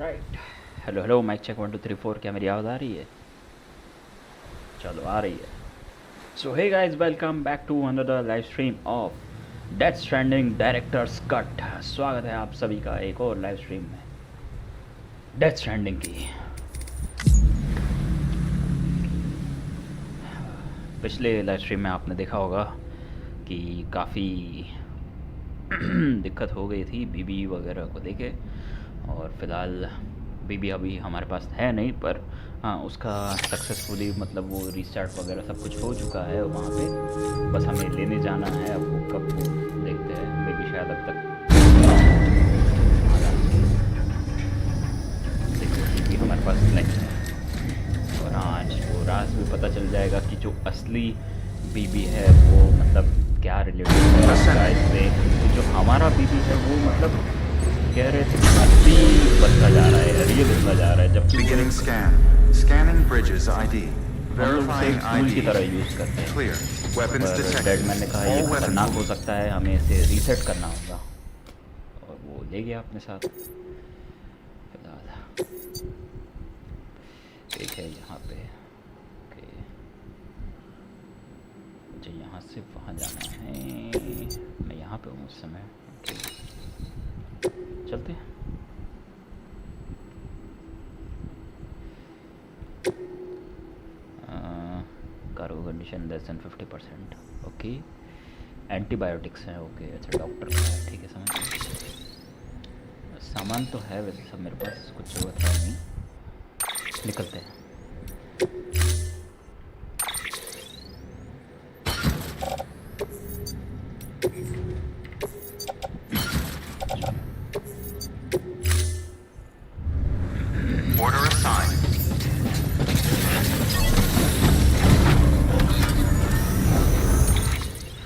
Right. Hello hello, mike check 1 2 3 4। क्या मेरी आवाज़ आ रही है? चलो आ रही है। So hey guys, welcome back to another live stream of Death Stranding director's cut. स्वागत है आप सभी का एक और लाइव स्ट्रीम में डेथ स्ट्रैंडिंग की। पिछले लाइव स्ट्रीम में आपने देखा होगा कि काफ़ी दिक्कत हो गई थी बीबी वगैरह को लेके, और फ़िलहाल बीबी अभी हमारे पास है नहीं, पर हाँ उसका सक्सेसफुली मतलब वो रीस्टार्ट वगैरह सब कुछ हो चुका है वहाँ पे। बस हमें लेने जाना है, अब वो कब वो देखते हैं। बीबी शायद अब तक देखो बीबी हमारे पास नहीं है, और आज वो राज भी पता चल जाएगा कि जो असली बीबी है वो मतलब क्या रिलेटेड है इससे। जो हमारा बीबी है वो मतलब कह रहे थे असली बनता जा रहा है, रियल बनता जा रहा है, जबकि Beginning scan. Scanning bridges ID. Verifying tool की ID. तरह यूज़ करते हैं। Clear. Weapons पर detected. डेडमैन ने कहा ये All weapons खतरनाक हो moving. सकता है, हमें इसे रीसेट करना होगा, और वो ले गया अपने साथ। फिलहाल एक है यहाँ पे। ओके, मुझे यहाँ से वहाँ जाना है। मैं यहाँ पे हूँ उस समय। ओके, चलते हैं। Cargo condition less than 50%। Okay, antibiotics हैं। ओके अच्छा, डॉक्टर का है, ठीक है, समझ गए। सामान तो है वैसे सब मेरे पास, कुछ ज़रूरत है नहीं। निकलते हैं। Order assigned.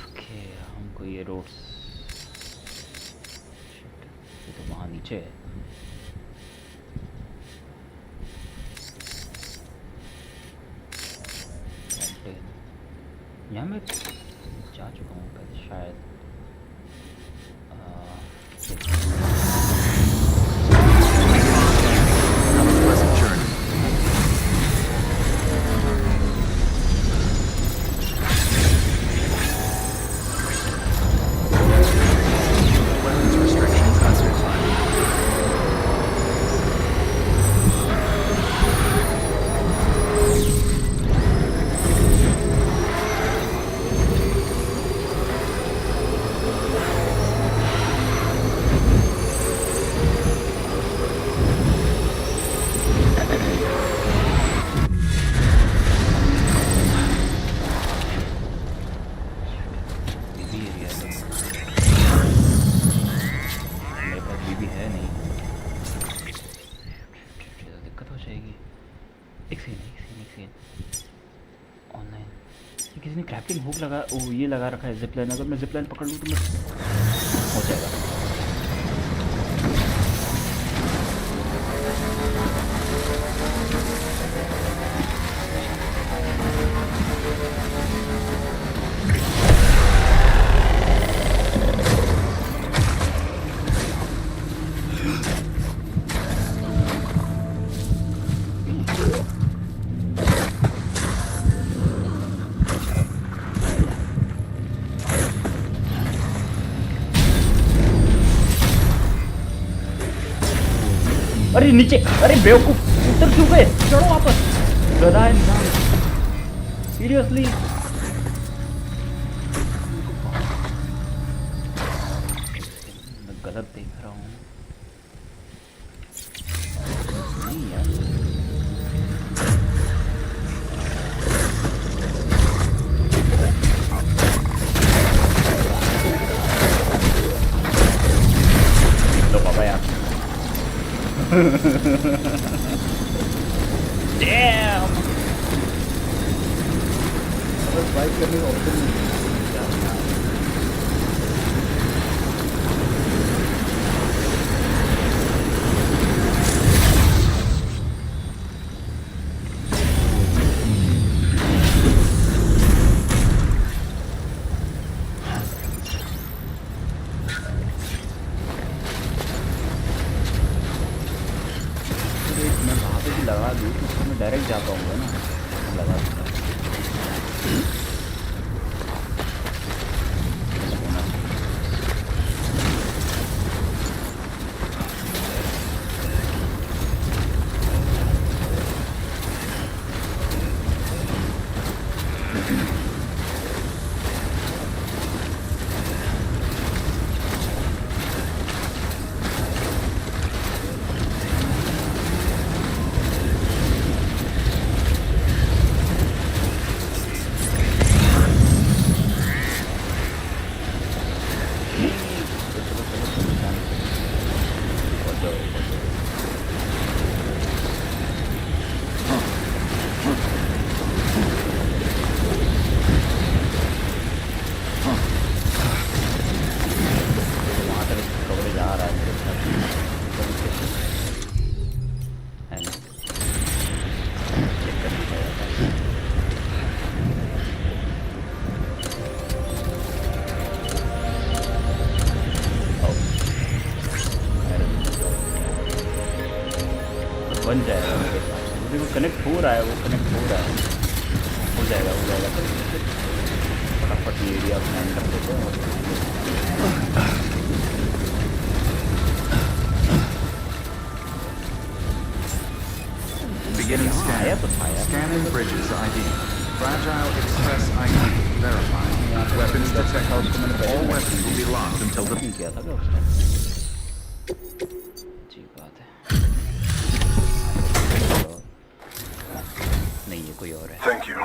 ओके, हमको ये रोड्स, ये तो वहाँ नीचे है। यहाँ मैं जा चुका हूँ पहले शायद। Have a pleasant journey. Weapons restrictions undefined. Bibi area है, मेरे पास बीबी है नहीं, तो दिक्कत हो जाएगी। एक सेकेंड ऑनलाइन किसी ने क्राफ्टिंग हुक लगा, ये लगा रखा है जिप लाइन। अगर मैं जिप लाइन पकड़ लूँ तो मैं हो जाएगा। अरे नीचे, अरे बेवकूफ, उतर क्यों गए? चढ़ो वापस। गधा इंसान, सीरियसली। मैं गलत देख रहा हूँ। नहीं यार, लो बाबा यार। Damn! बाइक करने का ऑप्शन नहीं है। लगा दूँ तो उसको मैं डायरेक्ट जा पाऊँगा ना, लगा दूँगा। बन जाएगा मेरे पास, मुझे वो कनेक्ट हो रहा है, वो कनेक्ट हो रहा है, हो जाएगा फटाफट ये एरिया प्लान कर देते हैं। Beginning scan. Scanning bridges ID. Fragile Express ID verified. Weapons detected. All weapons will be locked until the... किया था क्या उसने? अच्छी बात है। नहीं, ये कोई और है। Thank you.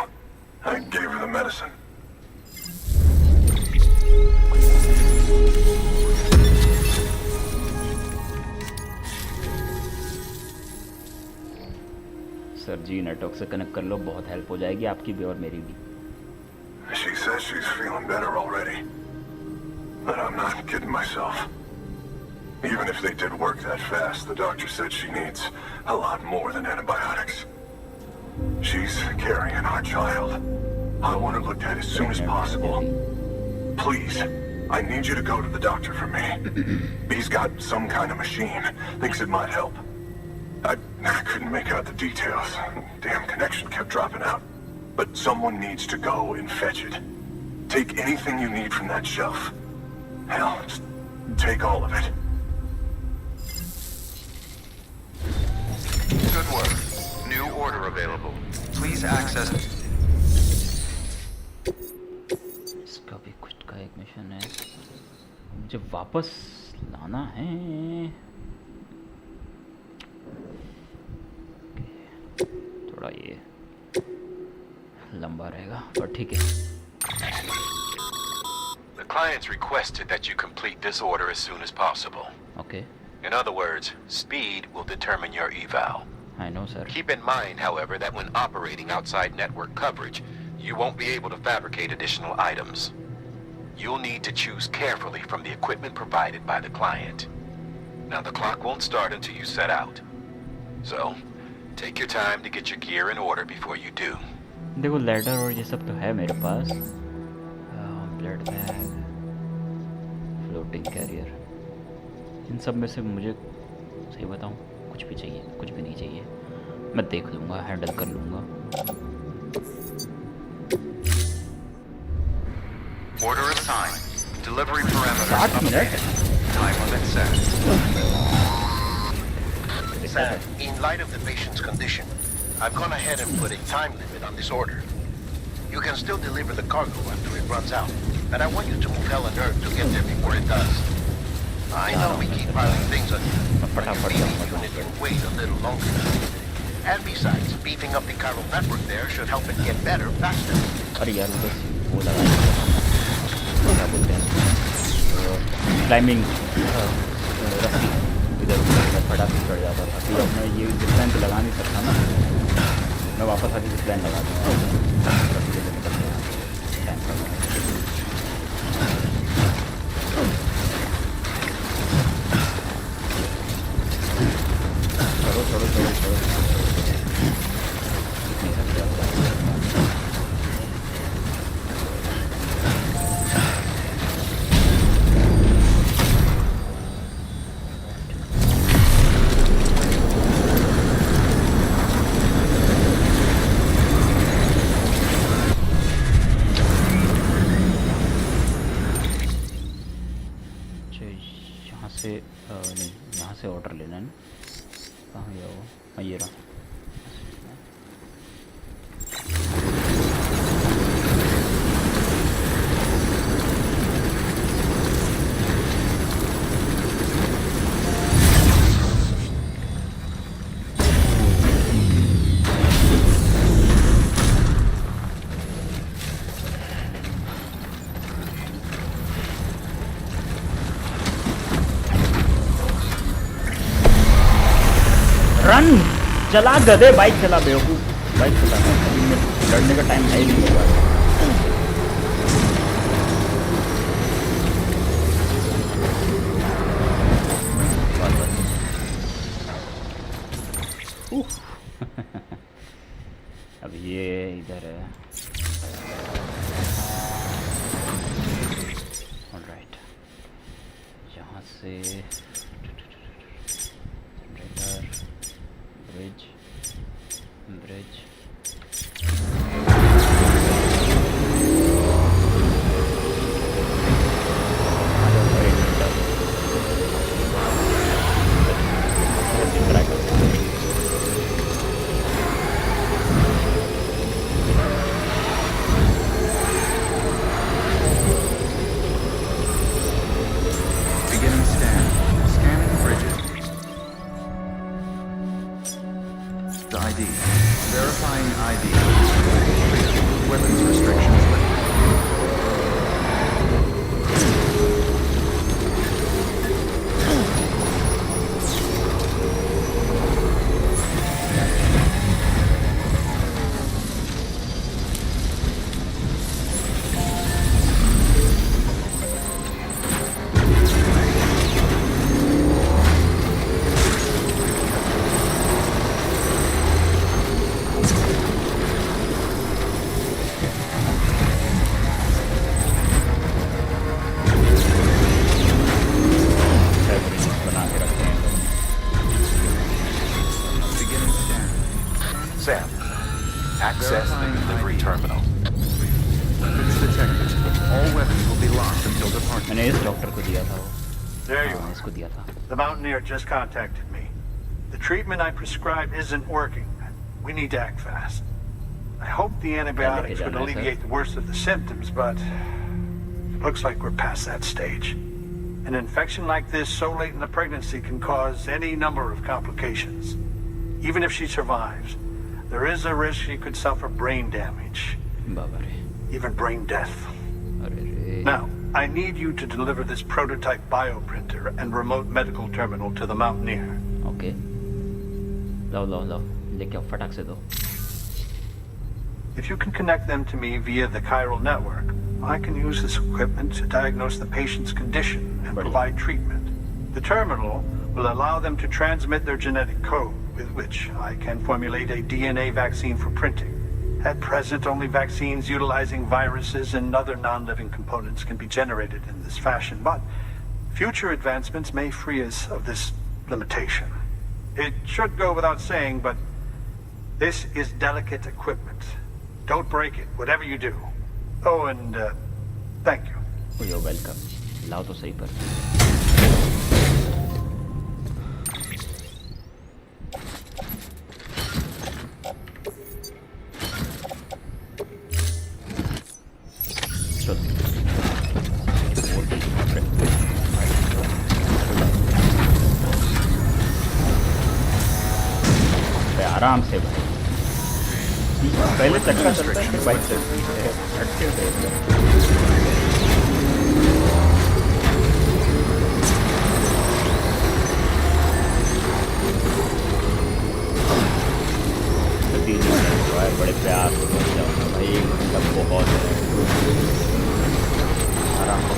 I gave her the medicine. Sir G network से कनेक्ट कर लो, बहुत हेल्प हो जाएगी आपकी भी और मेरी भी। She says she's feeling better already. But I'm not kidding myself. Even if they did work that fast, the doctor said she needs a lot more than antibiotics. She's carrying our child. I want her looked at as soon as possible. Please, I need you to go to the doctor for me. He's got some kind of machine. Thinks it might help. I couldn't make out the details. Damn connection kept dropping out. But someone needs to go and fetch it. Take anything you need from that shelf. Hell, just take all of it. Good work. New order available. Please access... इसका भी कुछ का एक mission है, मुझे वापस लाना है। थोड़ा ये लंबा रहेगा पर ठीक है। The clients requested that you complete this order as soon as possible. Okay. In other words, speed will determine your eval. I know, sir. Keep in mind, however, that when operating outside network coverage, you won't be able to fabricate additional items. You'll need to choose carefully from the equipment provided by the client. Now, the clock won't start until you set out. So, take your time to get your gear in order before you do. देखो ladder और ये सब तो है मेरे पास, blood bag, floating career, इन सब में से मुझे सही बताऊं कुछ भी चाहिए, कुछ भी नहीं चाहिए, मैं देख लूँगा, हैंडल कर लूँगा। Order assigned. Delivery parameters updated. Time limit set. Sir, in light of the patient's condition, I've gone ahead and put a time limit on this order. You can still deliver the cargo after it runs out, but I want you to move hell and earth to get there before it does. I know we keep piling things on you, but your BB unit can wait a little longer. And besides, beefing up the chiral network there should help it get better faster. अरे यार उधर वो लगा क्या बोलते हैं, climbing रस्सी, इधर उधर फटाक से चढ़ जाता था। फिर अब मैं ये जिसलाइन तो लगा नहीं सकता ना, मैं वापस आके जिसलाइन लगा दूँगा, रस्सी से निकल गया। चलो चलो चलो चलो नहीं सकते अब। से नहीं, यहाँ से ऑर्डर लेना है ना। कहाँ गया वो? हाँ ये रहा। रन चला गधे, बाइक चला बेवकूफ, बाइक चला। अभी में लड़ने का टाइम है ही नहीं हुआ। अब ये इधर है। ऑलराइट, यहाँ से bridge bridge Beginning scan. Scanning bridges. The ID. Verifying ID. Weapons restrictions lifted. Beginning scan. Sam, access the delivery terminal. Weapons detected. All weapons will be locked until departure. मैंने इस डॉक्टर को दिया था वो। There you हाँ, are. इसको दिया था। The Mountaineer just contacted me. The treatment I prescribed isn't working. We need to act fast. I hope the antibiotics would alleviate the worst of the symptoms, but it looks like we're past that stage. An infection like this so late in the pregnancy can cause any number of complications. Even if she survives, there is a risk she could suffer brain damage, बाबा रे, even brain death. अरे रे। Now, I need you to deliver this prototype bioprinter and remote medical terminal to the Mountaineer. Okay, लाओ लाओ लाओ, लेके आओ, फटाक से दो। If you can connect them to me via the chiral network, I can use this equipment to diagnose the patient's condition and provide treatment. The terminal will allow them to transmit their genetic code, with which I can formulate a DNA vaccine for printing. At present, only vaccines utilizing viruses and other non-living components can be generated in this fashion, but future advancements may free us of this limitation. It should go without saying, but this is delicate equipment. Don't break it, whatever you do. Oh, and thank you. Oh, you're welcome. लाओ तो सही पर। आराम से भाई, पहले चक्का चलता है फिर बाइक चलती है, हटके से बड़े प्यार से पहुंच जाऊंगा भाई। 1 घंटा बहुत है, आराम से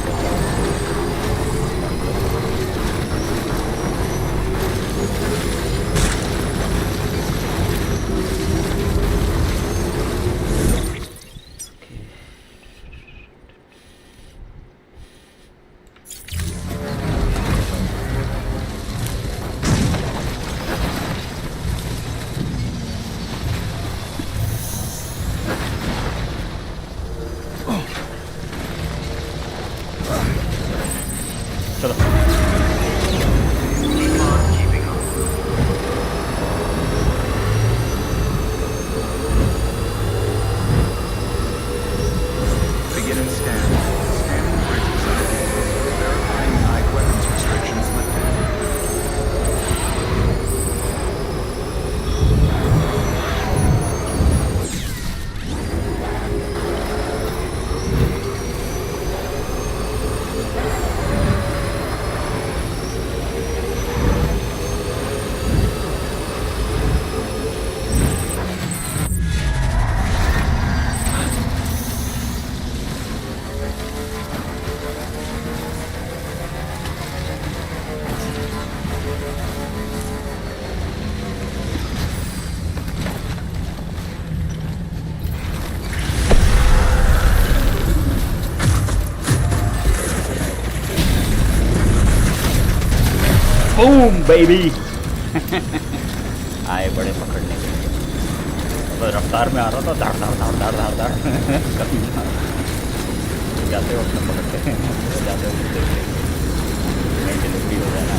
बूम बेबी आए बड़े पकड़ने के लिए। तो रफ्तार में आ रहा था, धाड़ धाड़ धाड़ धाड़ धाड़ धाड़ कभी ना जाते वक्त में पकड़ते हैं, जाते वक्त देखते डिलीवरी हो जाए ना।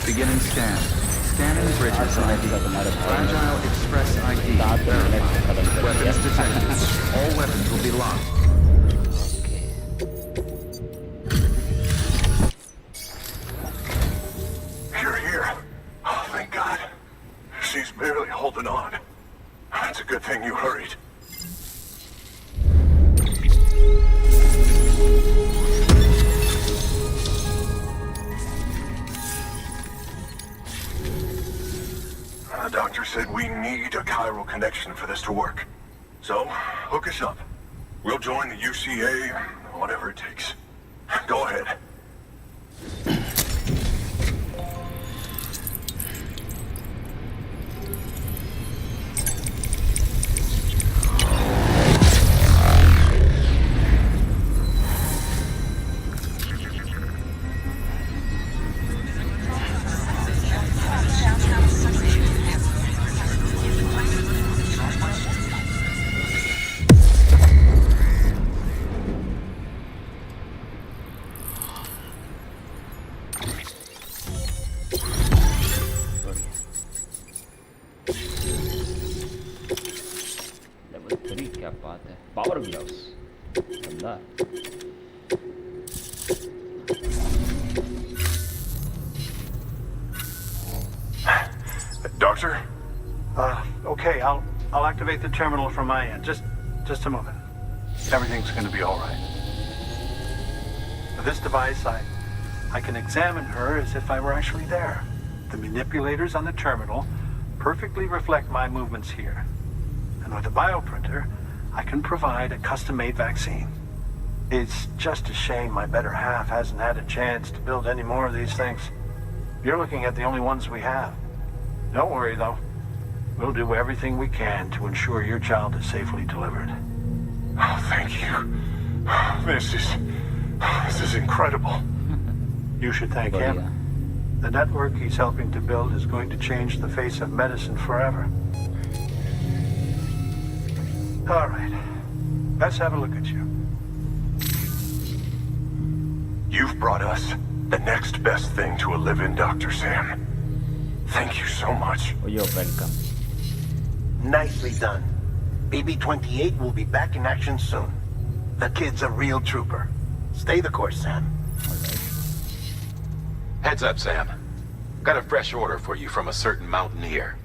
Beginning scan. Scanning bridges ID. Fragile Express ID. Verified. Weapons detected. All weapons will be locked. You're here. Oh, thank God. She's barely holding on. It's a good thing you hurried. The doctor said we need a chiral connection for this to work. So, hook us up. We'll join the UCA, whatever it takes. Go ahead. Power gloves बंदा Doctor? Okay, I'll activate the terminal from my end. Just a moment. Everything's going to be all right. With this device, I can examine her as if I were actually there. The manipulators on the terminal perfectly reflect my movements here. And with the bioprinter, I can provide a custom-made vaccine. It's just a shame my better half hasn't had a chance to build any more of these things. You're looking at the only ones we have. Don't worry, though. We'll do everything we can to ensure your child is safely delivered. Oh, thank you. This is incredible. You should thank him. The network he's helping to build is going to change the face of medicine forever. All right. Let's have a look at you. You've brought us the next best thing to a live-in Dr. Sam. Thank you so much. Oh, you're welcome. Nicely done. BB-28 will be back in action soon. The kid's a real trooper. Stay the course, Sam. Heads up, Sam. Got a fresh order for you from a certain mountaineer.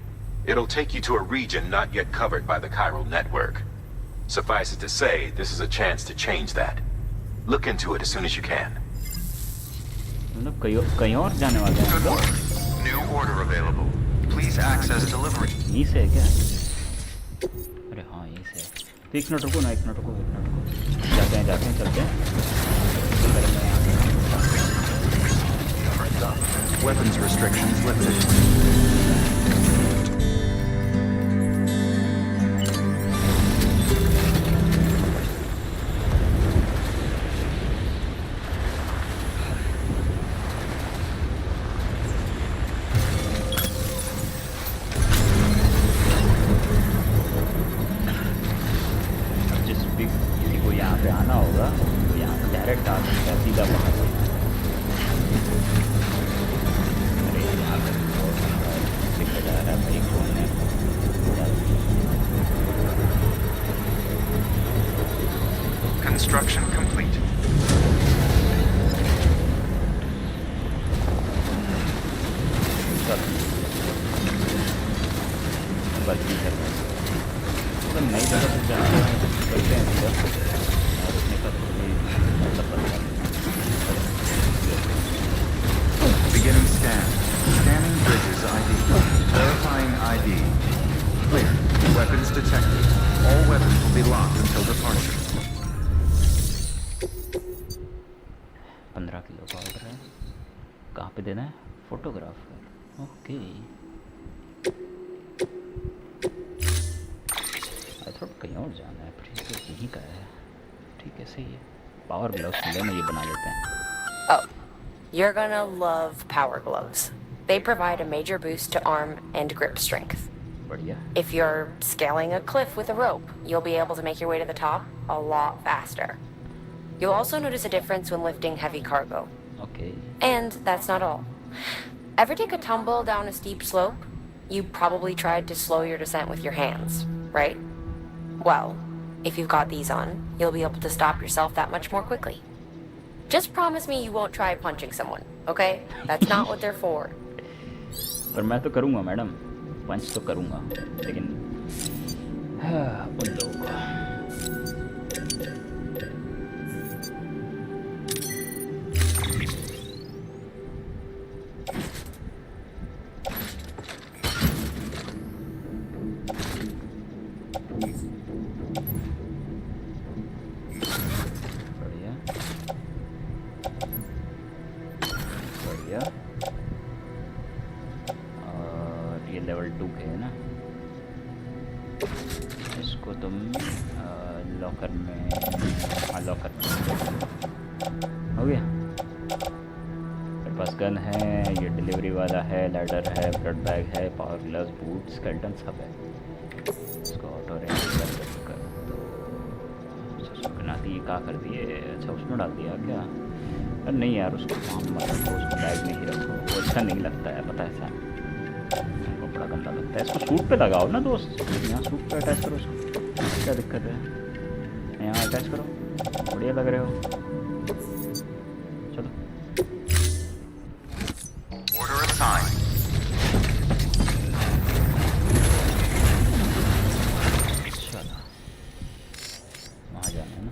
It'll take you to a region not yet covered by the chiral network. Suffice it to say, this is a chance to change that. Look into it as soon as you can. मतलब कहीं और जाने वाले हैं। Good work. New order available. Please access delivery. यहीं से है क्या? अरे हाँ यहीं से है। तो एक मिनट रुको ना, एक मिनट रुको, एक मिनट रुको। जाते हैं चलते हैं। Weapons restrictions lifted. बल्कि है तो नई जगह पर जाना करते हैं और रुकने का कोई मतलब बनता नहीं। Beginning scan. Scanning bridges ID. Verifying ID. Clear. Weapons detected. All weapons will be locked until departure. 15 kilo का ऑर्डर है। कहाँ पे देना है? फोटोग्राफर। ओके। आई थॉट कहीं और जाना है, पर ये तो यहीं का है। ठीक है, सही है। पावर ग्लव्स मिले ना, ये बना लेते हैं। Oh, you're gonna love power gloves. They provide a major boost to arm and grip strength. बढ़िया। If you're scaling a cliff with a rope, you'll be able to make your way to the top a lot faster. You'll also notice a difference when lifting heavy cargo. Okay. And that's not all. Ever take a tumble down a steep slope? You probably tried to slow your descent with your hands, right? Well, if you've got these on, you'll be able to stop yourself that much more quickly. Just promise me you won't try punching someone, okay? That's not what they're for. पर मैं तो करूँगा madam, पंच तो करूँगा, लेकिन उन लोगों को बढ़िया बढ़िया। और ये लेवल 2 के है ना, इसको तुम लॉकर में, हाँ लॉकर में हो गया। मेरे पास गन है, ये डिलीवरी वाला है, लैडर है, ब्लड बैग है, पावर ग्लव्स, बूट, स्केल्टन सब है। इसको ऑटो रेंज कर दो। बना दिए, क्या कर दिए? अच्छा उसमें डाल दिया क्या? अरे नहीं यार, उसको काम मत रखो, उसको बैग में ही रखो, वो अच्छा नहीं लगता है, पता है ऐसा हमको बड़ा गंदा लगता है। इसको सूट पे लगाओ ना दोस्त, यहाँ सूट पे अटैच करो इसको, क्या दिक्कत है? यहाँ अटैच करो, बढ़िया लग रहे हो। चलो Order assigned. चलो वहाँ जाना है ना।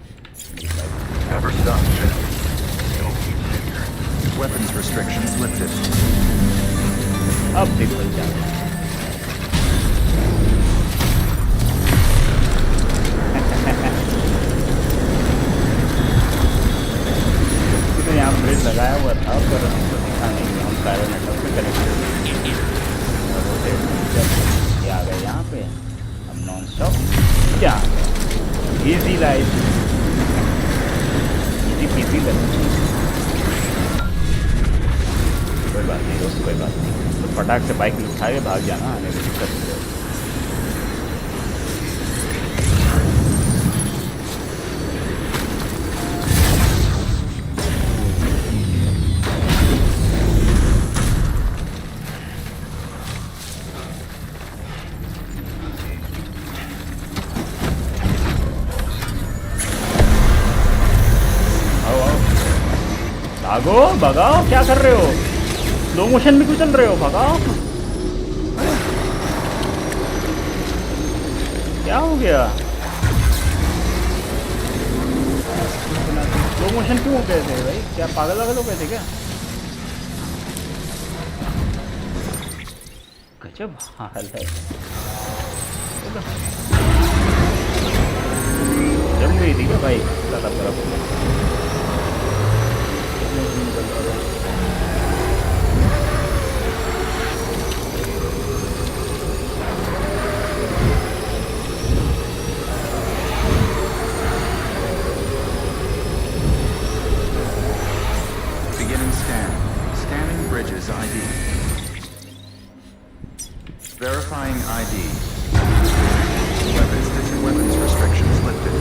Never stop, Jim. Don't keep it here. Weapons restrictions lifted. अब भी बन जाना है। तो यहाँ ब्रिज लगाया हुआ था, पर हमको दिखा नहीं, हम सारे नेटवर्क पे कनेक्ट ये आ गए यहाँ पे। हम नॉन स्टॉप क्या easy life, easy PC life. कोई बात नहीं दोस्त, कोई बात नहीं। तो फटाक से बाइक उठा के भाग जाना, आने में दिक्कत नहीं है। भागो भगाओ, क्या कर रहे हो? स्लो मोशन में क्यों चल रहे हो? भगाओ। क्या हो गया? स्लो मोशन क्यों हो गए थे भाई? क्या पागल वागल हो गए थे क्या? गजब हाल है। जम गई थी क्या भाई? Beginning scan. Scanning bridges ID. Verifying ID. Weapons restrictions lifted.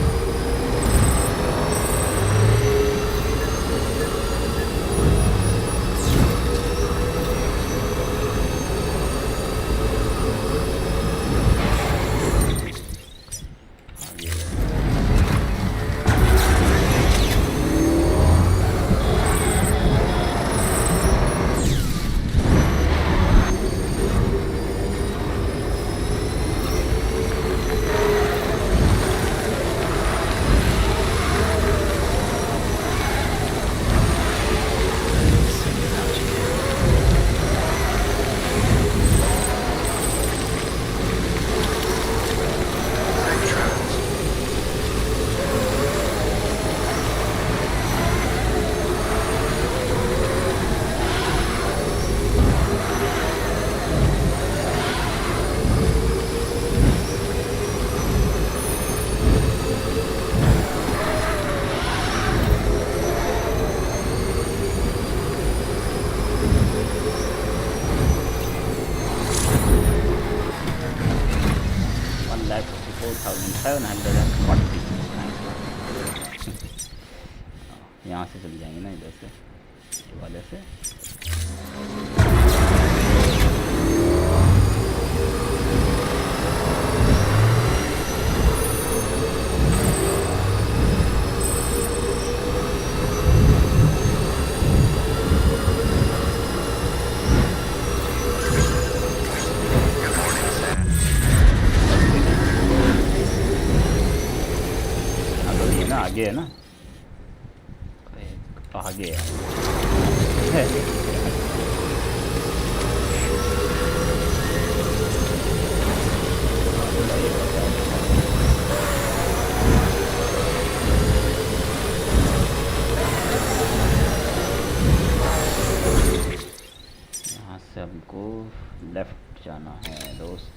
1740। यहाँ से चल जाएंगे ना, इधर से ये वाले से। आगे है ना, आगे है। यहाँ से हमको लेफ्ट जाना है दोस्त।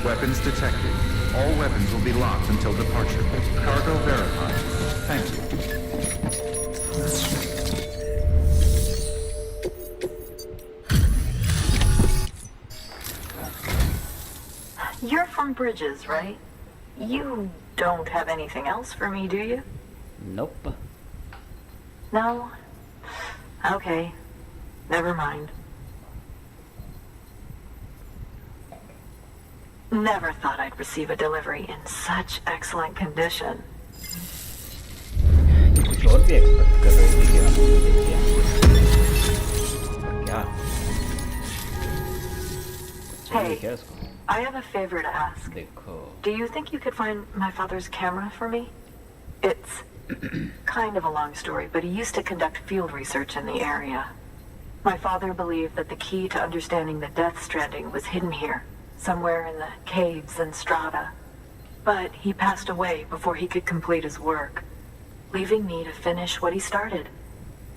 Weapons detected. All weapons will be locked until departure. Cargo verified. Thank you. You're from Bridges, right? You don't have anything else for me, do you? Nope. No? Okay. Never mind. Never thought I'd receive a delivery in such excellent condition. कुछ और भी expect कर रहे थे क्या? Hey, I have a favor to ask. देखो. Do you think you could find my father's camera for me? It's kind of a long story, but he used to conduct field research in the area. My father believed that the key to understanding the Death Stranding was hidden here, somewhere in the caves and strata. But he passed away before he could complete his work, leaving me to finish what he started.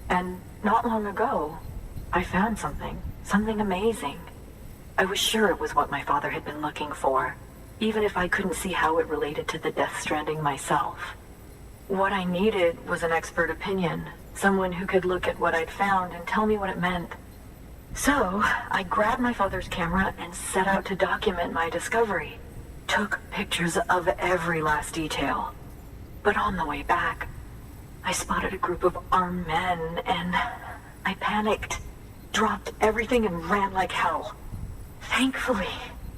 And not long ago, I found something amazing. I was sure it was what my father had been looking for, even if I couldn't see how it related to the Death Stranding myself. What I needed was an expert opinion, someone who could look at what I'd found and tell me what it meant. So, I grabbed my father's camera and set out to document my discovery. Took pictures of every last detail. But on the way back, I spotted a group of armed men and I panicked, dropped everything and ran like hell. Thankfully,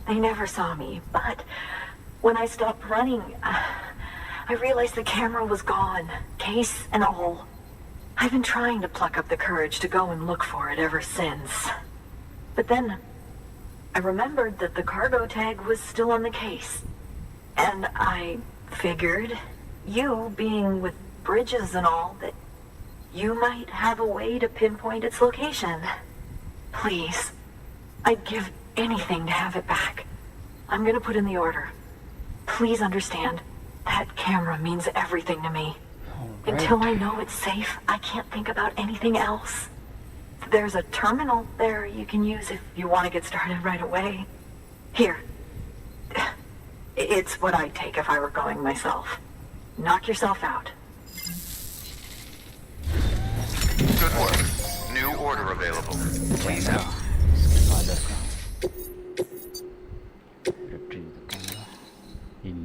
they never saw me, but when I stopped running, I realized the camera was gone, case and all. I've been trying to pluck up the courage to go and look for it ever since. But then, I remembered that the cargo tag was still on the case. And I figured, you being with Bridges and all, that you might have a way to pinpoint its location. Please, I'd give anything to have it back. I'm gonna put in the order. Please understand, that camera means everything to me. Right. Until I know it's safe, I can't think about anything else. There's a terminal there you can use if you want to get started right away. Here. It's what I'd take if I were going myself. Knock yourself out. Good work. New order available. Please have.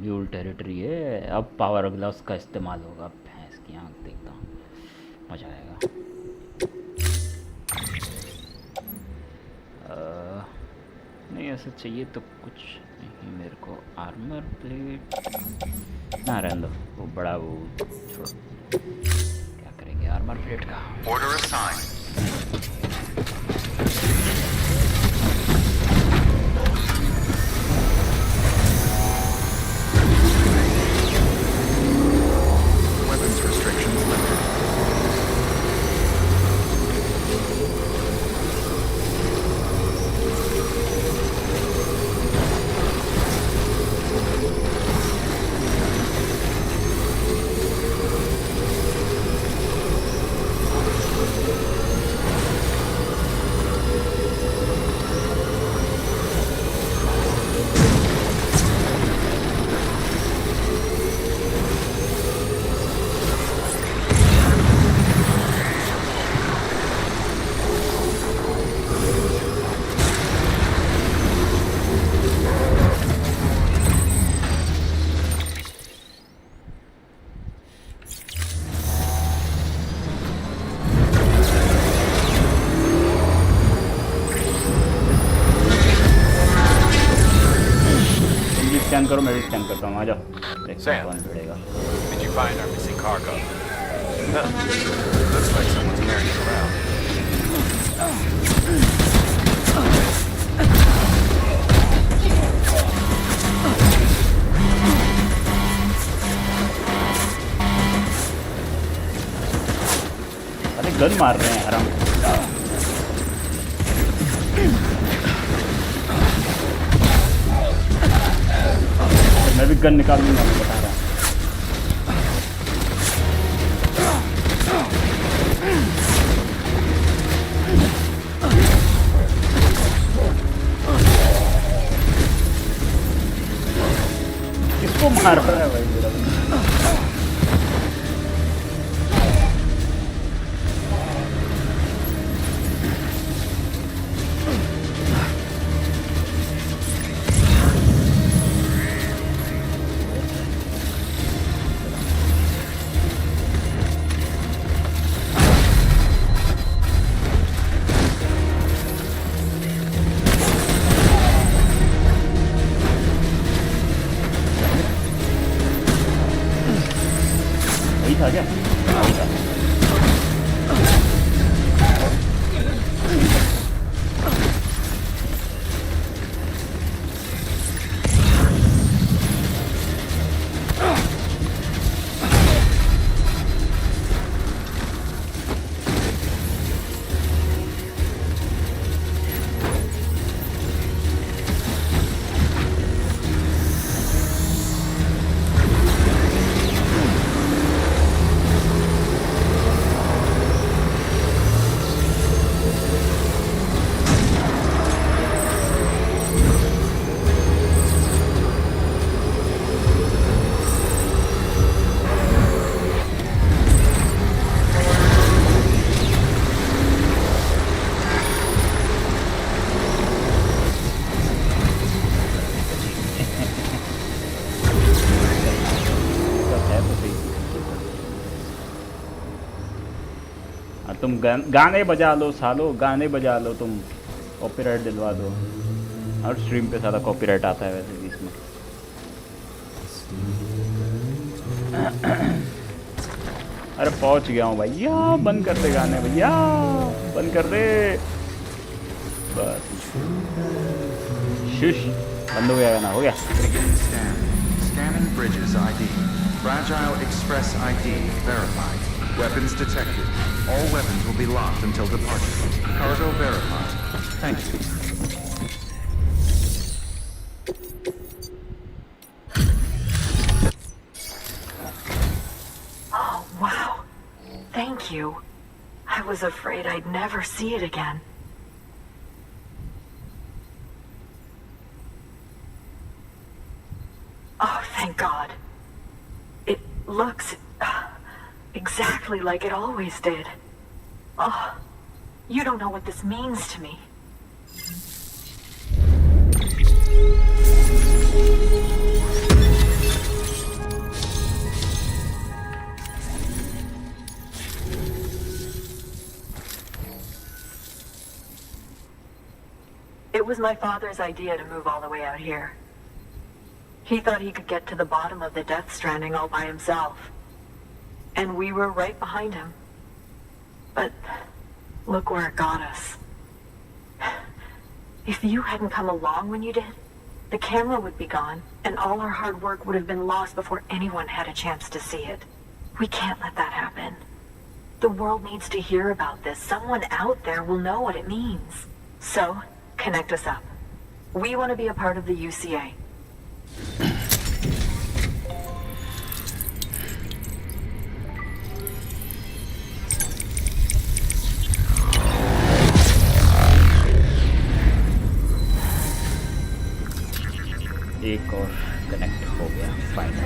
Mule territory है, अब power glass का इस्तेमाल होगा। भैंस की आंख देखता हूँ। मजा आएगा। नहीं ऐसा चाहिए तो कुछ नहीं मेरे को। आर्मर प्लेट ना रहने दो, वो बड़ा वो छोड़ो। क्या करेंगे आर्मर प्लेट का? Order assigned. Weapons restrictions lifted. Scan करो, मैं भी स्कैन करता हूँ। आ जाओ, देखते हैं कौन जुड़ेगा। Did you find our missing cargo? No. Looks like someone's carrying it around. अरे गन मार रहे हैं हराम। मैं भी गन निकाल लूँगा, मैं बता रहा हूँ। किसको मार रहा है भाई मेरा? था क्या? तुम गाने बजा लो सालो, गाने बजा लो तुम, कॉपीराइट दिलवा दो। हर स्ट्रीम पे सारा कॉपीराइट आता है वैसे भी इसमें। अरे पहुंच गया हूँ भैया, बंद कर दे गाने भैया, बंद कर दे बस। शुश, बंद हो गया गाना, हो गया। Scanning bridges ID. Fragile Express ID verified. Weapons detected. All weapons will be locked until departure. Cargo verified. Thank you. Oh, wow. Thank you. I was afraid I'd never see it again. Oh, thank God. It looks exactly like it always did. Oh, you don't know what this means to me. It was my father's idea to move all the way out here. He thought he could get to the bottom of the Death Stranding all by himself. And we were right behind him. But look where it got us. If you hadn't come along when you did, the camera would be gone, and all our hard work would have been lost before anyone had a chance to see it. We can't let that happen. The world needs to hear about this. Someone out there will know what it means. So, connect us up. We want to be a part of the UCA. एक और connect हो गया final.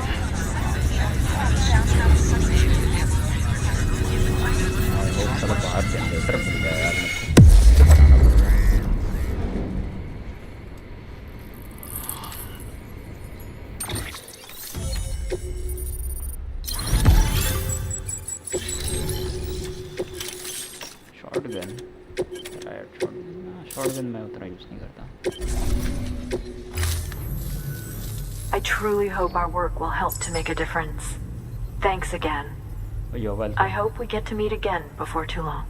चलो बाहर generator मिल गया यार shotgun. Shotgun मैं उतना यूज़ नहीं करता। I truly hope our work will help to make a difference. Thanks again. You're welcome. I hope we get to meet again before too long.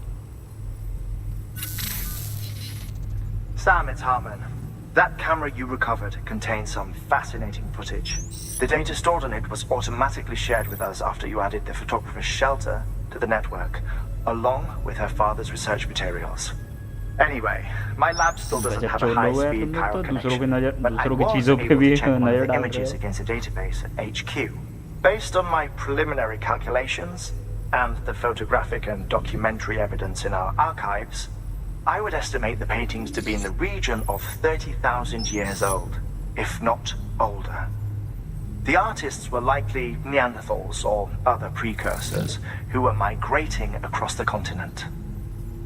Sam, it's Hartman. That camera you recovered contains some fascinating footage. The data stored on it was automatically shared with us after you added the photographer's shelter to the network, along with her father's research materials. Anyway, my lab still doesn't have a high-speed chiral connection, but I was able to check one of the images against a database at HQ. Based on my preliminary calculations and the photographic and documentary evidence in our archives, I would estimate the paintings to be in the region of 30,000 years old, if not older. The artists were likely Neanderthals or other precursors who were migrating across the continent.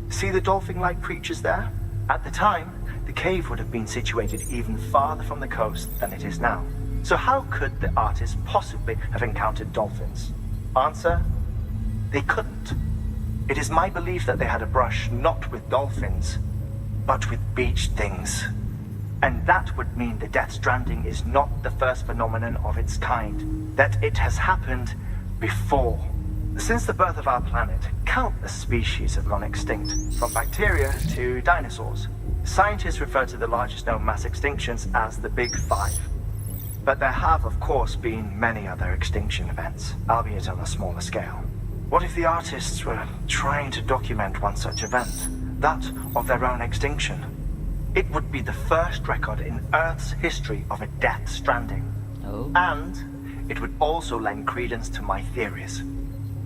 See the dolphin-like creatures there? At the time, the cave would have been situated even farther from the coast than it is now. So how could the artists possibly have encountered dolphins? Answer: they couldn't. It is my belief that they had a brush not with dolphins, but with beach things. And that would mean the Death Stranding is not the first phenomenon of its kind, that it has happened before. Since the birth of our planet, countless species have gone extinct, from bacteria to dinosaurs. Scientists refer to the largest known mass extinctions as the Big Five. But there have, of course, been many other extinction events, albeit on a smaller scale. What if the artists were trying to document one such event, that of their own extinction? It would be the first record in Earth's history of a Death Stranding. Oh. And it would also lend credence to my theories.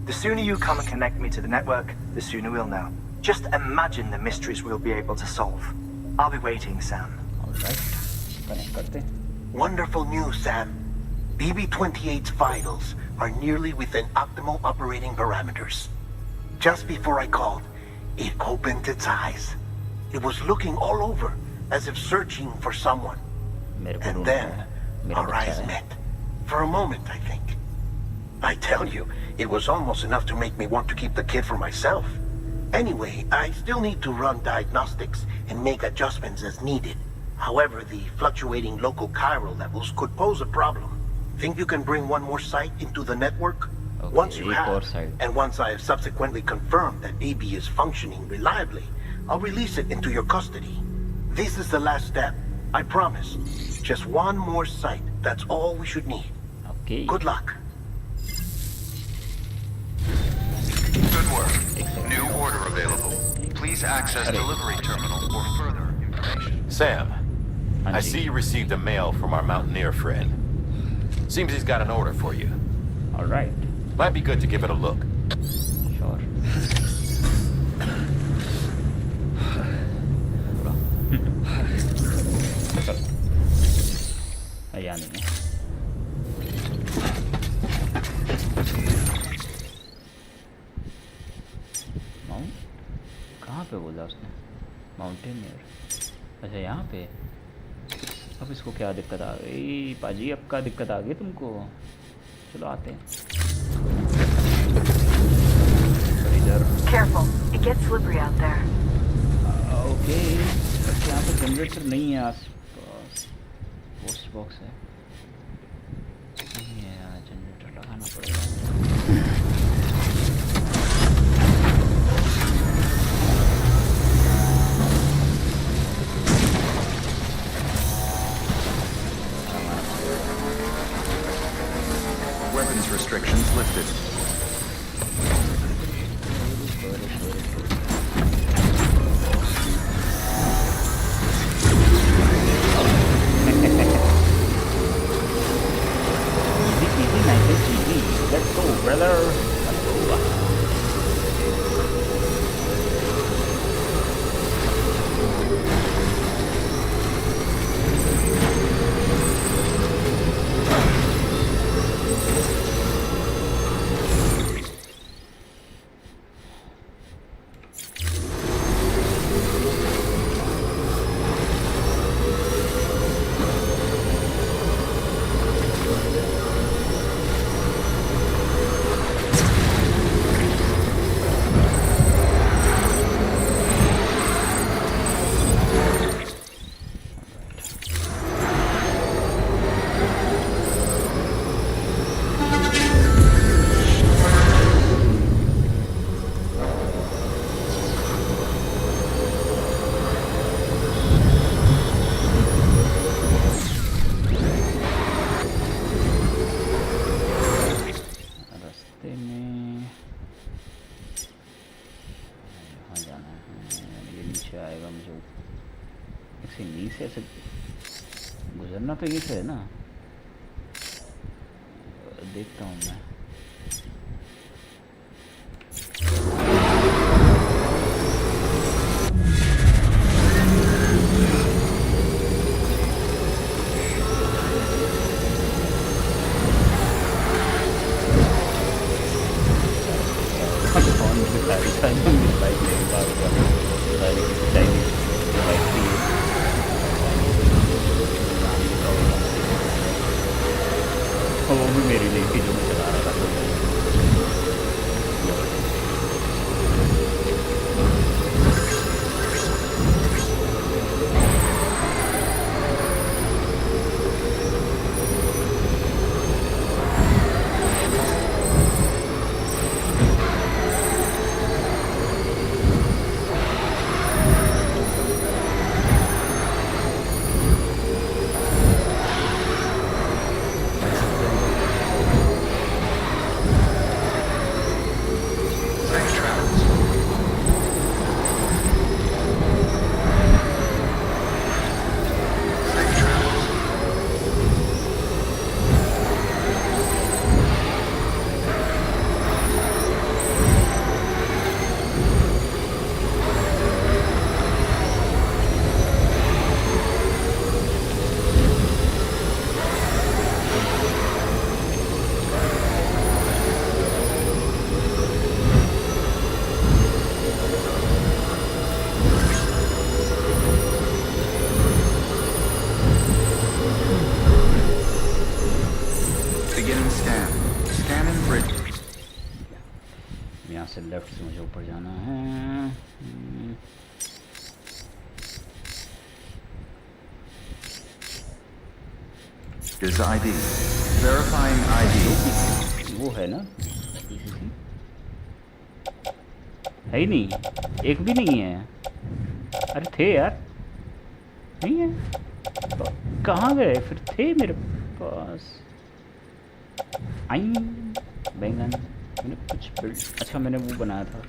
The sooner you come and connect me to the network, the sooner we'll know. Just imagine the mysteries we'll be able to solve. I'll be waiting, Sam. Alright, connect करते। Wonderful news, Sam. BB-28's vitals are nearly within optimal operating parameters. Just before I called, it opened its eyes. It was looking all over, as if searching for someone. And then, our eyes met. For a moment, I think. I tell you, it was almost enough to make me want to keep the kid for myself. Anyway, I still need to run diagnostics and make adjustments as needed. However, the fluctuating local chiral levels could pose a problem. Think you can bring one more site into the network? Okay, once you have, and once I have subsequently confirmed that AB is functioning reliably, I'll release it into your custody. This is the last step, I promise. Just one more site, that's all we should need. Okay. Good luck. Good work. New order available. Please access delivery terminal for further information. Sam, I see you received a mail from our mountaineer friend. Seems he's got an order for you. Alright. Might be good to give it a look. Sure. यहाँ नहीं है। Mount कहाँ पे बोला उसने? Mountaineer. अच्छा यहाँ पे। अब इसको क्या दिक्कत आ गई? पाजी अब क्या दिक्कत आ गई तुमको? चलो आते हैं। Careful, it gets slippery out there. Okay, but यहाँ पे जनरेटर नहीं है आसपास। पोस्ट बॉक्स है, नहीं है यार, जनरेटर लगाना पड़ेगा। Weapons restrictions lifted. Let's go, brother. Let's go. ऐसे गुजरना तो ये से है ना, देखता हूँ मैं। वो भी मेरी लेके जो मैं चला रहा था। लेफ्ट से मुझे ऊपर जाना है। Is ID verifying ID? वो है ना, है ही नहीं, एक भी नहीं है। अरे थे यार, नहीं है तो कहाँ गए फिर? थे मेरे पास। आई बैंगन मैंने कुछ बिल्ड, अच्छा मैंने वो बनाया था।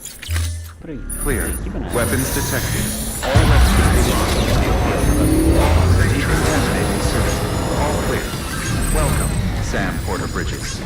Clear. Weapons detected. All weapons decontaminating soon. All clear. Welcome, Sam Porter Bridges.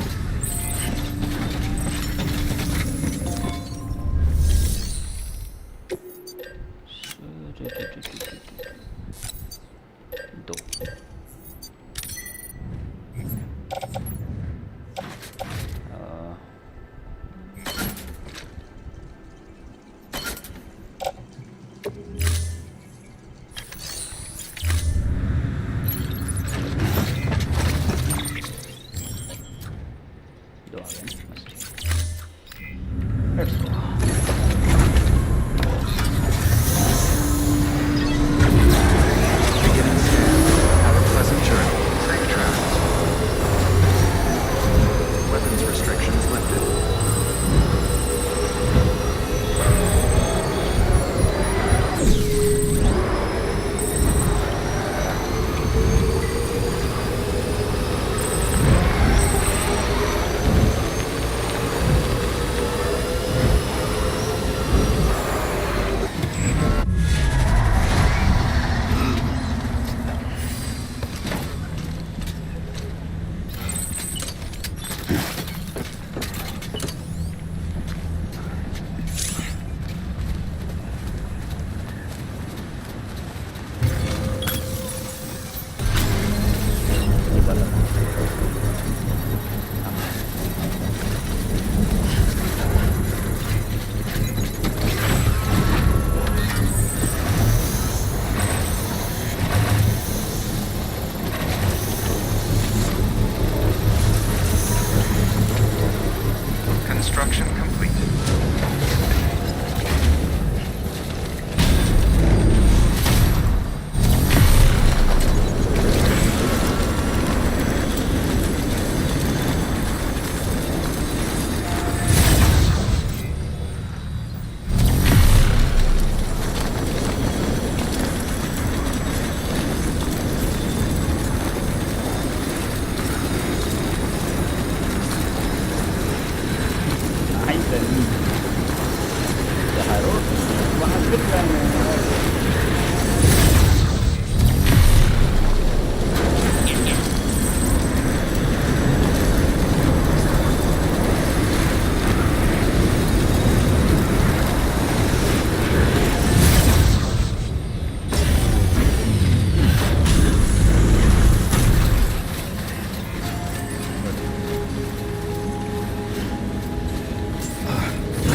वहाँ फिर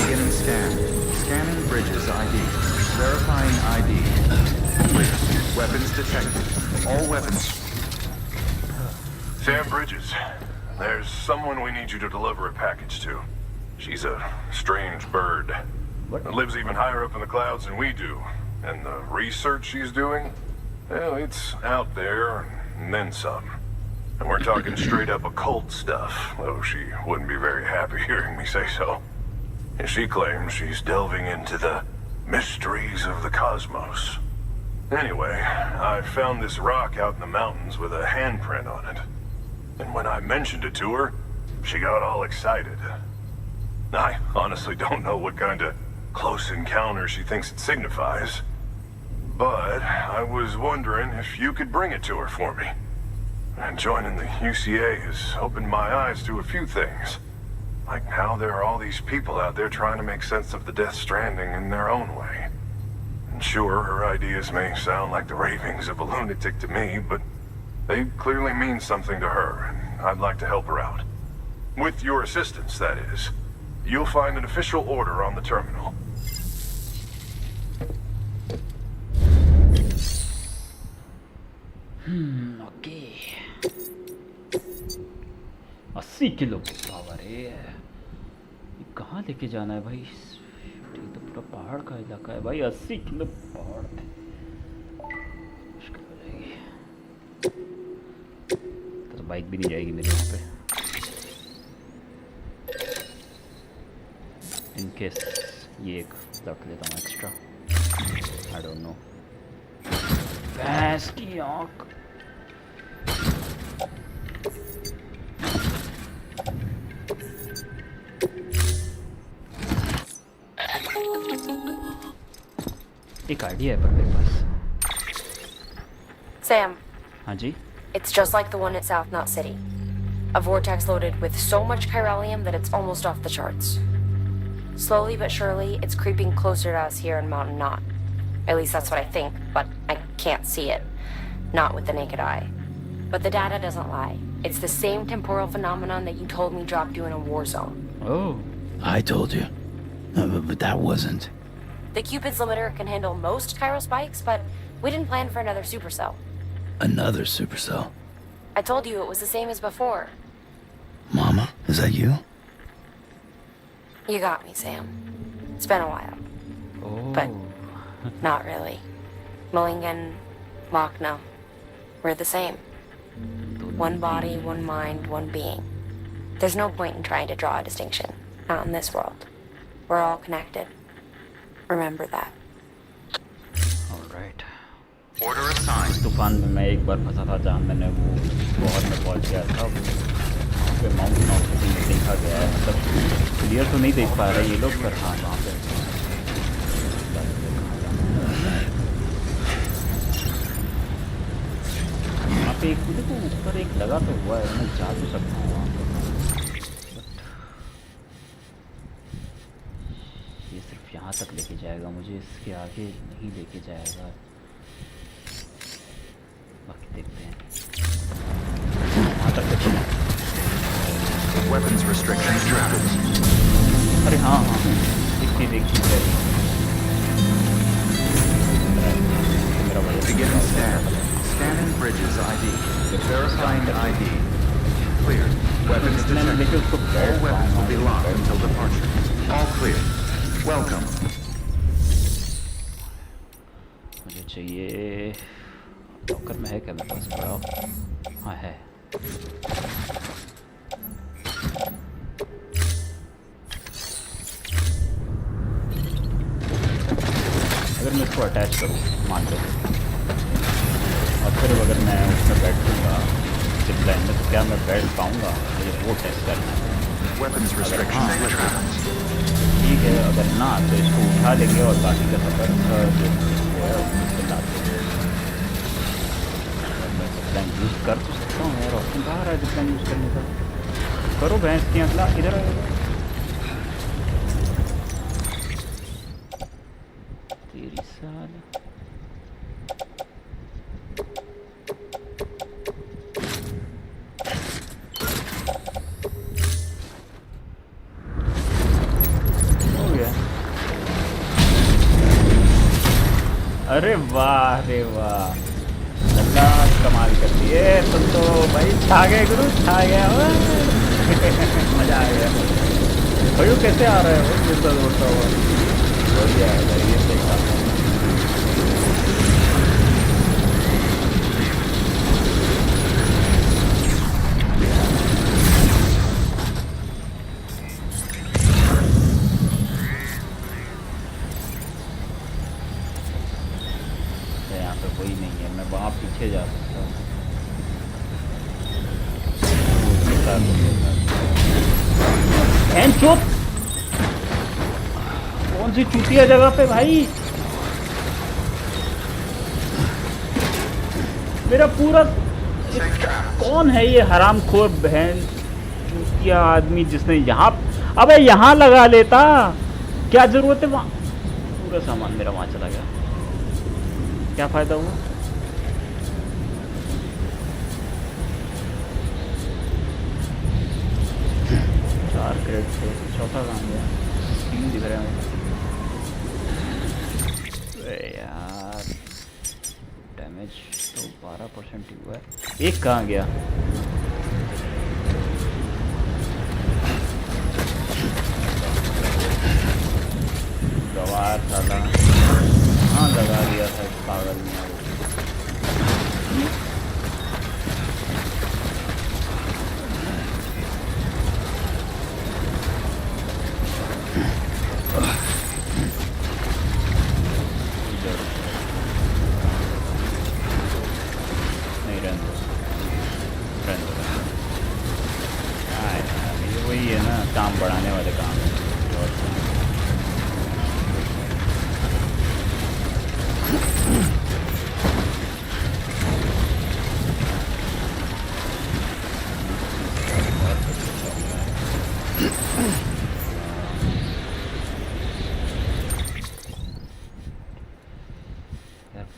Beginning scan. Scanning bridges ID. Verifying ID. Clear. Weapons detected. All weapons. Sam Bridges, there's someone we need you to deliver a package to. She's a strange bird. What? That lives even higher up in the clouds than we do. And the research she's doing, well, it's out there and then some. And we're talking straight up occult stuff, though she wouldn't be very happy hearing me say so. And she claims she's delving into the mysteries of the cosmos. Anyway, I found this rock out in the mountains with a handprint on it. And when I mentioned it to her, she got all excited. I honestly don't know what kind of close encounter she thinks it signifies. But I was wondering if you could bring it to her for me. And joining the UCA has opened my eyes to a few things. Like how there are all these people out there trying to make sense of the Death Stranding in their own way. And sure, her ideas may sound like the ravings of a lunatic to me, but they clearly mean something to her, and I'd like to help her out. With your assistance, that is. You'll find an official order on the terminal. Okay 80 kilo power है। ये कहाँ लेके जाना है भाई? ये तो पूरा पहाड़ का इलाका है भाई। 80 किलो पहाड़ मुश्किल हो जाएगी। तो बाइक भी नहीं जाएगी मेरे यहाँ पे। इन केस ये एक रख लेता हूँ एक्स्ट्रा। I don't know. भैंस की आँख। एक आइडिया है पर मेरे पास। Sam, हाँ जी। it's just like the one at South Knot City. A vortex loaded with so much chiralium that it's almost off the charts. Slowly but surely, it's creeping closer to us here in Mountain Knot. At least that's what I think, but I can't see it. Not with the naked eye. But the data doesn't lie. It's the same temporal phenomenon that you told me dropped you in a war zone. Oh. I told you. But that wasn't. The Cupid's limiter can handle most chiral spikes, but we didn't plan for another supercell. Another supercell. I told you it was the same as before. Mama, is that you? You got me, Sam. It's been a while. Oh. But not really. Mulligan, Lochner, we're the same. One body, one mind, one being. There's no point in trying to draw a distinction. Not in this world. We're all connected. Remember that. Alright. Order assigned. तूफान में मैं एक बार फंसा था जहाँ मैंने वो बहुत में पहुँच गया था। वहाँ पे माउंटेन ऑफिसिंग में देखा गया है। मतलब क्लियर तो नहीं देख पा रहे ये लोग, पर हाँ वहाँ पे वहाँ पे एक मुझे तो ऊपर एक लगा तो हुआ है, मैं जा तो सकता हूँ वहाँ पे। ये सिर्फ यहाँ तक लेके जाएगा मुझे, इसके आगे नहीं लेके जाएगा। बाकी देखते हैं। वहाँ तक तो चला। Weapons restrictions drafted. अरे हाँ हाँ, देखती है। Beginning scan. Scanning bridges ID. Verifying ID. Clear. Weapons detected. All weapons will be locked until departure. All clear. Welcome. मुझे चाहिए लॉकर में है क्या मेरे पास? बड़ा हाँ है। अगर मैं इसको अटैच करूँ मान लो, और फिर अगर मैं उसमें बैठूँगा जिप लाइन में, तो क्या मैं बैठ पाऊँगा? मुझे वो टेस्ट करना है। Weapons restrictions lifted. ठीक है, अगर ना तो इसको उठा लेंगे और बाकी का सफर जो है उसको प्लान यूज़ कर तो सकता हूँ यार। ऑप्शन कहाँ रहा है प्लान यूज़ करने का? करो भैंस की अगला इधर आएगा तेरी साल। अरे वाह रे वाह, अल्लाह कमाल कर दिए तुम तो भाई, छा गए गुरु, छा गया। मजा आ गया भाई। कैसे आ रहा है वो जितना दौड़ता हुआ? बढ़िया है भाई, ये सही बात है। कोई नहीं है, मैं वहाँ पीछे जा सकता हूँ। कौन सी चूतिया जगह पे भाई? मेरा पूरा कौन है ये हरामखोर बहन चूतिया आदमी जिसने यहाँ, अबे यहाँ लगा लेता, क्या जरूरत है? वहाँ पूरा सामान मेरा वहाँ चला गया, क्या फायदा हुआ? चार क्रेडिट से चौथा काम गया, 3 दिख रहे हैं यार। डैमेज तो 12% ही हुआ है। एक कहाँ गया? गवार साला, हाँ लगा दिया था पागल ने। नहीं रहने ये वही है ना, काम बढ़ाने वाले काम है।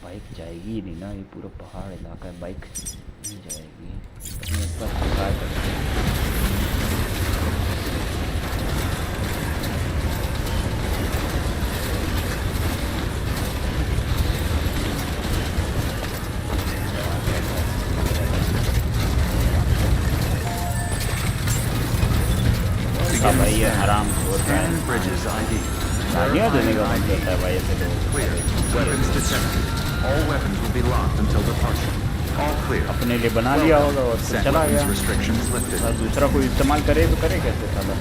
बाइक जाएगी ही नहीं ना, ये पूरा पहाड़ इलाका है, बाइक नहीं जाएगी। भाई ये आराम हो रहा है, गाड़ियाँ देने का मन करता है भाई ऐसे लोग। All weapons will be locked until departure. All clear. अपने लिए बना लिया होगा और फिर चला गया। और दूसरा कोई इस्तेमाल करे तो करे कैसे साला?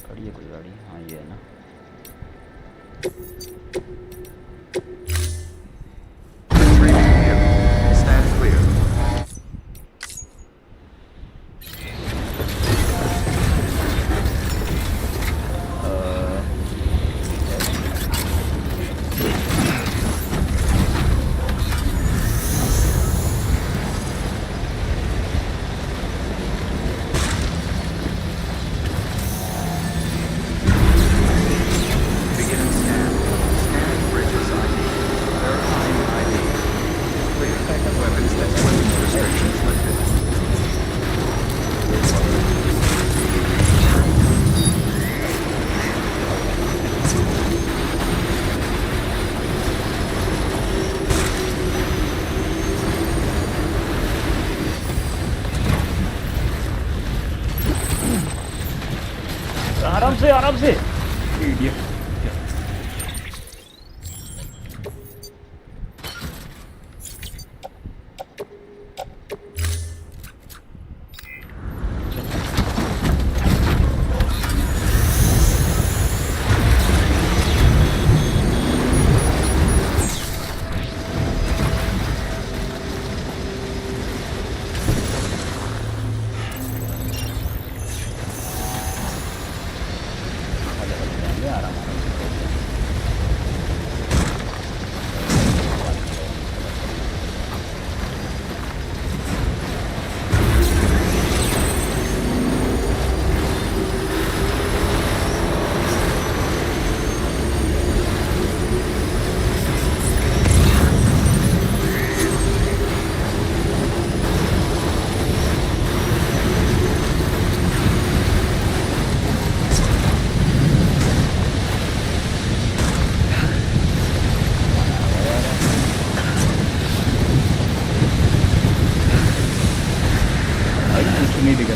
खड़ी है कोई गाड़ी? हाँ ये है ना। Stand clear. आराम से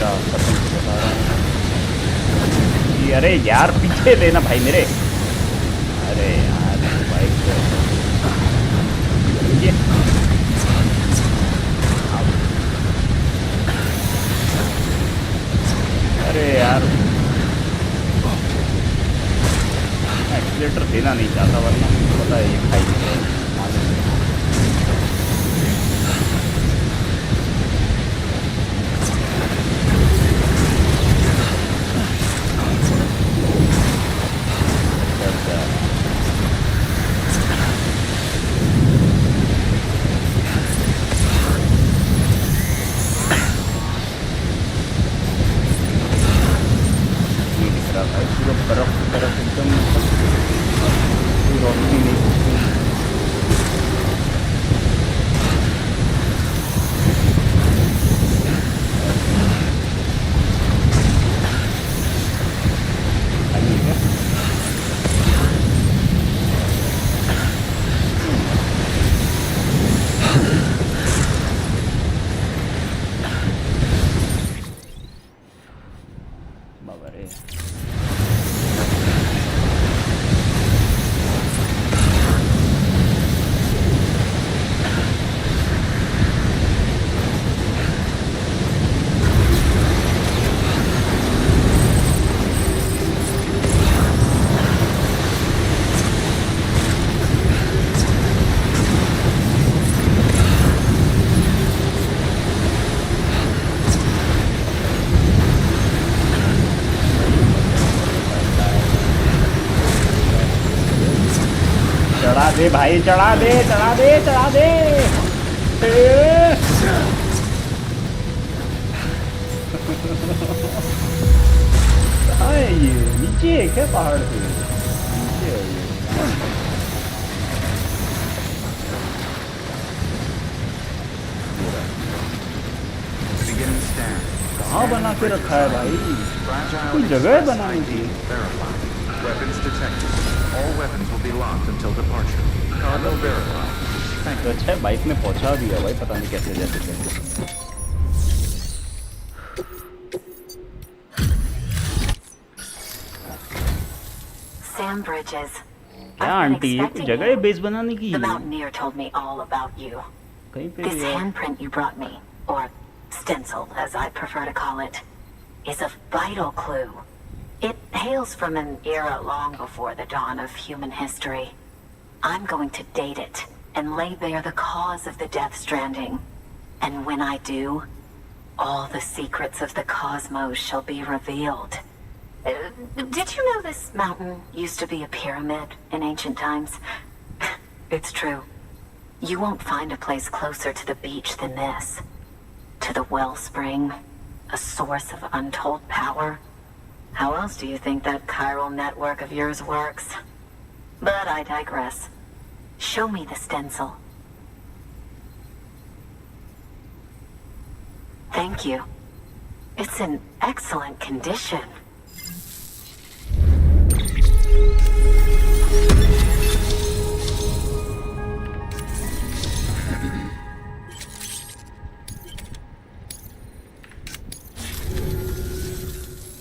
मेरा कसम से बता रहा हूँ जी। अरे यार पीछे लेना भाई मेरे। अरे यार बाइक ये अरे यार एक्सीलेटर देना नहीं चाहता वरना पता है ये खाई चढ़ा दे भाई, चढ़ा दे चढ़ा दे चढ़ा दे। कहाँ है ये? नीचे है क्या पहाड़ पे? नीचे है ये। कहाँ बना के रखा है भाई? कोई जगह बनानी थी। Weapons detected. All weapons will be locked until departure. Cargo verified. तो अच्छा है बाइक में पहुंचा दिया भाई, पता नहीं कैसे जैसे कैसे। Sam Bridges. क्या आंटी ये कोई जगह है बेस बनाने की? The mountaineer told me all about you. कहीं पे This handprint you brought me, or stencil as I prefer to call it, is a vital clue. It hails from an era long before the dawn of human history. I'm going to date it and lay bare the cause of the Death Stranding. And when I do, all the secrets of the cosmos shall be revealed. Did you know this mountain used to be a pyramid in ancient times? It's true. You won't find a place closer to the beach than this. To the wellspring, a source of untold power. How else do you think that chiral network of yours works? But I digress. Show me the stencil. Thank you. It's in excellent condition.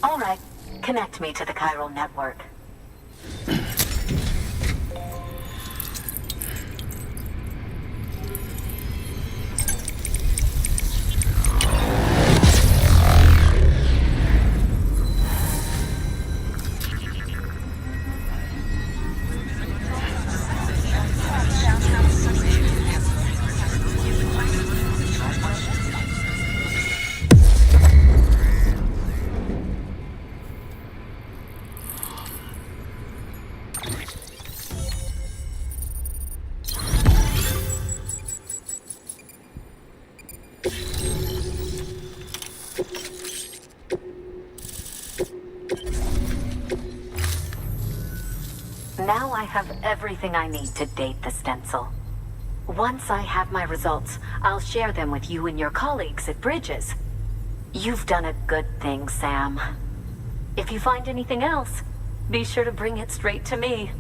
All right. Connect me to the chiral network. Now I have everything I need to date the stencil. Once I have my results, I'll share them with you and your colleagues at Bridges. You've done a good thing, Sam. If you find anything else, be sure to bring it straight to me.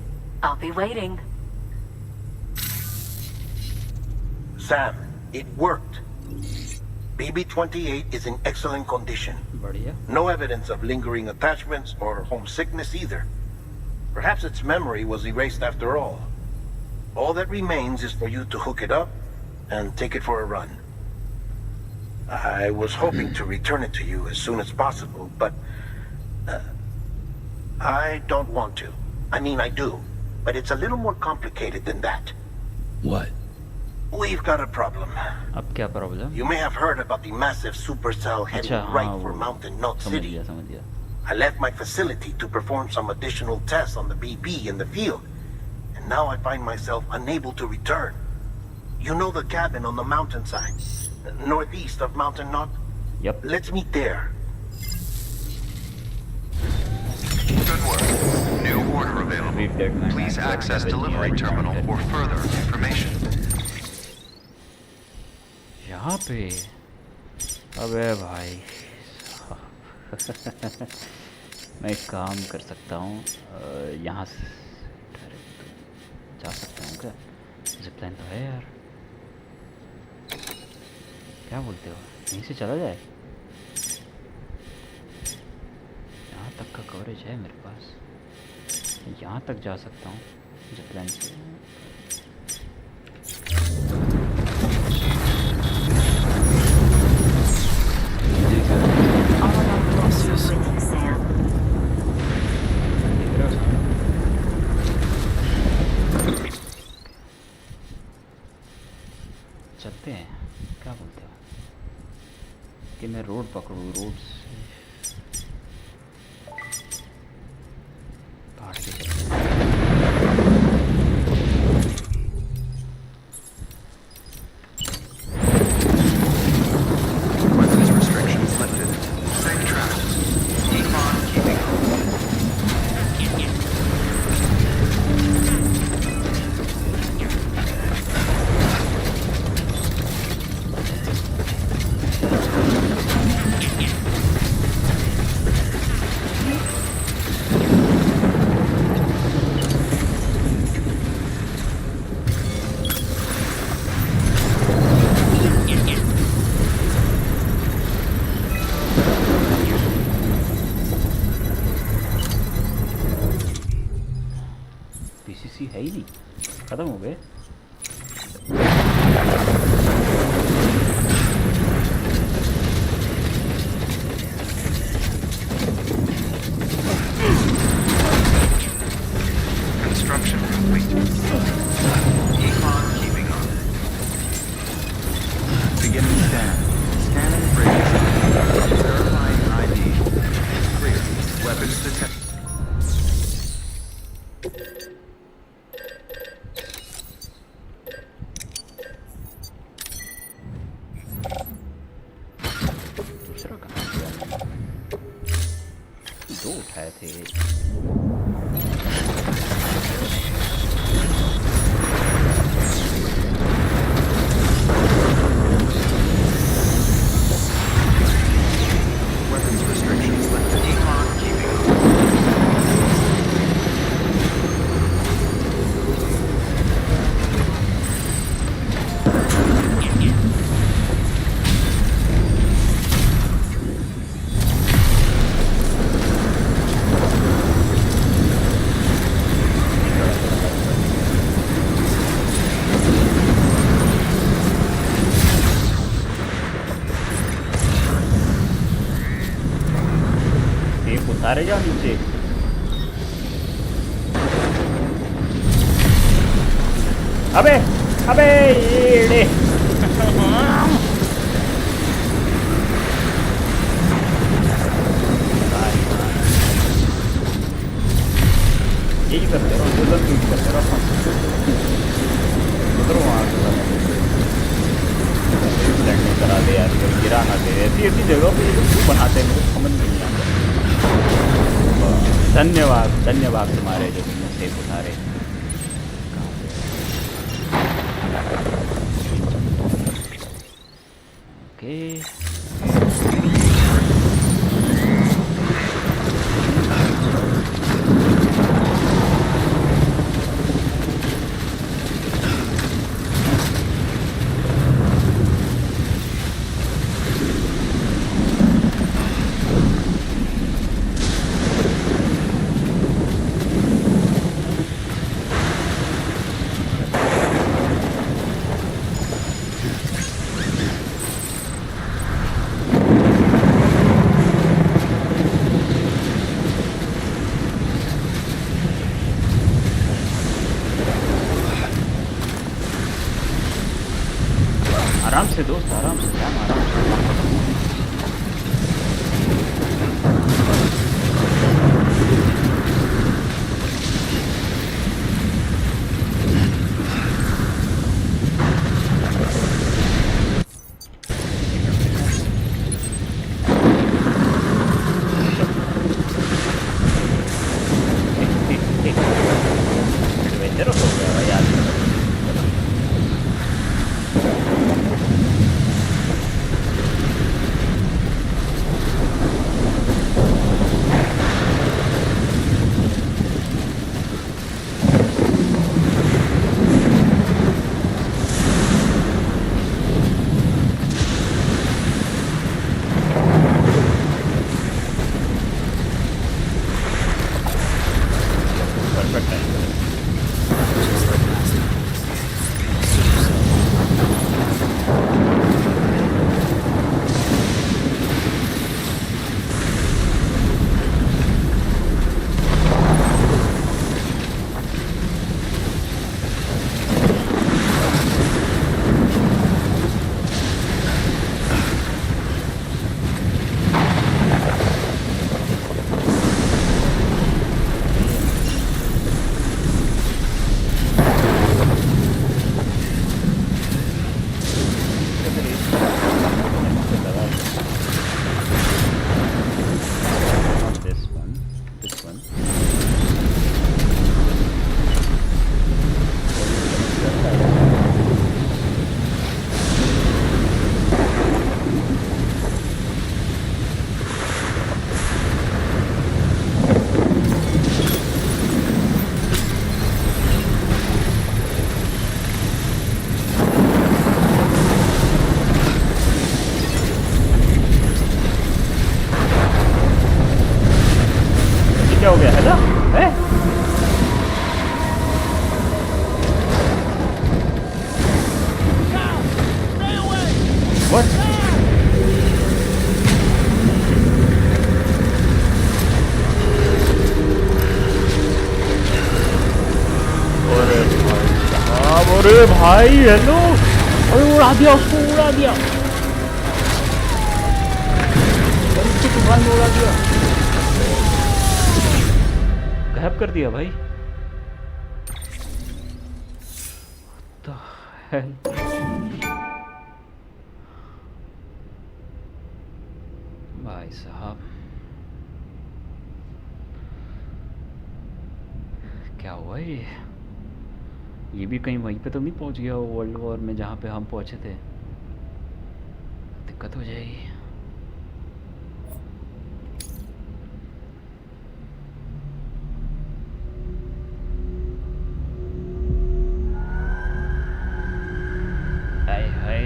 I'll be waiting. Sam, it worked. BB-28 is in excellent condition. बढ़िया. No evidence of lingering attachments or homesickness either. Perhaps its memory was erased after all. All that remains is for you to hook it up and take it for a run. I was hoping to return it to you as soon as possible, but I don't want to. I mean, I do, but it's a little more complicated than that. What? We've got a problem. अब क्या problem? You may have heard about the massive supercell heading अच्छा, right हाँ, for वो Mountain Knot समझ City. गया, समझ गया. I left my facility to perform some additional tests on the BB in the field, and now I find myself unable to return. You know the cabin on the mountainside, northeast of Mountain Knot? Yep. Let's meet there. Good work. New order available. We've Deadman Please and access Radeon delivery are terminal connected. for further information. यहाँ पे अबे भाई मैं एक काम कर सकता हूँ यहाँ से जा सकता हूँ क्या? ज़िपलाइन तो है यार. क्या बोलते हो? यहीं से चला जाए? यहाँ तक का कवरेज है मेरे पास. यहाँ तक जा सकता हूँ ज़िपलाइन से. चलते हैं. क्या बोलते हो कि मैं रोड पकड़ूँ? रोड से काट के चलते हैं. Weapons restrictions lifted. Safe travels. Keep on keeping on. PCC है ही नहीं. ख़त्म हो गए. Construction complete. Keep on keeping on. Beginning scan. Scanning bridges. Verifying ID. Clear. Weapons detected. दूसरा कहाँ गया? दो उठाए थे. Weapons restrictions lifted. Keep on keeping on. एक उतारे जाओ नीचे. अबे अबे ये यही करते रहो. उधर क्यों करते रहो? उधर वहाँ लैंडिंग करा दे यार. गिरा ना दे. ऐसी ऐसी जगह पे क्यों बनाते हैं मुझे समझ नहीं आता. धन्यवाद धन्यवाद तुम्हारे जो तुमने सेफ उतारे. ओके. से दोस्त, आराम से जाम, आराम से। एडवेंचरस हो गया भाई आज। क्या हो गया है ना? है? What? अरे भाई हेलो, अरे उड़ा दिया उसको, उड़ा दिया, तूफान में उड़ा दिया, गायब कर दिया भाई। What the hell? भाई साहब क्या हुआ ये भी कहीं वहीं पे तो नहीं पहुंच गया वर्ल्ड वॉर में जहाँ पे हम पहुंचे थे? दिक्कत हो जाएगी। हाय हाय,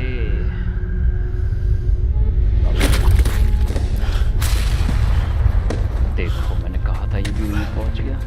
देखो मैंने कहा था ये भी वहीं पहुंच गया।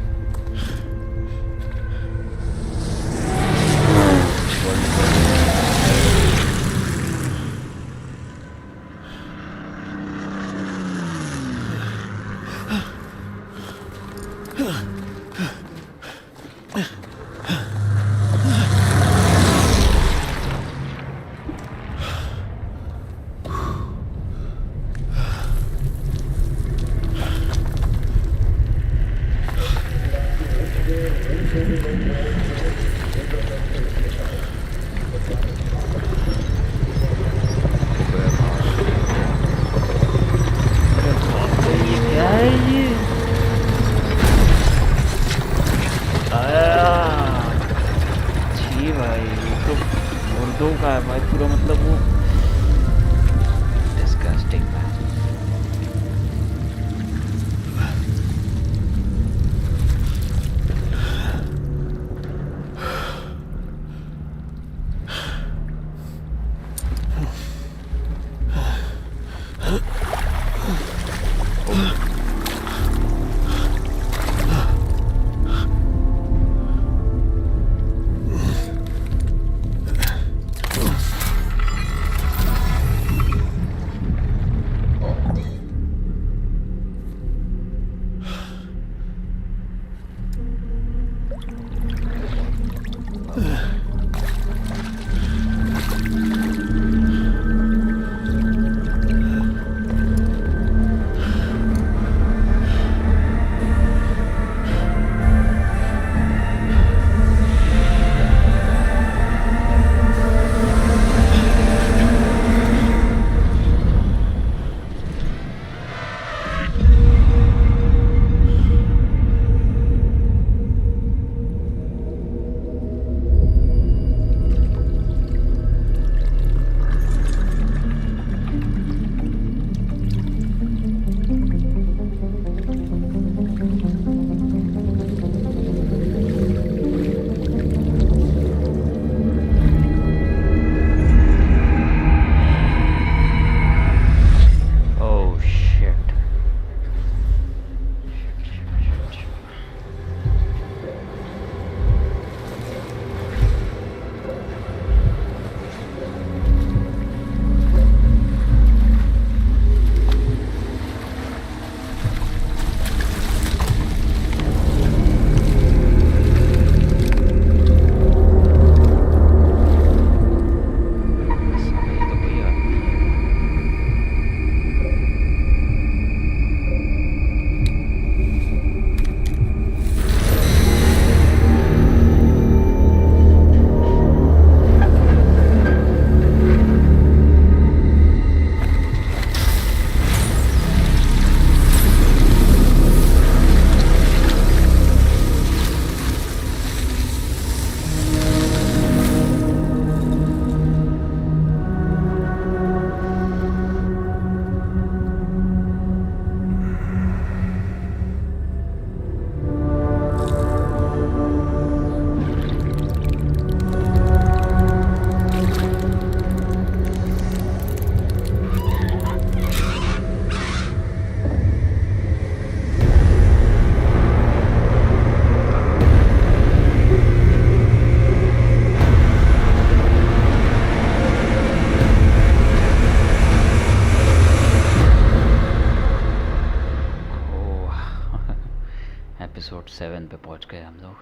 गए हम लोग।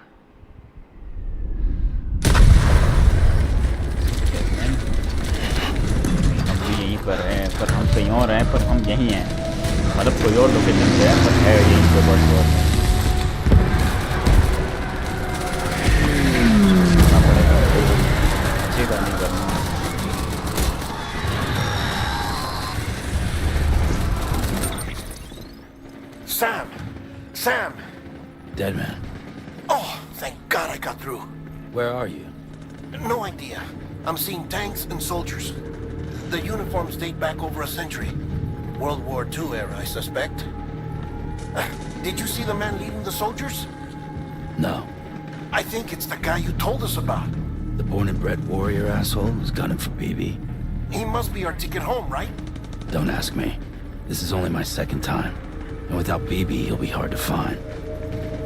हम भी यहीं पर हैं, पर हम कहीं और हैं, पर हम यहीं हैं। मतलब कोई और लोकेशन पे है, पर है यहीं पे बस और करना पड़ेगा। अच्छी बात नहीं करना। Sam! Deadman, Oh, thank God I got through. where are you? No idea. I'm seeing tanks and soldiers. The uniforms date back over a century. World War II era, I suspect. Did you see the man leading the soldiers? No. I think it's the guy you told us about. The born and bred warrior asshole who's gunning for BB. He must be our ticket home, right? Don't ask me. This is only my second time. And without BB, he'll be hard to find.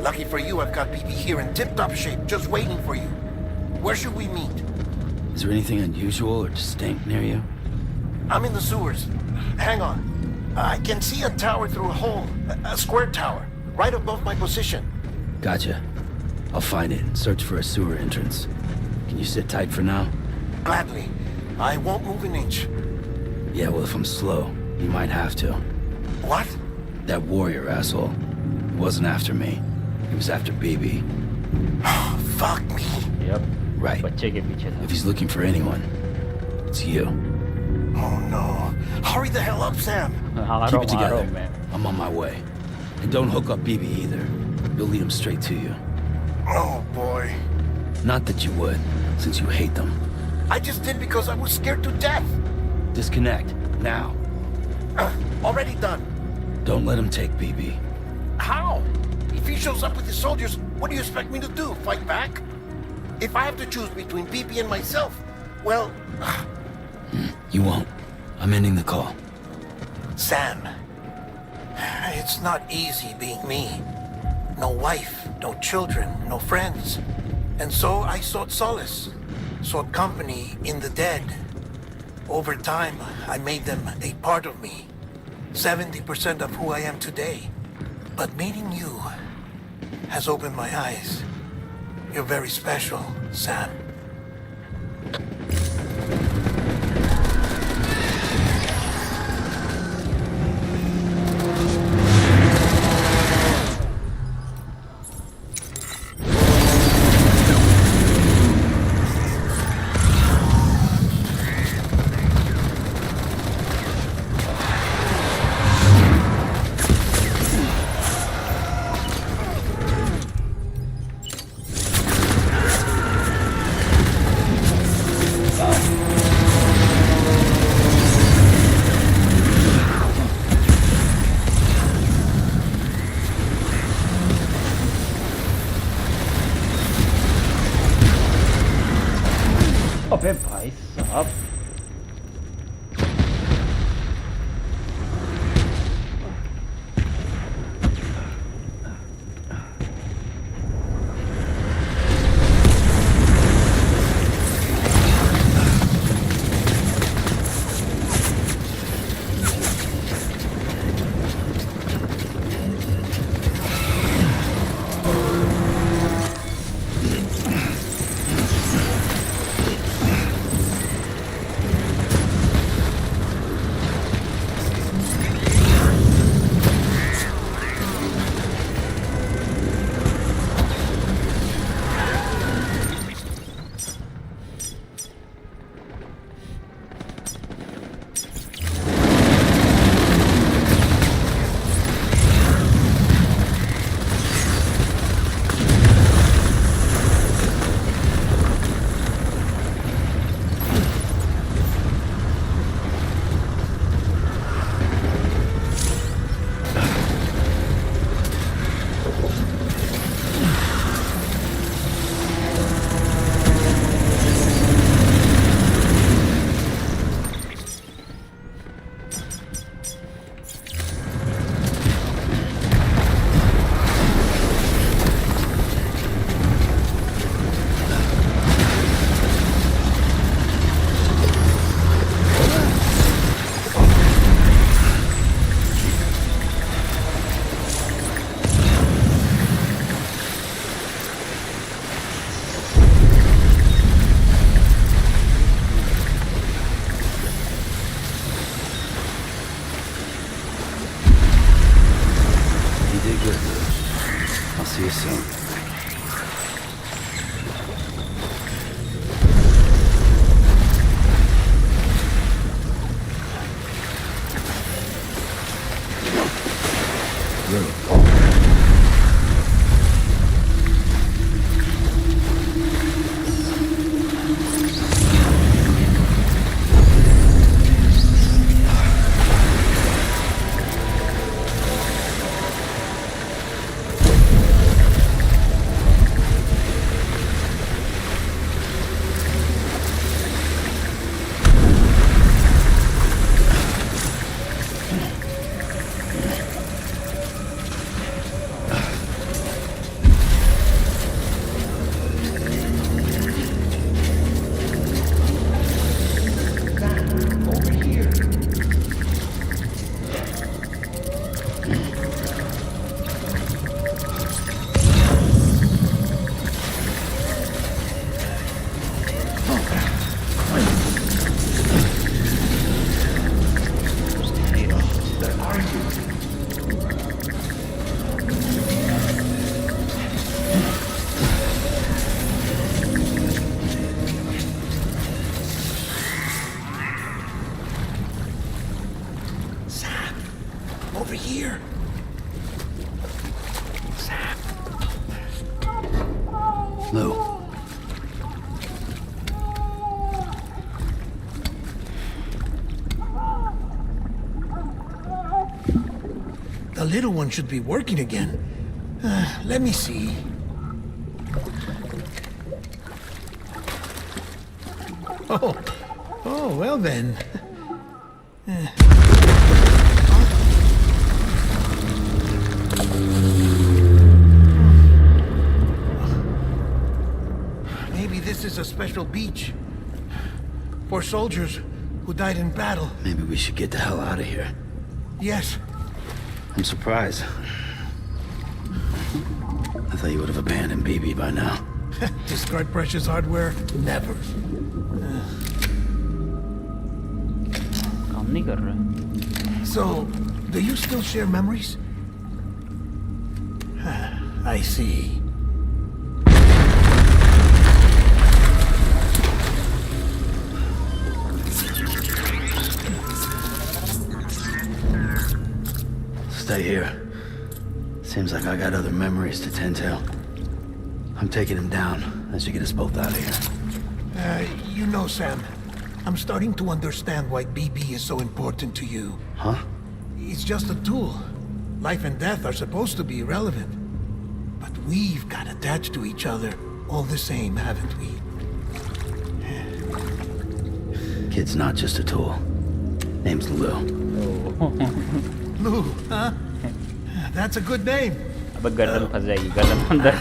Lucky for you, I've got BB here in tip-top shape, just waiting for you. Where should we meet? Is there anything unusual or distinct near you? I'm in the sewers. Hang on. I can see a tower through a hole. A square tower, right above my position. Gotcha. I'll find it and search for a sewer entrance. Can you sit tight for now? Gladly. I won't move an inch. Yeah, well, if I'm slow, you might have to. What? That warrior asshole. He wasn't after me. He was after BB. Fuck me. Yep. Right. बच्चे के पीछे था। If he's looking for anyone, it's you. Oh no. Hurry the hell up, Sam. Keep it together. I'm on my way. And don't hook up BB either. You'll lead him straight to you. Oh boy. Not that you would, since you hate them. I just did because I was scared to death. Disconnect, now. Already done. Don't let him take BB. How? If he shows up with his soldiers, what do you expect me to do? Fight back? If I have to choose between BB and myself, well... You won't. I'm ending the call. Sam, it's not easy being me. No wife, no children, no friends. And so I sought solace, sought company in the dead. Over time, I made them a part of me. 70% of who I am today. But meeting you has opened my eyes. You're very special, Sam. अबे भाई साहब The little one should be working again. Let me see. Oh, well then. Maybe this is a special beach for soldiers who died in battle. Maybe we should get the hell out of here. Yes. I'm surprised. I thought you would have abandoned BB by now. Discard precious hardware? Never. काम नहीं कर रहा. So, do you still share memories? I see. Stay here. Seems like I got other memories to tend to. I'm taking him down as you get us both out of here. You know, Sam, I'm starting to understand why BB is so important to you. Huh? It's just a tool. Life and death are supposed to be irrelevant. But we've got attached to each other all the same, haven't we? Kid's not just a tool. Name's Lou. Lou, huh? That's a good name. अब गर्दन फंस जाएगी गर्दन अंदर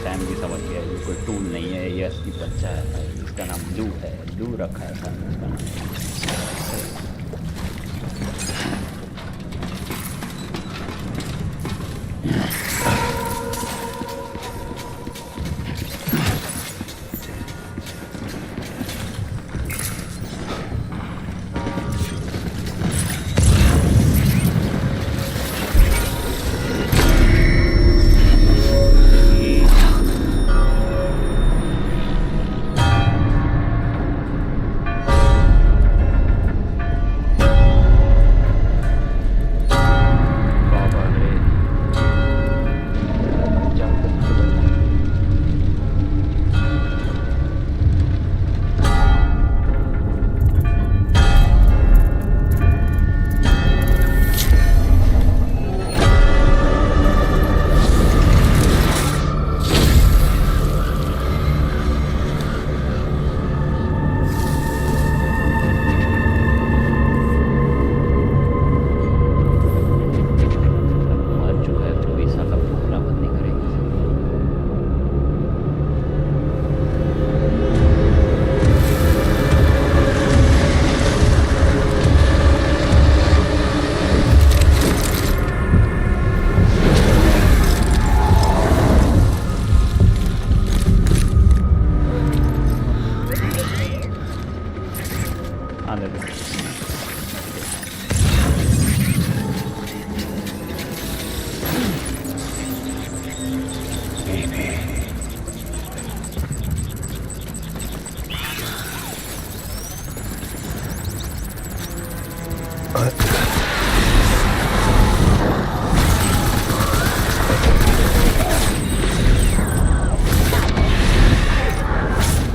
Sam भी समझ गया ये कोई टूल नहीं है ये असली बच्चा है इसका नाम लू है लू रखा है सैम ने इसका नाम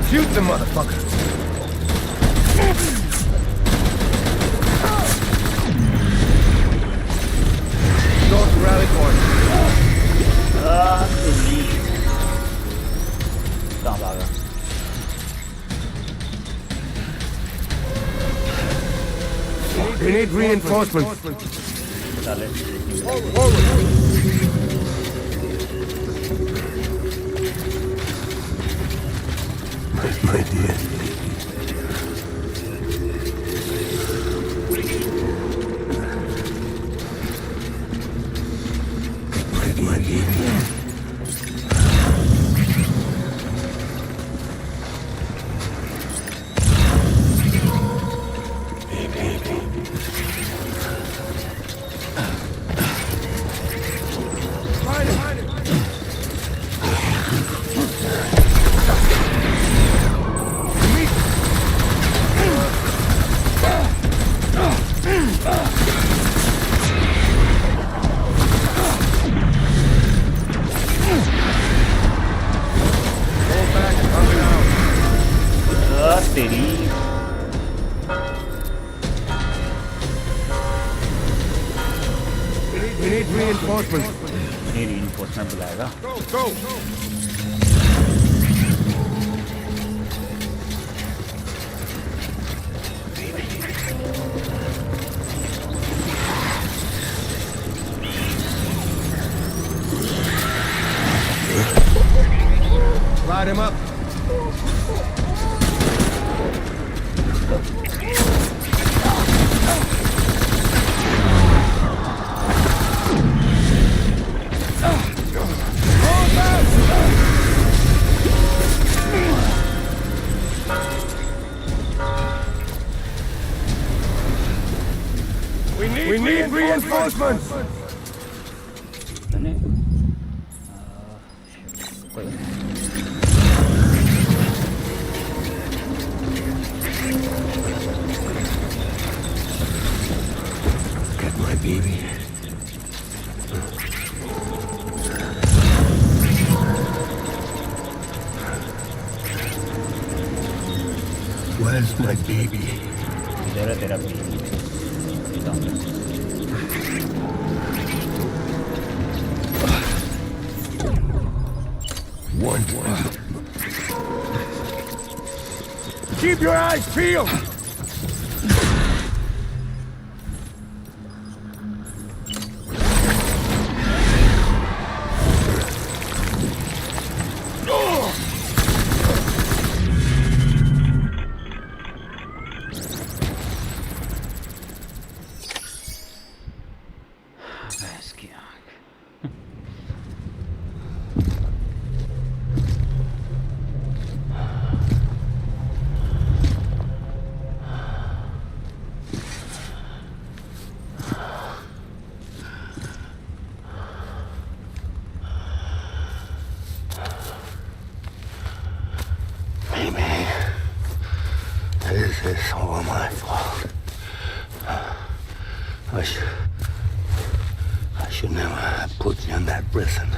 Shoot the motherfucker. North rally point. कहाँ भागा We need reinforcements. चले My dear. My baby. reinforcement बुलाएगा. Light him up. We need reinforcements. Get my baby. Where's my baby? इधर है तेरा baby. Keep your eyes peeled! This is all my fault. I should never have put you in that prison.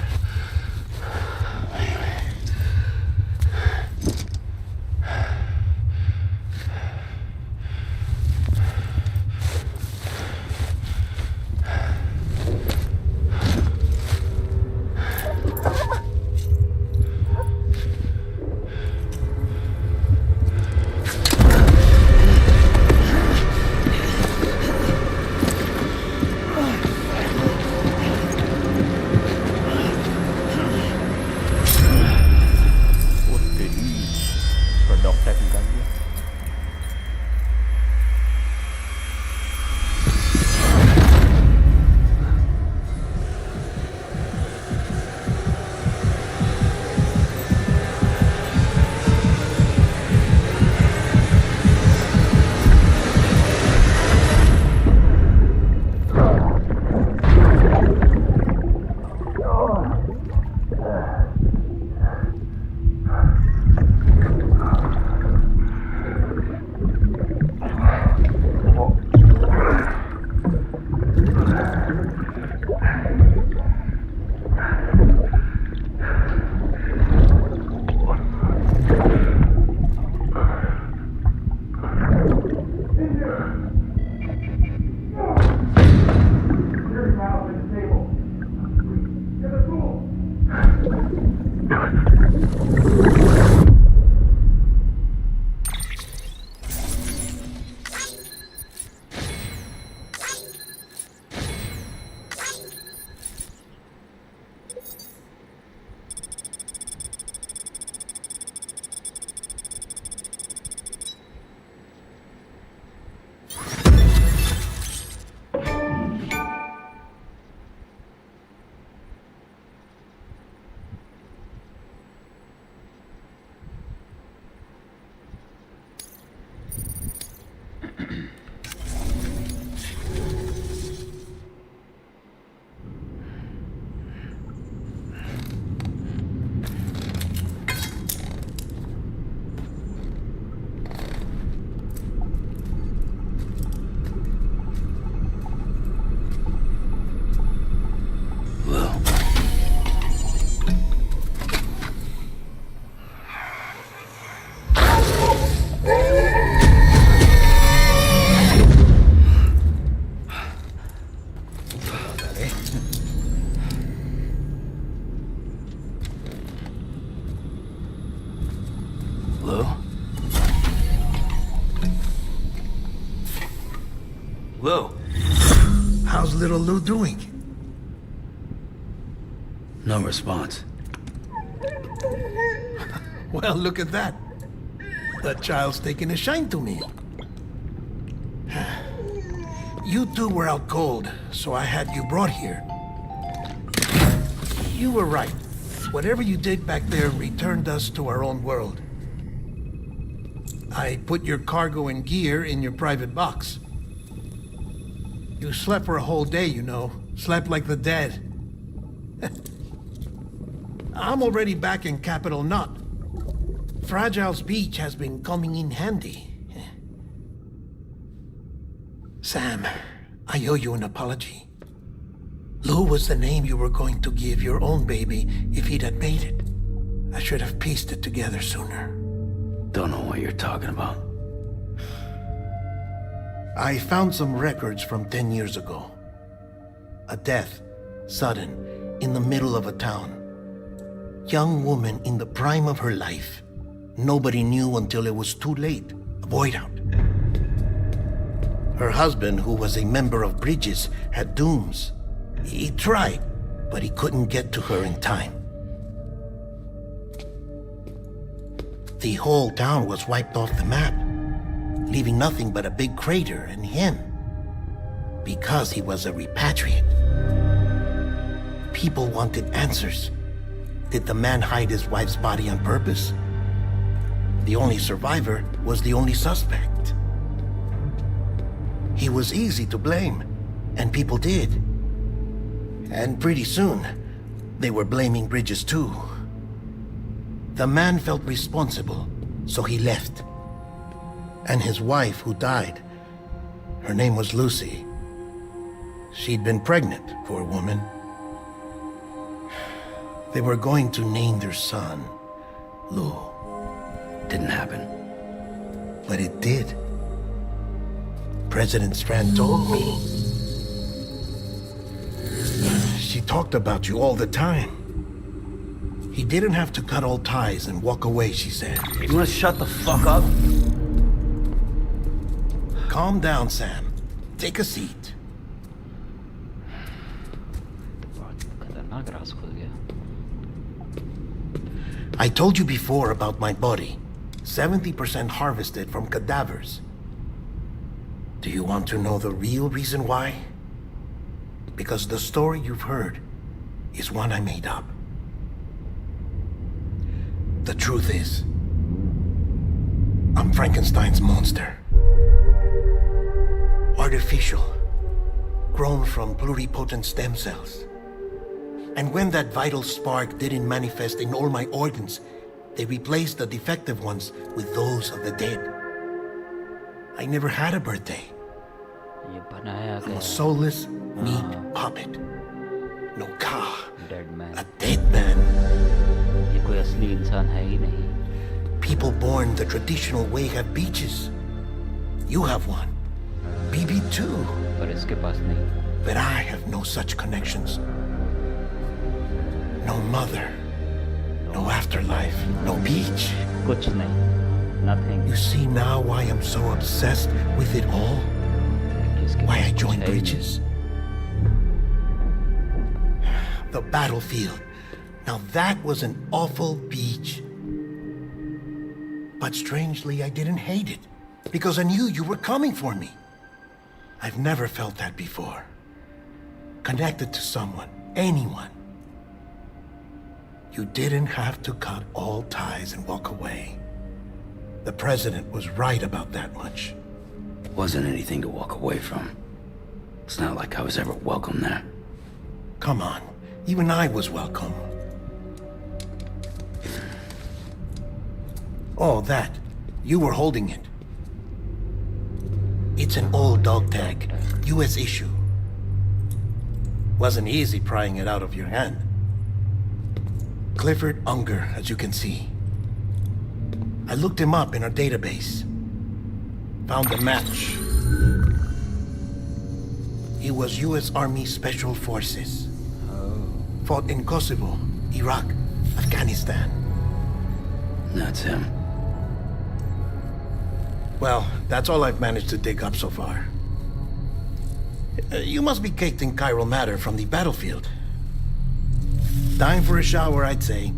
little Lou doing? No response. Well, look at that. The child's taking a shine to me. You two were out cold, so I had you brought here. You were right. Whatever you did back there returned us to our own world. I put your cargo and gear in your private box. You slept for a whole day, you know. Slept like the dead. I'm already back in Capital Knot. Fragile's beach has been coming in handy. Sam, I owe you an apology. Lou was the name you were going to give your own baby if he'd had made it. I should have pieced it together sooner. Don't know what you're talking about. I found some records from 10 years ago. A death, sudden, in the middle of a town. Young woman in the prime of her life. Nobody knew until it was too late. A void out. Her husband, who was a member of Bridges, had dooms. He tried, but he couldn't get to her in time. The whole town was wiped off the map, leaving nothing but a big crater and him. Because he was a repatriate. People wanted answers. Did the man hide his wife's body on purpose? The only survivor was the only suspect. He was easy to blame, and people did. And pretty soon, they were blaming Bridges too. The man felt responsible, so he left. And his wife, who died, her name was Lucy. She'd been pregnant, poor woman. They were going to name their son Lou. Didn't happen. But it did. President Strand told me. She talked about you all the time. He didn't have to cut all ties and walk away, she said. You wanna shut the fuck up? Calm down, Sam. Take a seat. I told you before about my body. 70% harvested from cadavers. Do you want to know the real reason why? Because the story you've heard is one I made up. The truth is, I'm Frankenstein's monster. Artificial, grown from pluripotent stem cells. And when that vital spark didn't manifest in all my organs, they replaced the defective ones with those of the dead. I never had a birthday. I'm a soulless, meat puppet. No car. Deadman. A dead man. ये कोई असली इंसान है ही नहीं. People born the traditional way have beaches. You have one. BB-2. पर इसके पास नहीं. But I have no such connections. No mother. No afterlife. No beach. कुछ नहीं. Nothing. You see now why I'm so obsessed with it all? Why I joined Bridges? The battlefield. Now that was an awful beach. But strangely, I didn't hate it. Because I knew you were coming for me. I've never felt that before. Connected to someone, anyone. You didn't have to cut all ties and walk away. The president was right about that much. Wasn't anything to walk away from. It's not like I was ever welcome there. Come on, even I was welcome. Oh, that. You were holding it. It's an old dog tag, US issue. Wasn't easy prying it out of your hand. Clifford Unger, as you can see. I looked him up in our database. Found a match. He was US Army Special Forces. Fought in Kosovo, Iraq, Afghanistan. That's him. Well, that's all I've managed to dig up so far. You must be caked in chiral matter from the battlefield. Time for a shower, I'd say.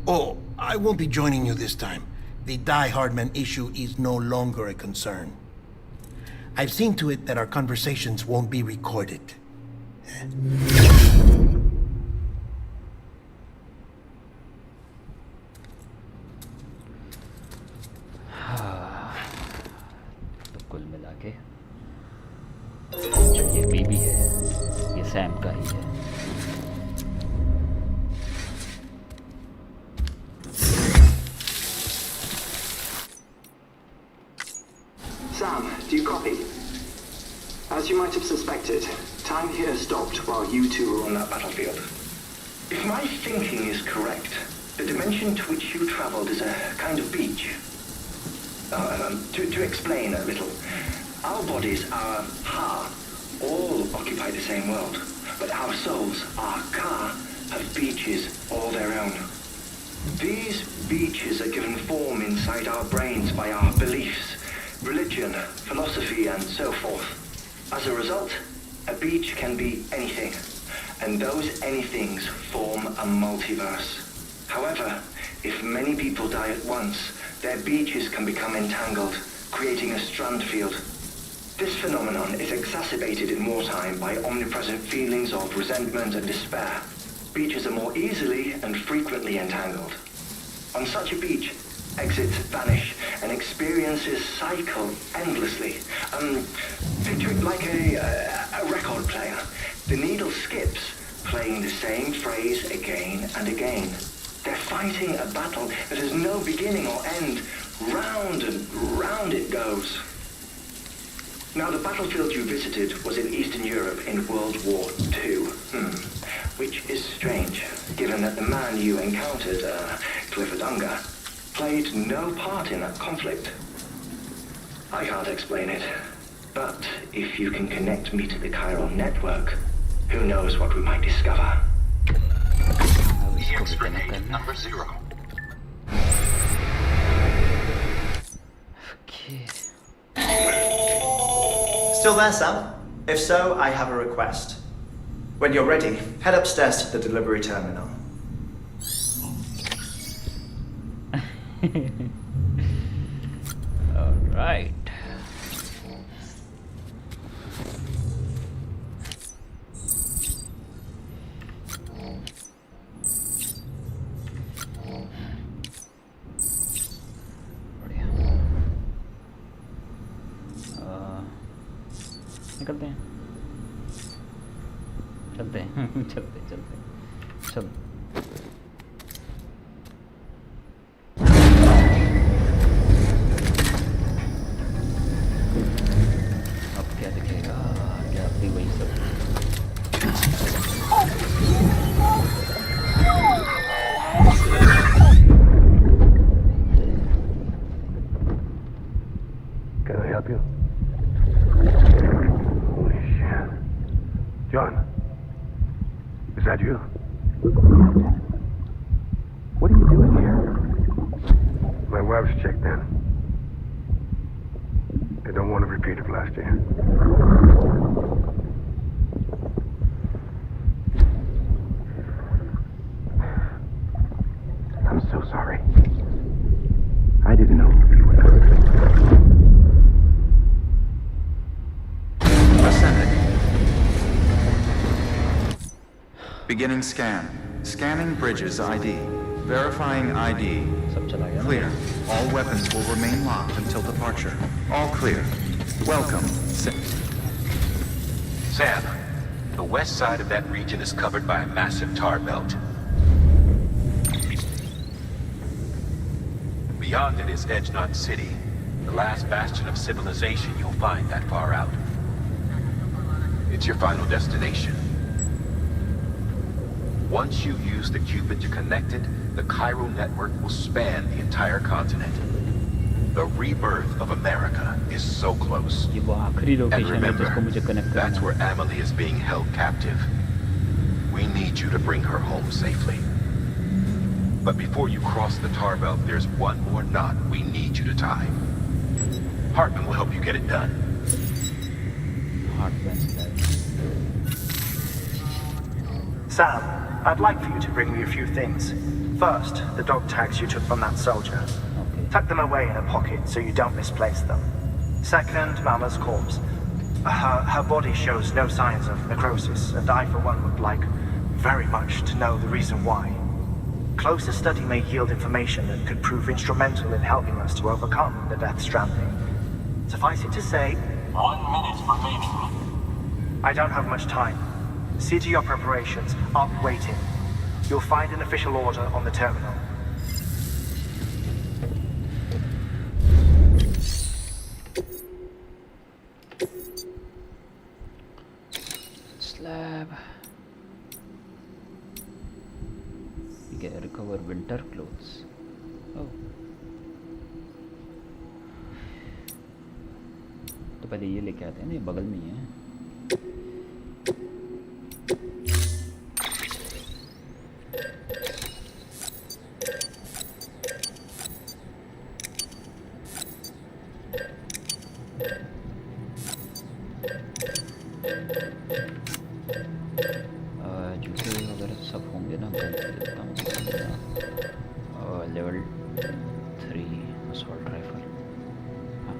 Oh, I won't be joining you this time. The Die Hardman issue is no longer a concern. I've seen to it that our conversations won't be recorded. तो कुल मिला के जो ये बीबी है ये Sam का ही है. Sam, do you copy? As you might have suspected, time here stopped while you two were on that battlefield. If my thinking is correct, the dimension to which you traveled is a kind of beach. To explain a little, our bodies, our ha, all occupy the same world, but our souls, our ka, have beaches all their own. These beaches are given form inside our brains by our beliefs, religion, philosophy, and so forth. As a result, a beach can be anything, and those anythings form a multiverse. However, if many people die at once, their beaches can become entangled, creating a strand field. This phenomenon is exacerbated in wartime by omnipresent feelings of resentment and despair. Beaches are more easily and frequently entangled. On such a beach, exits vanish and experiences cycle endlessly. Picture it like a record player. The needle skips, playing the same phrase again and again. They're fighting a battle that has no beginning or end. Round and round it goes. Now, the battlefield you visited was in Eastern Europe in World War II. Which is strange, given that the man you encountered, Clifford Unger, played no part in that conflict. I can't explain it, but if you can connect me to the chiral network, who knows what we might discover. EX grenade number 0. Okay. Still there, Sam? If so, I have a request. When you're ready, head upstairs to the delivery terminal. All right. बढ़िया. निकलते हैं. चलते हैं. चल. Can I help you? Holy shit. John, is that you? What are you doing here? My wife's checked in. They don't want a repeat of last year. I'm so sorry. I didn't know you were there. Ascending. Beginning scan. Scanning bridges ID. Verifying ID. सब चला गया ना? Clear. All weapons will remain locked until departure. All clear. Welcome. Sam, the west side of that region is covered by a massive tar belt. Beyond it is Edge Knot City, the last bastion of civilization you'll find that far out. It's your final destination. Once you use the Cupid to connect it, the chiral network will span the entire continent. The rebirth of America is so close. ये वो आखिरी And location है remember, जिसको मुझे connect करना that's है. where Amelie is being held captive. We need you to bring her home safely. But before you cross the tar belt, there's one more knot we need you to tie. Hartman will help you get it done. hardware slab. Sam, I'd like for you to bring me a few things. First, the dog tags you took from that soldier. Okay. Tuck them away in a pocket so you don't misplace them. Second, Mama's corpse. Her body shows no signs of necrosis, and I, for one, would like very much to know the reason why. Closer study may yield information that could prove instrumental in helping us to overcome the Death Stranding. Suffice it to say, 1 minute remaining. I don't have much time. See to your preparations. I'll be waiting. You'll find an official order on the terminal. Slab. You can recover winter clothes. Oh. तो पहले ये लेके आते हैं ना, ये बगल में ही है. जूते वगैरह सब होंगे ना, देता हूँ. Level 3 assault rifle. हाँ.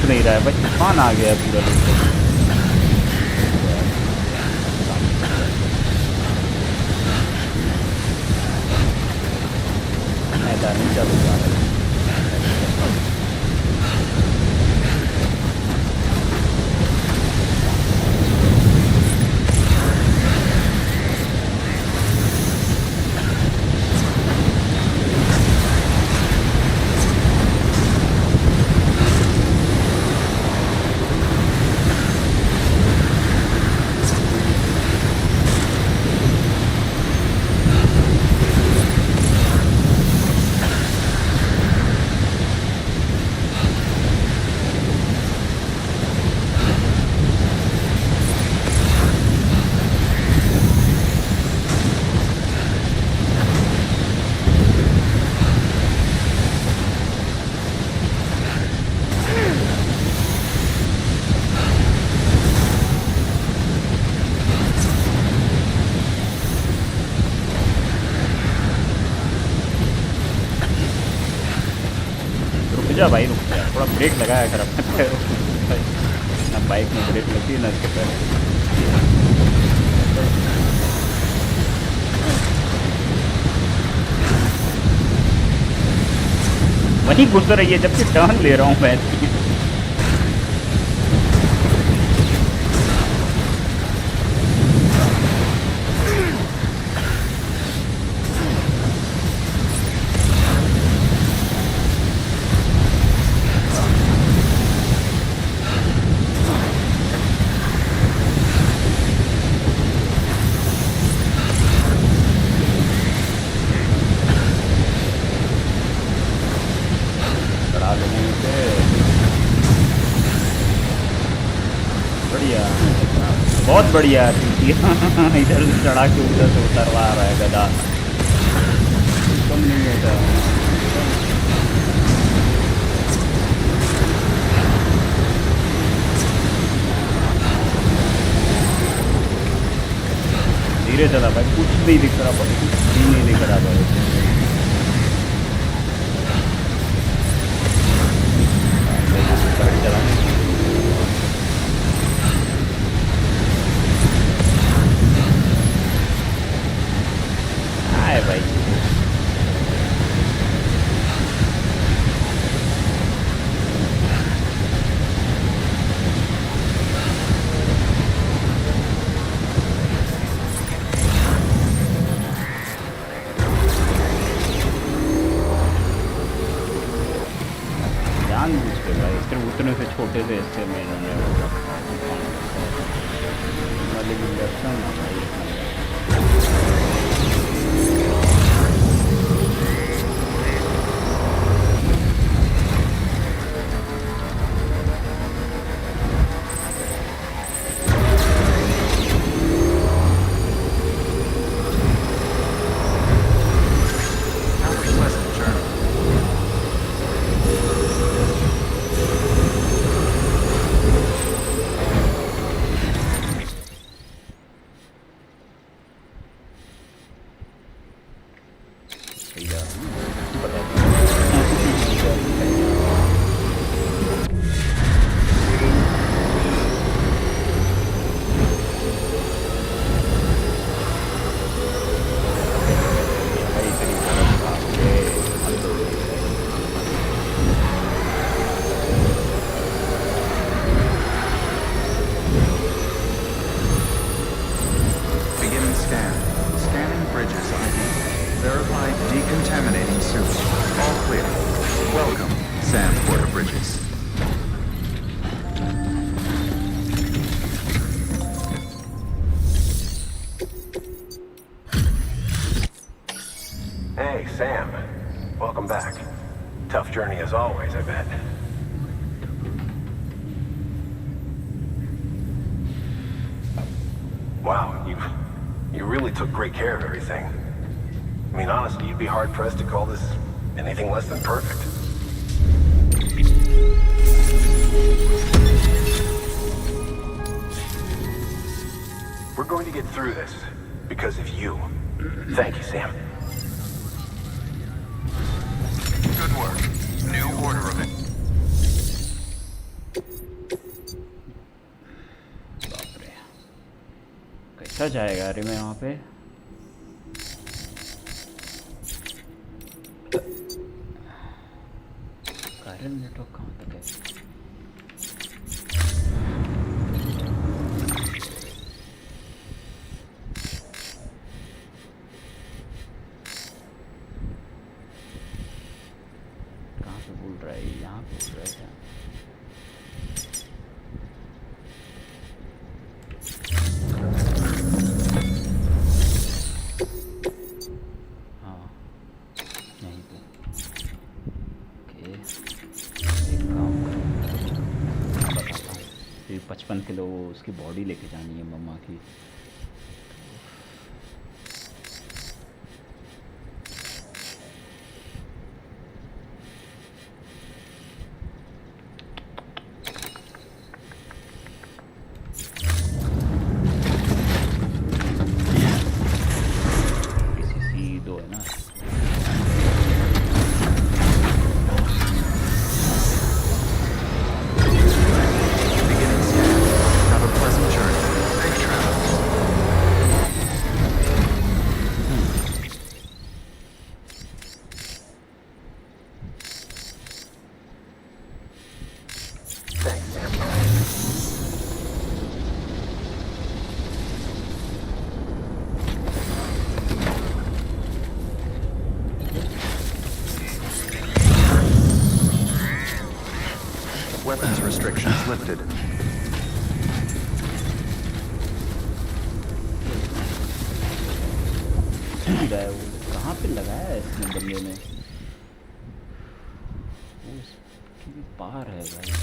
नहीं रहा है भाई, तूफान आ गया है पूरा लोग। मैदान नहीं चल रहा है। जा भाई, रुक जा, थोड़ा ब्रेक लगाया कर अपने पैरों में। ना बाइक में ब्रेक लगती है ना इसके पैर। वहीं घुस रही है जबकि टर्न ले रहा हूँ मैं। बहुत बढ़िया इधर से चढ़ा के उधर से उतरवा रहा है गधा, कम नहीं होता। धीरे चला भाई, कुछ नहीं दिख रहा भाई, कुछ भी नहीं दिख रहा भाई। चला भाई, जानबूझ के भाई, सिर्फ उतने से छोटे से हिस्से में इन्होंने Hey, Sam. Welcome back. Tough journey as always, I bet. Wow, you really took great care of everything. I mean, honestly, you'd be hard-pressed to call this anything less than perfect. We're going to get through this because of you. Thank you, Sam. Good work. New order of it. क्या जाएगा अरे मैं वहाँ पे कारण network कहाँ तक है कहाँ पे बोल रहा है यहाँ बोल रहा है क्या बताता हूँ 55 किलो उसकी बॉडी लेके जानी है मम्मा की PCC 2 है ना Weapons restrictions lifted. वो कहाँ पे लगाया है इसने बंदे ने वो उसकी भी पार है भाई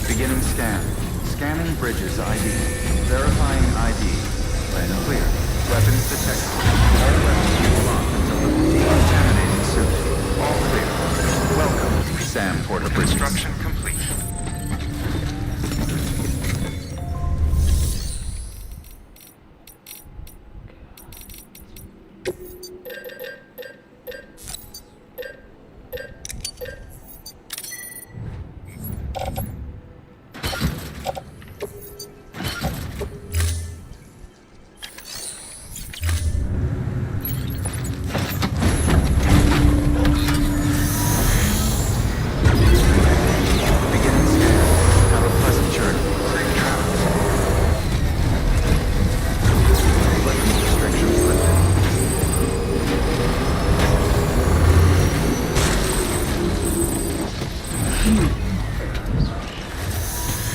Beginning scan. Scanning bridges ID. Verifying ID. Clear. Weapons detected. All weapons will be locked until the decontaminating suit. All clear. Welcome, Sam Porter. Construction complete.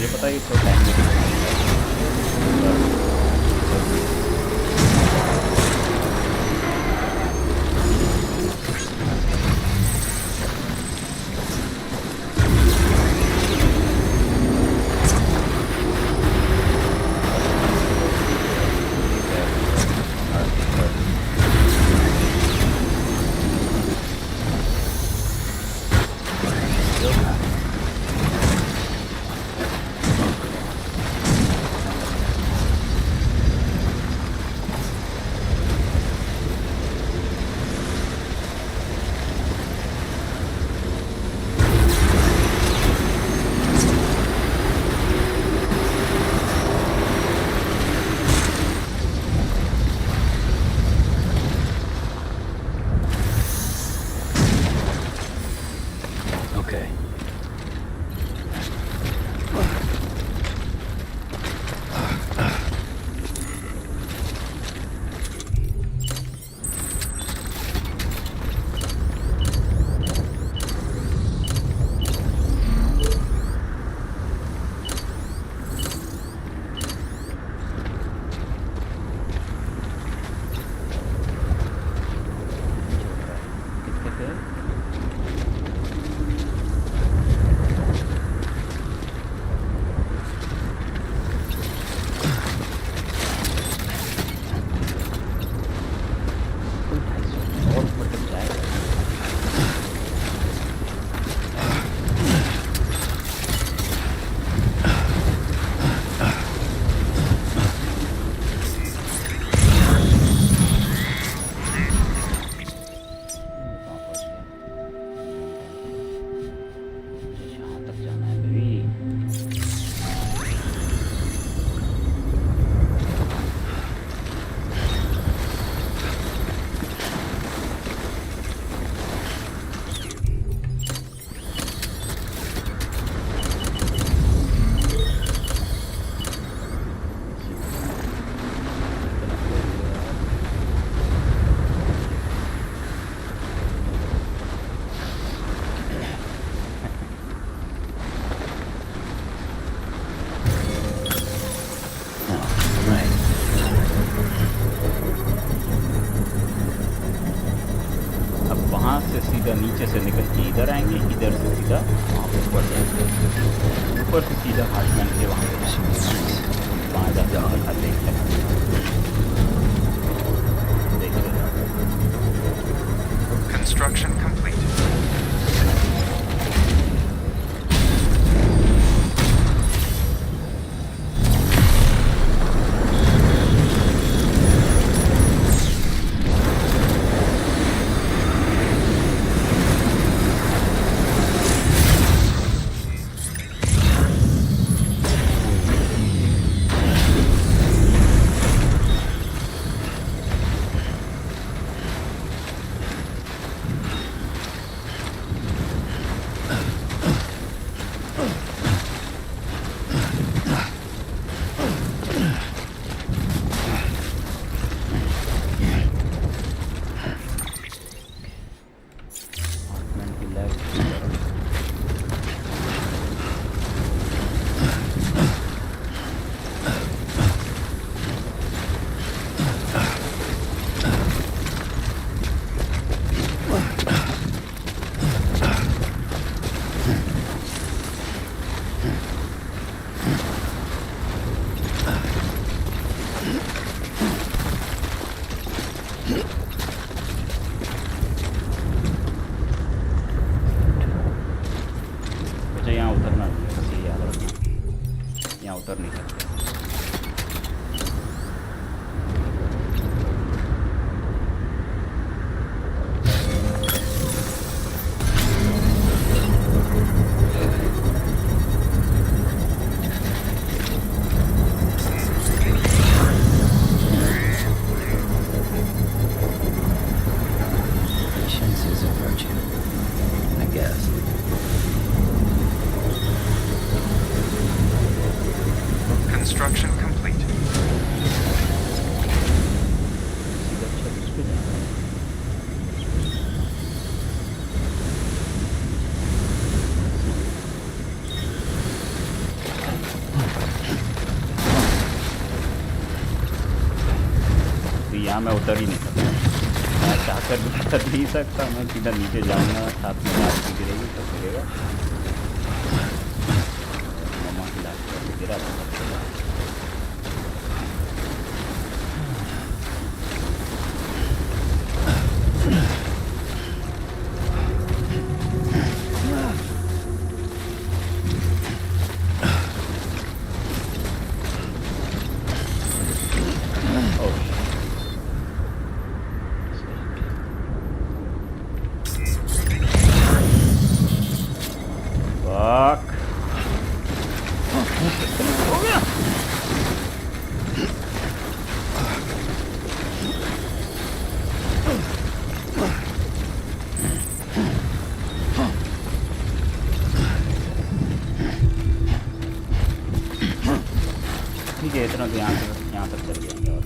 मुझे पता है कि थोड़ा टाइम लगेगा इधर आएंगे, इधर से सीधा वहाँ पे ऊपर जाएंगे, ऊपर से सीधा हार्टमैन के वहाँ पे वहाँ जाते हैं देखते हैं। Construction complete. Construction complete. यहाँ मैं उतर ही नहीं सकता, मैं चाहकर भी उतर नहीं सकता, मैं सीधा नीचे जाऊँगा, साथ में लाश भी गिरेगी तो गिरेगा, मम्मा की लाश गिरा था। ठीक है, इतना तो यहाँ तक चल जाएंगे। और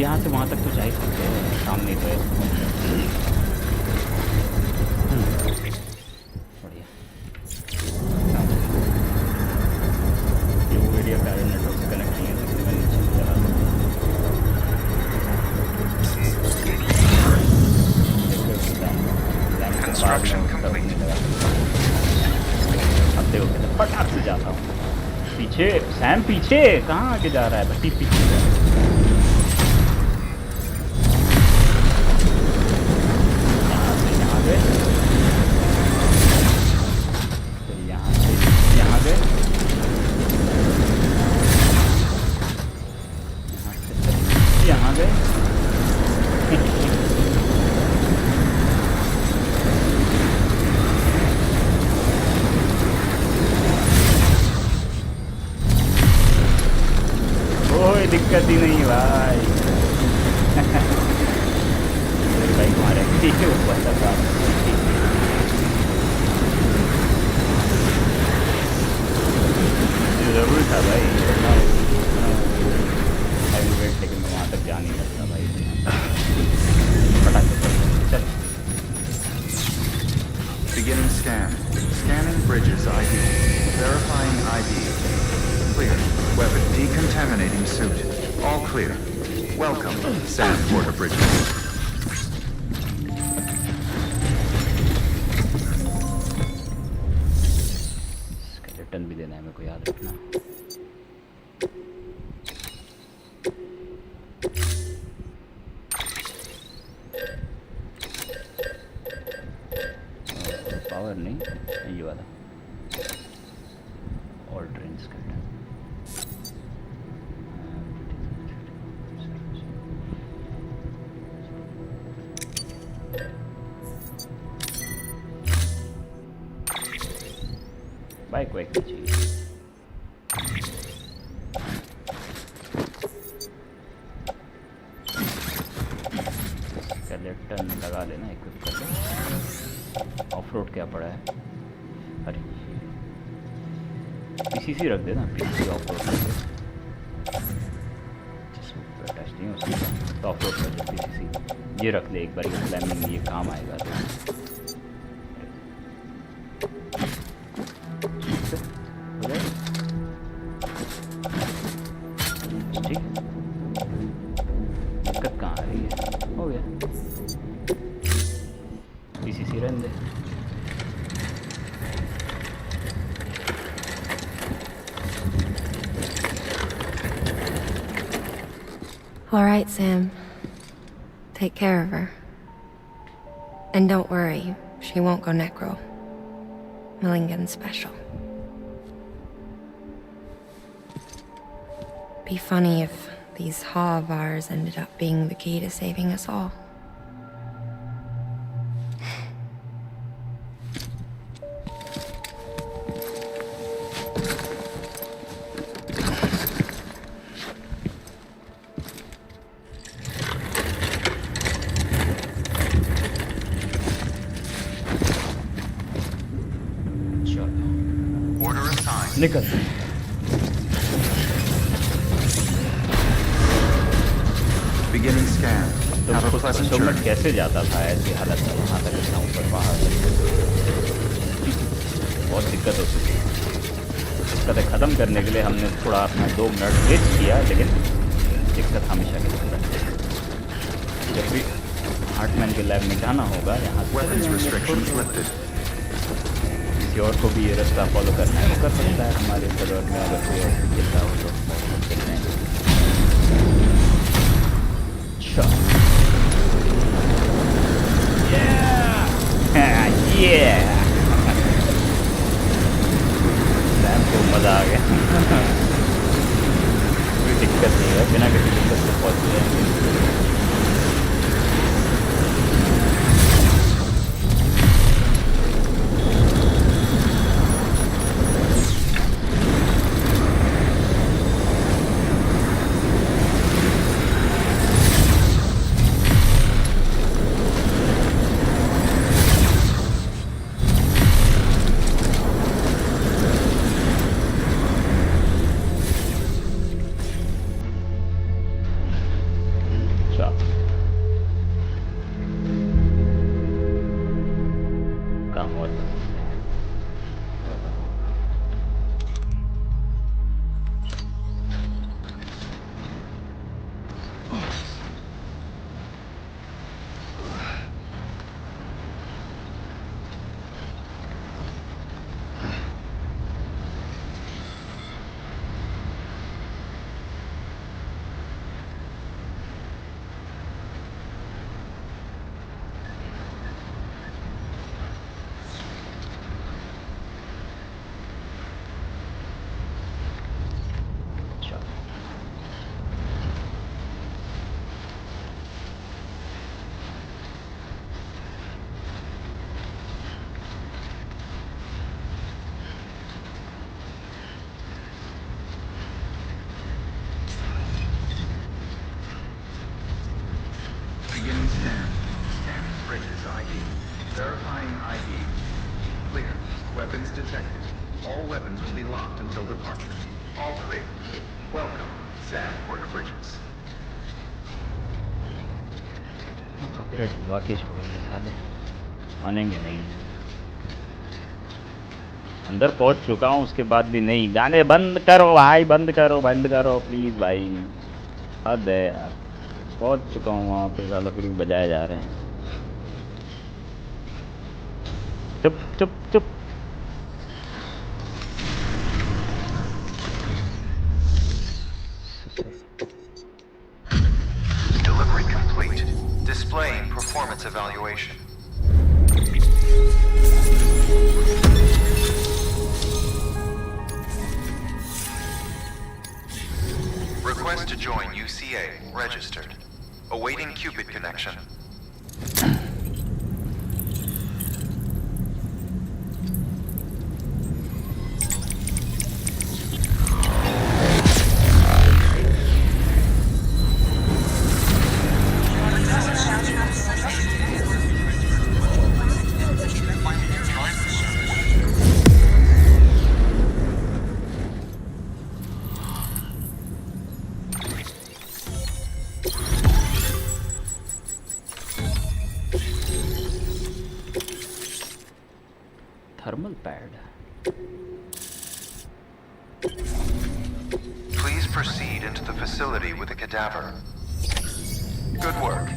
यहाँ से वहाँ तक तो जा ही सकते हैं, सामने तो है। बढ़िया, ये वो एरिया पैरल नेटवर्क से कनेक्ट नहीं है, इसलिए मैं नीचे चला अब देखो फटाक से जाता हूँ पीछे। सैम पीछे कहाँ आगे जा रहा है? भट्टी पीछे जा रहा है। कोई दिक्कत ही नहीं भाई। भाई हमारे ऊपर तक जरूर था भाई, हैवी वेट, लेकिन मैं वहाँ तक जा नहीं सकता भाई। फटाक से scan. Scanning bridges ID. Verifying ID. Clear. Weapon decontaminating suit. All clear. Welcome, Sand Porter Bridges. Skeleton भी देना है मेरे को, याद रखना। पावर नहीं, ये वाला ऑल ट्रेन स्केलेटन। बाइक वाइक नहीं चाहिए। स्केलेटन लगा लेना, इक्विप कर लेना। ऑफ रोड क्या पड़ा है? अरे पीसीसी रख देना, पीसीसी ऑफ रोड टच नहीं हो सकता तो ऑफ रोड कर दे पीसीसी। ये रख ले एक बार, ये क्लाइंबिंग ये काम आएगा। तो ठीक, दिक्कत कहाँ आ रही है? हो गया, पीसीसी रहने दे। All right, Sam. Take care of her. And don't worry, she won't go necro. Milligan special. Be funny if these Ha of ours ended up being the key to saving us all. Order assigned. निकल। Beginning scan. Have a pleasant तो मैं journey. कैसे जाता था ऐसी हालत में वहाँ तक, इतना ऊपर पहाड़ तक? बहुत दिक्कत हो चुकी है। दिक्कतें ख़त्म करने के लिए हमने थोड़ा अपना 2 मिनट वेस्ट किया, लेकिन दिक्कत हमेशा की तरह रहती है। जब भी हार्टमैन के लैब में जाना होगा यहाँ से Weapons restrictions lifted. किसी और को भी ये रास्ता फॉलो करना है, वो कर सकता है। हमारे सर्वर में अगर कोई और गिरता हो तो चलते हैं। अच्छा, सैम को मज़ा आ गया। कोई दिक्कत नहीं है, बिना किसी दिक्कत से पहुँच जाएंगे। Verifying ID. Clear. Weapons detected. All weapons will be locked until departure. All clear. Welcome, Sand Porter Bridges. Copyright वाकई छोड़ साले आनेंगे नहीं। अंदर पहुंच चुका हूँ उसके बाद भी नहीं। गाने बंद करो भाई, बंद करो प्लीज़ भाई। हद है यार, पहुंच चुका हूँ वहाँ पे, साला फिर भी बजाए जा रहे हैं। चुप चुप चुप। Delivery complete. Displaying performance evaluation. Request to join UCA. Registered. Awaiting qubit connection. Thermal pad. Please proceed into the facility with the cadaver. Good work.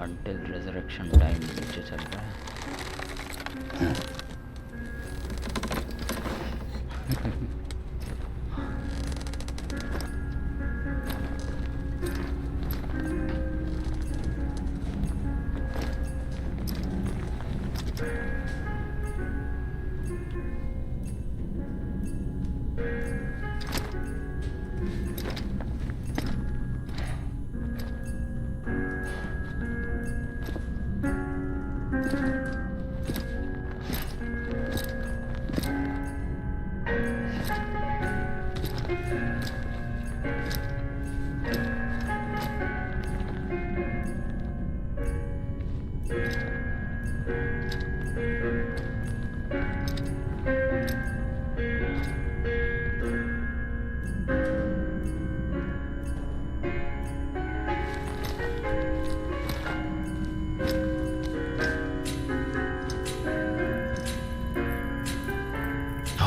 Until resurrection time नीचे चल रहा है।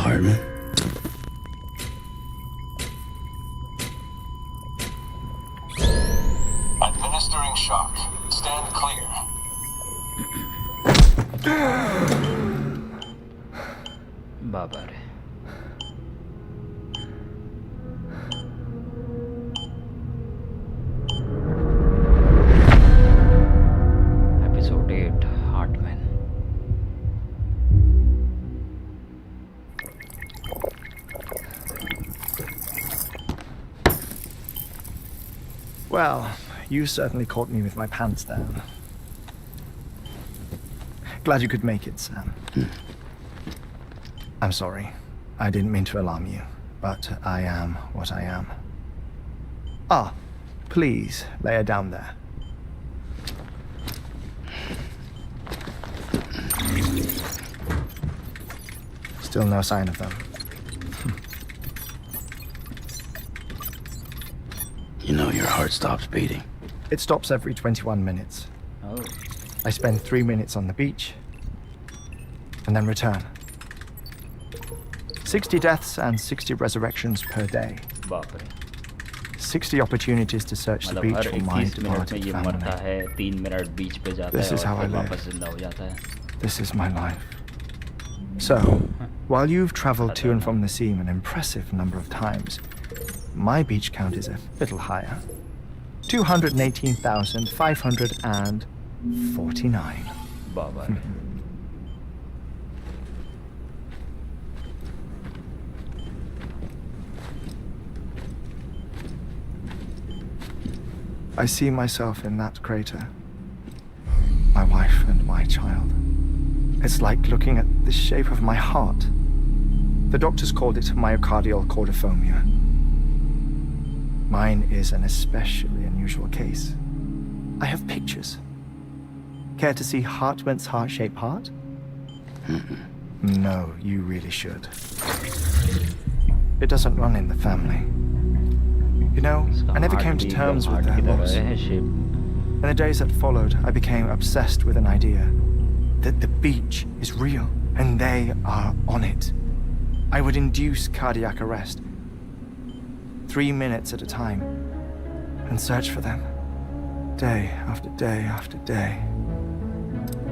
Hartman? Administering shock. Stand clear. बाबा रे। Episode 8, Hartman. Well, you certainly caught me with my pants down. Glad you could make it, Sam. I'm sorry. I didn't mean to alarm you, but I am what I am. Ah, please, lay her down there. Still no sign of them. You know your heart stops beating. It stops every 21 minutes. Oh. I spend 3 minutes on the beach, and then return. 60 deaths and 60 resurrections per day. बाप रे। 60 opportunities to search the मतलब beach her for my 21 minute में departed ये मरता family. है, 3 minute बीच पे जाता This है is how और I फिर live. वापस जिंदा हो जाता है। This is my life. So, while you've traveled to and from the sea an impressive number of times, my beach count is a little higher. 218,549. बाबा रे। I see myself in that crater. My wife and my child. It's like looking at the shape of my heart. The doctors called it myocardial cordiformia. Mine is an especially unusual case. I have pictures. Care to see Hartman's heart-shaped heart? No, you really should. It doesn't run in the family. You know, I never came to terms with that loss. In the days that followed, I became obsessed with an idea that the beach is real, and they are on it. I would induce cardiac arrest, 3 minutes at a time, and search for them, day after day after day.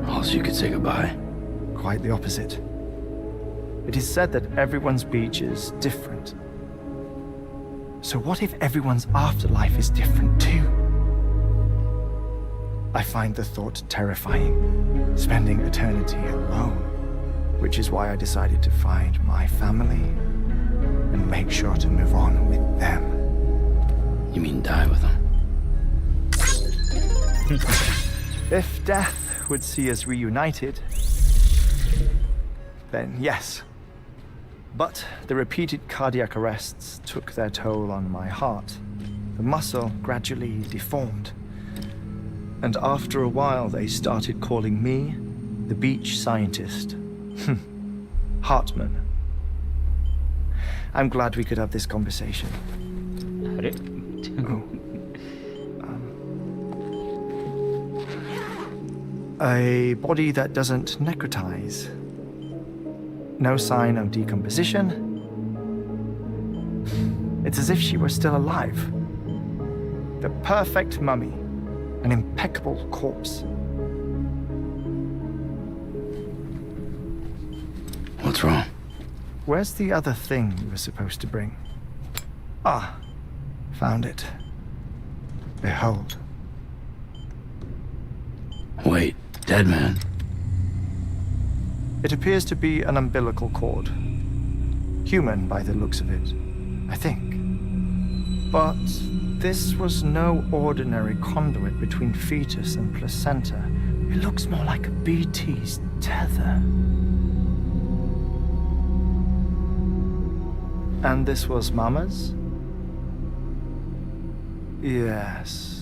Oh, so you could say goodbye? Quite the opposite. It is said that everyone's beach is different. So what if everyone's afterlife is different too? I find the thought terrifying, spending eternity alone, which is why I decided to find my family and make sure to move on with them. You mean die with them? If death would see us reunited, then yes. But the repeated cardiac arrests took their toll on my heart. The muscle gradually deformed. And after a while, they started calling me the beach scientist. Hartman. I'm glad we could have this conversation. A body that doesn't necrotize. No sign of decomposition. It's as if she were still alive. The perfect mummy. An impeccable corpse. What's wrong? Where's the other thing you were supposed to bring? Ah, found it. Behold. Wait, Deadman. It appears to be an umbilical cord. Human by the looks of it, I think. But this was no ordinary conduit between fetus and placenta. It looks more like a BT's tether. And this was Mama's? Yes.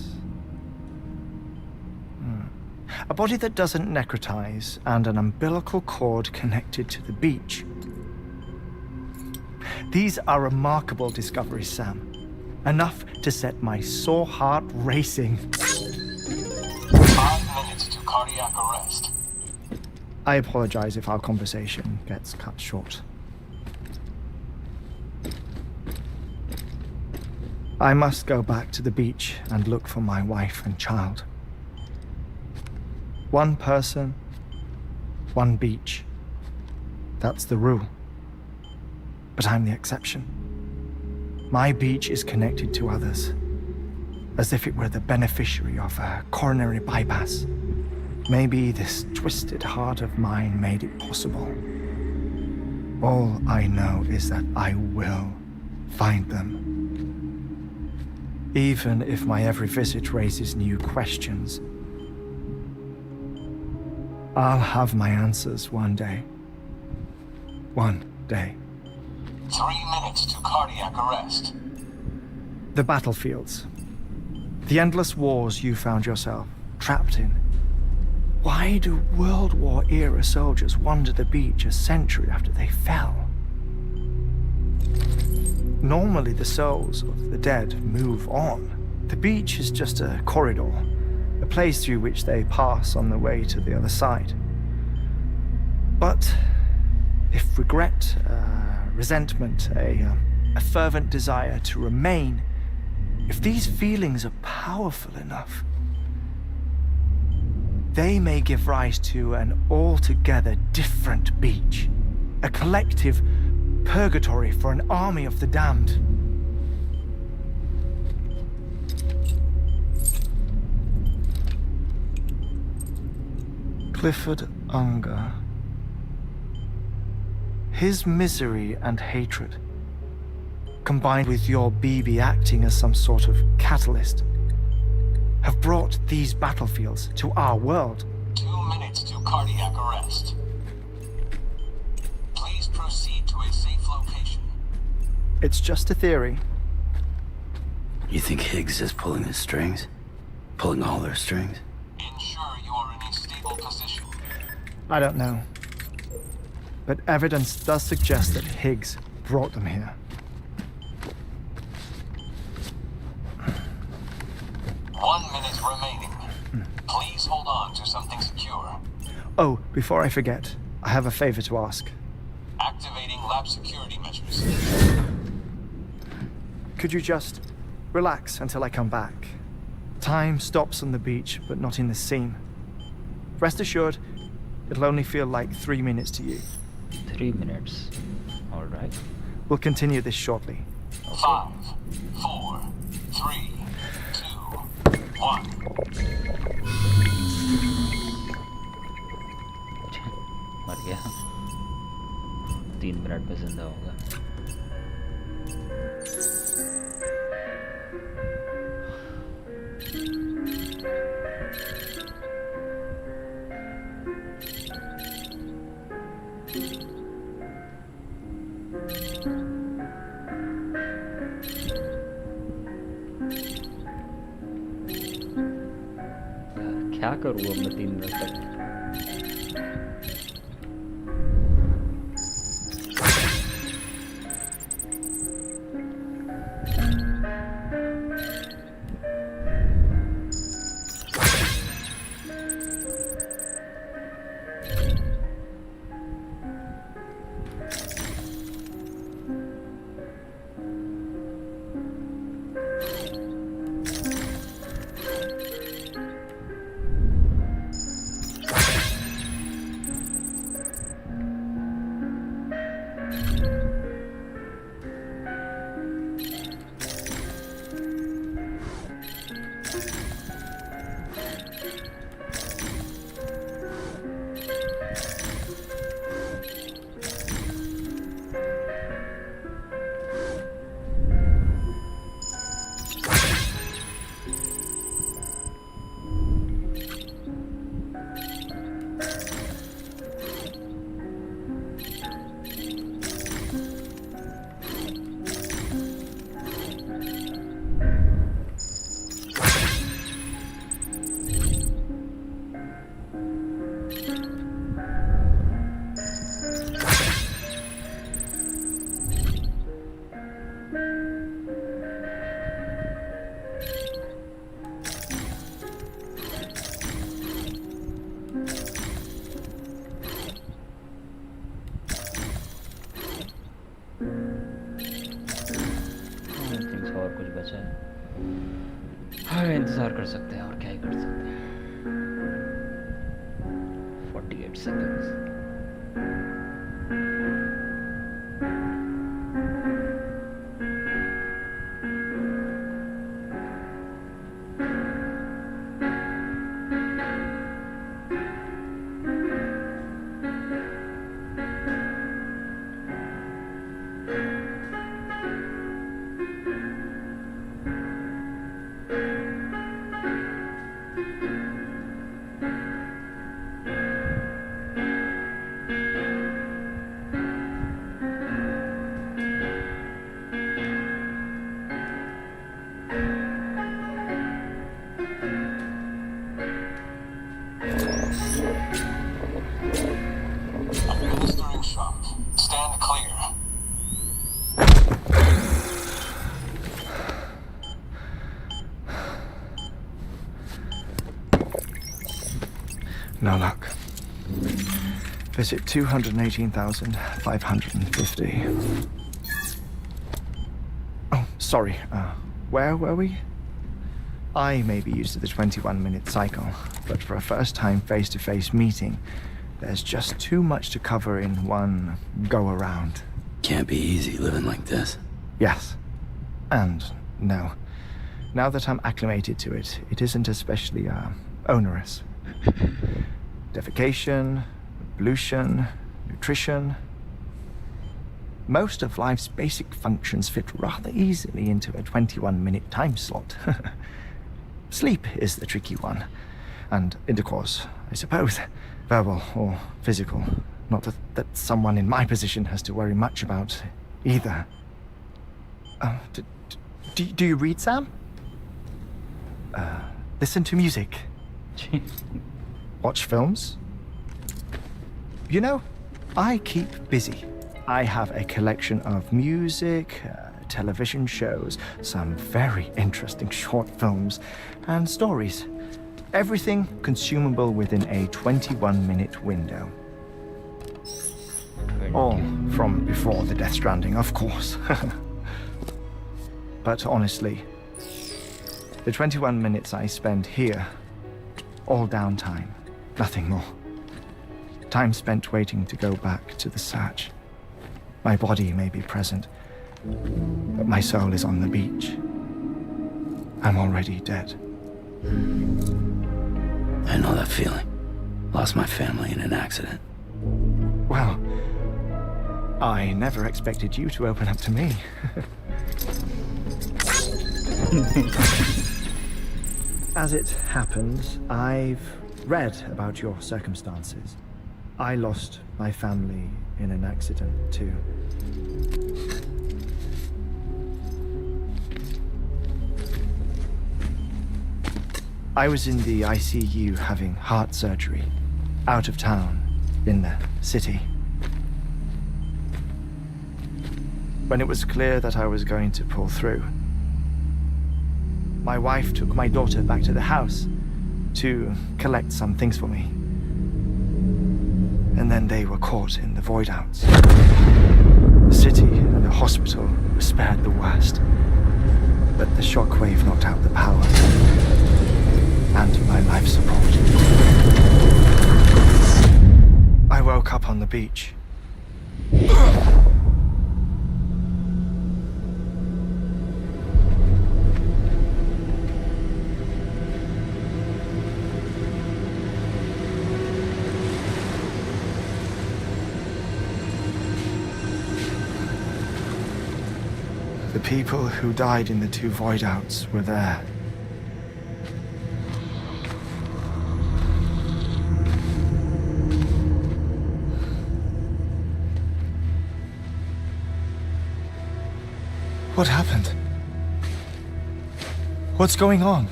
A body that doesn't necrotize and an umbilical cord connected to the beach. These are remarkable discoveries, Sam. Enough to set my sore heart racing. 5 minutes to cardiac arrest. I apologize if our conversation gets cut short. I must go back to the beach and look for my wife and child. One person, one beach. That's the rule. But I'm the exception. My beach is connected to others, as if it were the beneficiary of a coronary bypass. Maybe this twisted heart of mine made it possible. All I know is that I will find them. Even if my every visit raises new questions, I'll have my answers one day. One day. 3 minutes to cardiac arrest. The battlefields. The endless wars you found yourself trapped in. Why do World War-era soldiers wander the beach a century after they fell? Normally the souls of the dead move on. The beach is just a corridor, a place through which they pass on the way to the other side. But if regret, resentment, a fervent desire to remain, if these feelings are powerful enough, they may give rise to an altogether different beach, a collective purgatory for an army of the damned. Clifford Unger. His misery and hatred, combined with your BB acting as some sort of catalyst, have brought these battlefields to our world. 2 minutes to cardiac arrest. Please proceed to a safe location. It's just a theory. You think Higgs is pulling the strings? Pulling all their strings? Ensure you are in a stable position. I don't know. But evidence does suggest that Higgs brought them here. 1 minute remaining. Please hold on to something secure. Oh, before I forget, I have a favor to ask. Activating lab security measures. Could you just relax until I come back? Time stops on the beach, but not in the scene. Rest assured, it'll only feel like 3 minutes to you. 3 minutes. All right. We'll continue this shortly. 5, 4, 3, 2, 1. मर गया 3 minute में जिंदा होगा क्या करूँ अब मैं 3 minute तक इंतजार कर सकते हैं और क्या ही कर सकते हैं 48 seconds Administering shock. Stand clear. No luck. Visit 218,550. Oh, sorry. Where were we? I may be used to the 21-minute cycle, but for a first-time face-to-face meeting, there's just too much to cover in one go-around. Can't be easy living like this. Yes. And no. Now that I'm acclimated to it, it isn't especially, onerous. Defecation, pollution, nutrition. Most of life's basic functions fit rather easily into a 21-minute time slot. Sleep is the tricky one. And intercourse, I suppose. Verbal or physical. Not that someone in my position has to worry much about either. Do you read, Sam? Listen to music. Watch films? You know, I keep busy. I have a collection of music, television shows, some very interesting short films, and stories. Everything consumable within a 21-minute window. All from before the Death Stranding, of course. But honestly, the 21 minutes I spend here, all downtime, nothing more. Time spent waiting to go back to the search. My body may be present, but my soul is on the beach. I'm already dead. I know that feeling. Lost my family in an accident. Well, I never expected you to open up to me. As it happens, I've read about your circumstances. I lost my family in an accident, too. I was in the ICU having heart surgery, out of town, in the city. When it was clear that I was going to pull through, my wife took my daughter back to the house to collect some things for me. And then they were caught in the void-outs. The city and the hospital were spared the worst, but the shockwave knocked out the power and my life support. I woke up on the beach. The people who died in the two void-outs were there. What happened? What's going on?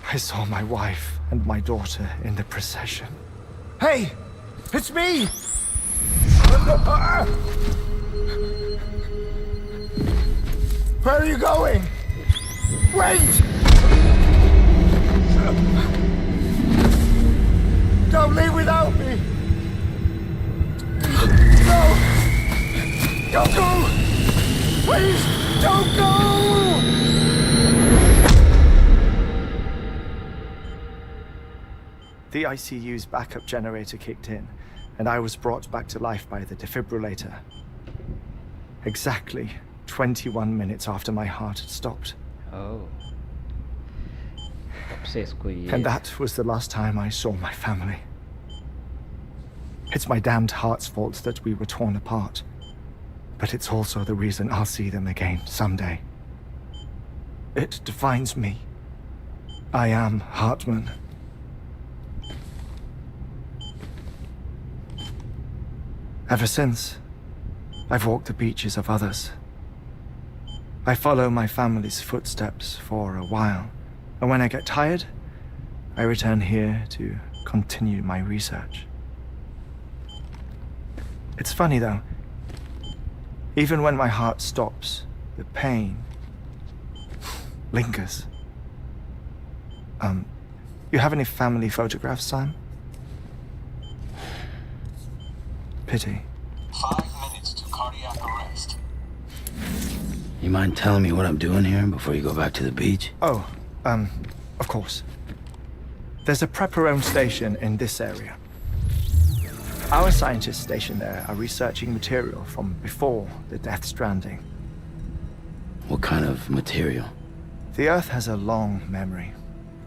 I saw my wife and my daughter in the procession. Hey! It's me! Where are you going? Wait! Don't leave without me! No! Don't go! Please, don't go! The ICU's backup generator kicked in, and I was brought back to life by the defibrillator. Exactly 21 minutes after my heart had stopped. Oh. And that was the last time I saw my family. It's my damned heart's fault that we were torn apart, but it's also the reason I'll see them again someday. It defines me. I am Hartman. Ever since, I've walked the beaches of others. I follow my family's footsteps for a while, and when I get tired, I return here to continue my research. It's funny though, even when my heart stops, the pain lingers. You have any family photographs, Sam? Pity. 5 minutes to cardiac arrest. You mind telling me what I'm doing here before you go back to the beach? Oh, of course. There's a prep-your-own station in this area. Our scientists stationed there are researching material from before the Death Stranding. What kind of material? The Earth has a long memory.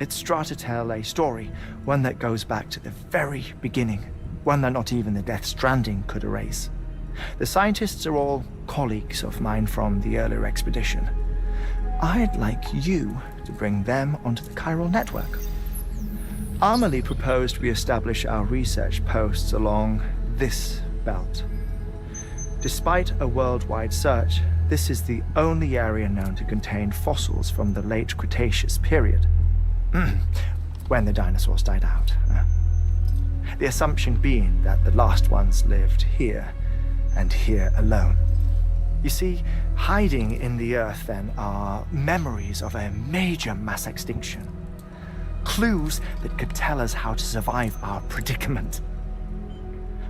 It's trying to tell a story, one that goes back to the very beginning, one that not even the Death Stranding could erase. The scientists are all colleagues of mine from the earlier expedition. I'd like you to bring them onto the chiral network. Amelie proposed we establish our research posts along this belt. Despite a worldwide search, this is the only area known to contain fossils from the late Cretaceous period, when the dinosaurs died out. The assumption being that the last ones lived here, and here alone. You see, hiding in the earth then are memories of a major mass extinction. Clues that could tell us how to survive our predicament.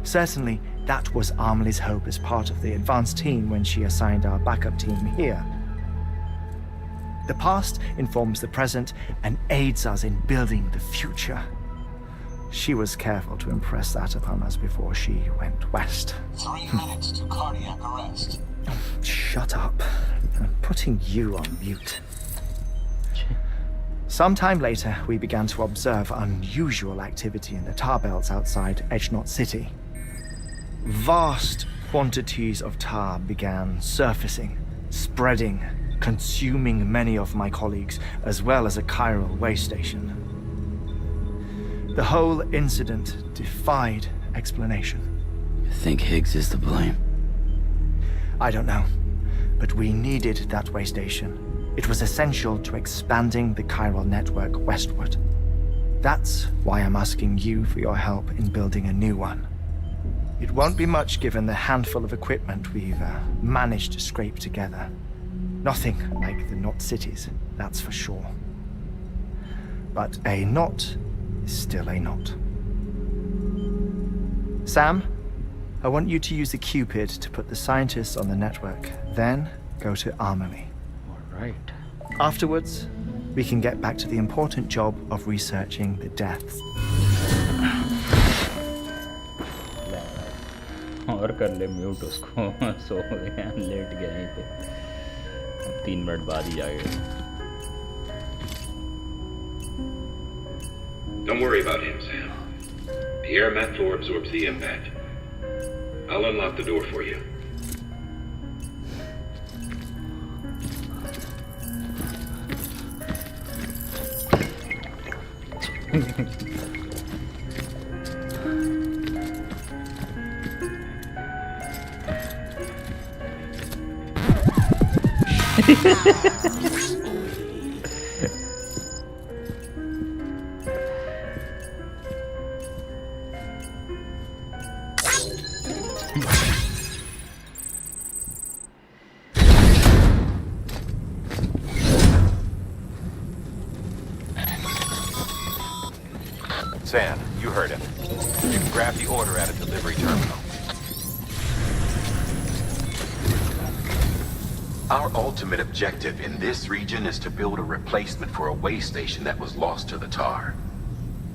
Certainly, that was Amelie's hope as part of the advanced team when she assigned our backup team here. The past informs the present and aids us in building the future. She was careful to impress that upon us before she went west. 3 minutes to cardiac arrest. Shut up. I'm putting you on mute. Sometime later, we began to observe unusual activity in the tar belts outside Edgenot City. Vast quantities of tar began surfacing, spreading, consuming many of my colleagues, as well as a chiral waste station. The whole incident defied explanation. You think Higgs is to blame? I don't know, but we needed that way station. It was essential to expanding the chiral network westward. That's why I'm asking you for your help in building a new one. It won't be much given the handful of equipment we've managed to scrape together. Nothing like the knot cities, that's for sure. But a knot is still a knot. Sam, I want you to use the Cupid to put the scientists on the network, then go to Amelie. All right. Afterwards, we can get back to the important job of researching the deaths. और कर ले mute उसको सो गया late गया यहीं पे अब 3 minute बाद ही जाएगा Don't worry about him, Sam. The air mat floor absorbs the impact. I'll unlock the door for you. Sam, you heard him. You can grab the order at a delivery terminal. Our ultimate objective in this region is to build a replacement for a way station that was lost to the tar.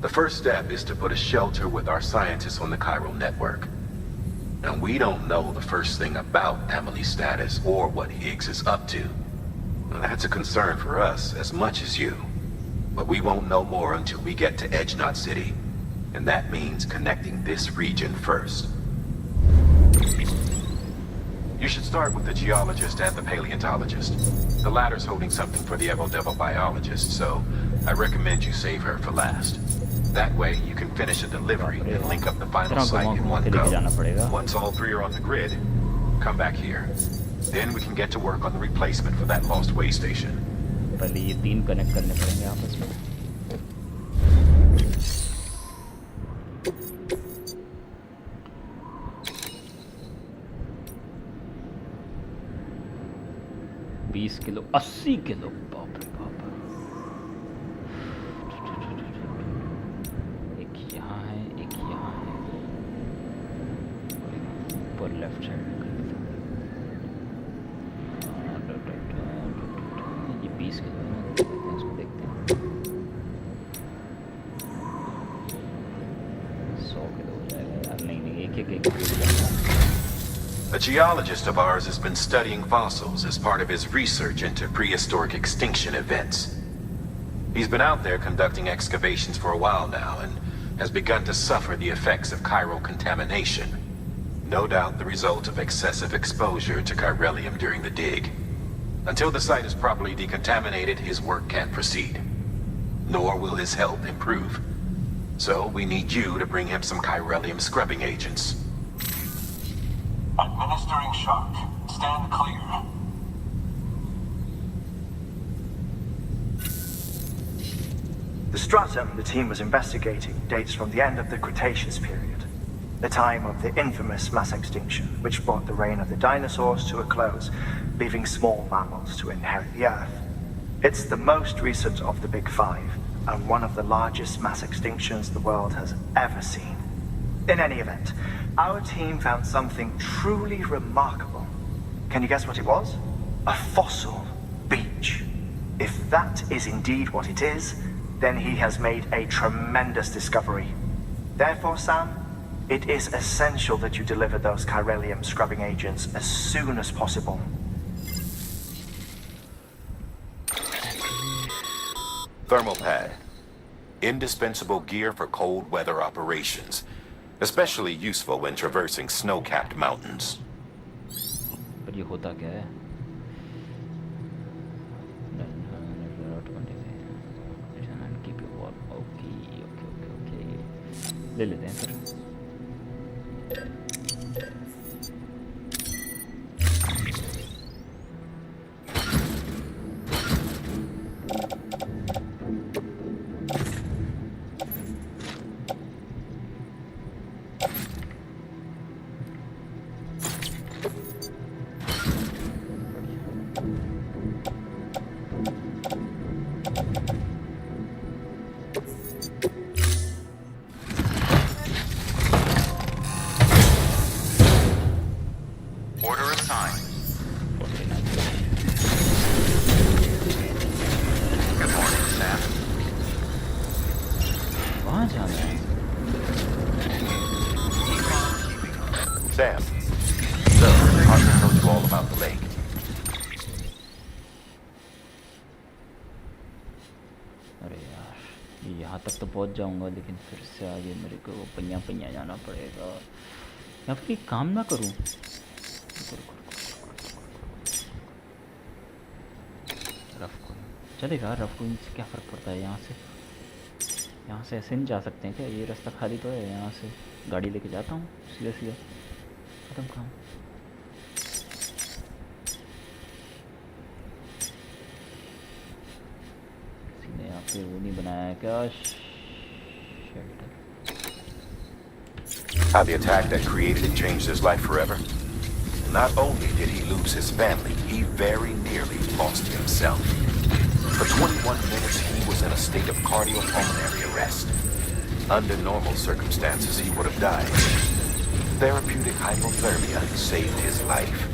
The first step is to put a shelter with our scientists on the chiral network. Now, we don't know the first thing about Amelie's status or what Higgs is up to. Now, that's a concern for us as much as you. But we won't know more until we get to Edgenot City. And that means connecting this region first. You should start with the geologist and the paleontologist. The latter's holding something for the Evo-Devo biologist, so I recommend you save her for last. That way, you can finish a delivery and link up the final site in one go. Once all three are on the grid, come back here. Then we can get to work on the replacement for that lost way station. पहले ये 3 connect करने पड़ेंगे आपस में kilo 80 kilo बाप रे बाप एक यहाँ है एक यहाँ है ऊपर लेफ्ट साइड ये 20 किलो है इसको देखते हैं 100 किलो हो जाएगा यार नहीं एक A geologist of ours has been studying fossils as part of his research into prehistoric extinction events. He's been out there conducting excavations for a while now and has begun to suffer the effects of chiral contamination. No doubt the result of excessive exposure to chiralium during the dig. Until the site is properly decontaminated, his work can't proceed. Nor will his health improve. So we need you to bring him some chiralium scrubbing agents. Administering shock. Stand clear. The stratum the team was investigating dates from the end of the Cretaceous period, the time of the infamous mass extinction, which brought the reign of the dinosaurs to a close, leaving small mammals to inherit the Earth. It's the most recent of the Big Five, and one of the largest mass extinctions the world has ever seen. In any event, our team found something truly remarkable. Can you guess what it was? A fossil beach. If that is indeed what it is, then he has made a tremendous discovery. Therefore, Sam, it is essential that you deliver those chiralium scrubbing agents as soon as possible. Thermal pad. Indispensable gear for cold weather operations. Especially useful when traversing snow-capped mountains. पर ये होता क्या है? Okay ले लेते हैं फिर. Sam, so, Arthur told you all about the lake. अरे यार, यहाँ तक तो पहुँच जाऊँगा, लेकिन फिर से आगे मेरे को पहिया पहिया जाना पड़ेगा. या फिर काम ना करूँ. रफ कोइन चलेगा. रफ कोइन से क्या फ़र्क पड़ता है? यहाँ से ऐसे नहीं जा सकते हैं क्या? ये रास्ता खाली तो है. यहाँ से गाड़ी लेके जाता हूँ सीधा सीधा. खत्म काम. किसी ने यहाँ पे वो नहीं बनाया है क्या? How the attack that created it changed his life forever? Not only did he lose his family, he very nearly lost himself. For 21 minutes, he was in a state of cardiopulmonary arrest. Under normal circumstances, he would have died. Therapeutic hypothermia saved his life.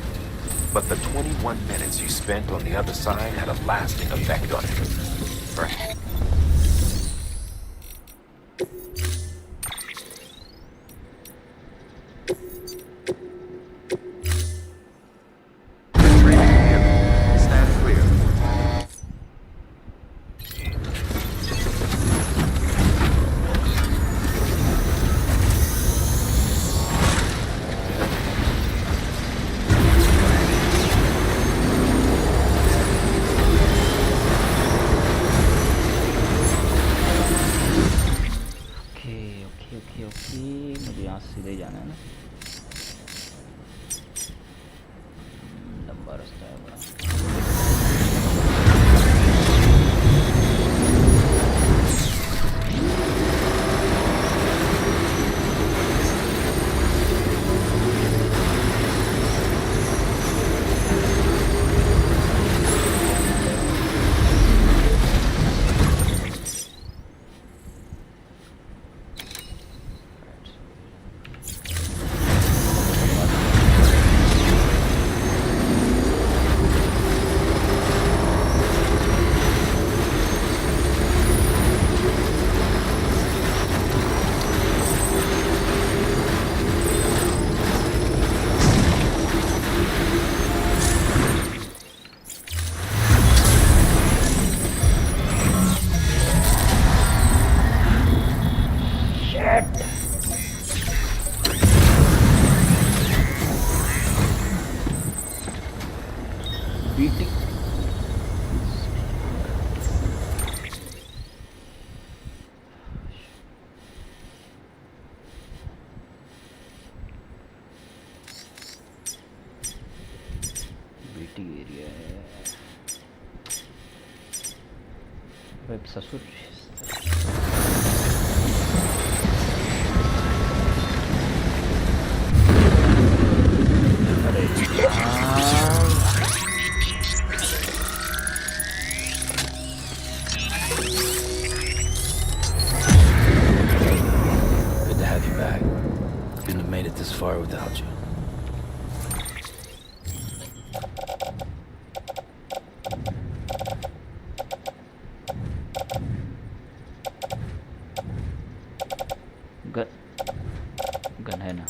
But the 21 minutes he spent on the other side had a lasting effect on him. मुझे यहाँ से सीधे जाना है ना. लंबा रास्ता है बड़ा. dead. BT. BT area है। वेब ससुर Good to have you back. Couldn't have made it this far without you. Gun है ना।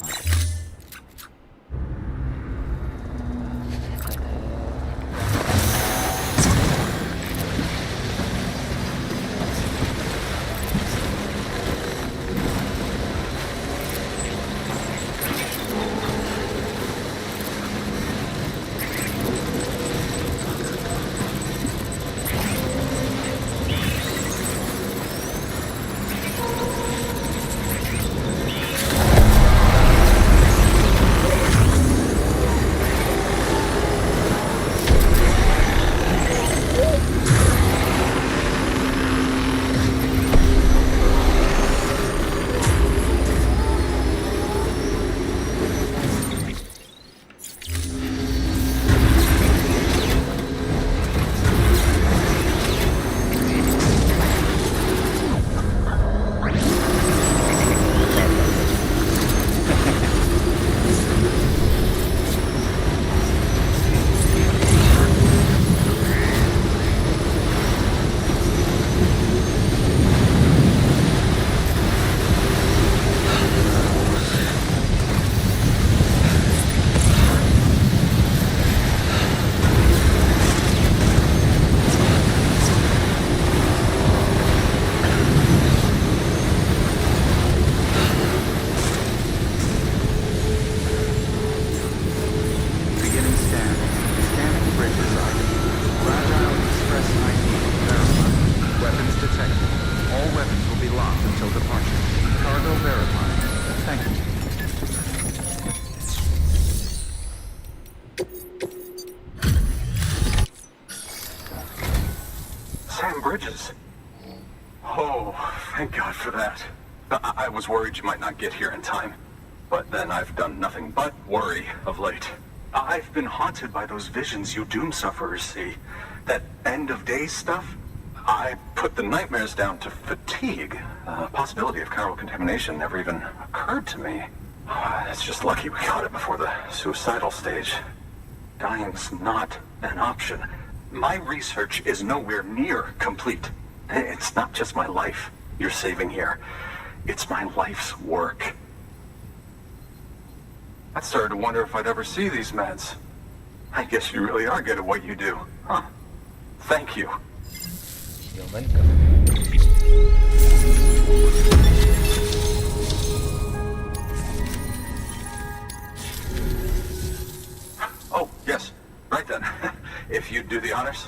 Bridges. Oh, thank God for that. I was worried you might not get here in time. But then I've done nothing but worry of late. I've been haunted by those visions you doom sufferers see. That end of days stuff. I put the nightmares down to fatigue. Possibility of chiral contamination never even occurred to me. It's just lucky we caught it before the suicidal stage. Dying's not an option. My research is nowhere near complete. It's not just my life you're saving here. It's my life's work. I started to wonder if I'd ever see these meds. I guess you really are good at what you do, huh? Thank you. You're welcome. Oh, yes. Right then. If you'd do the honors.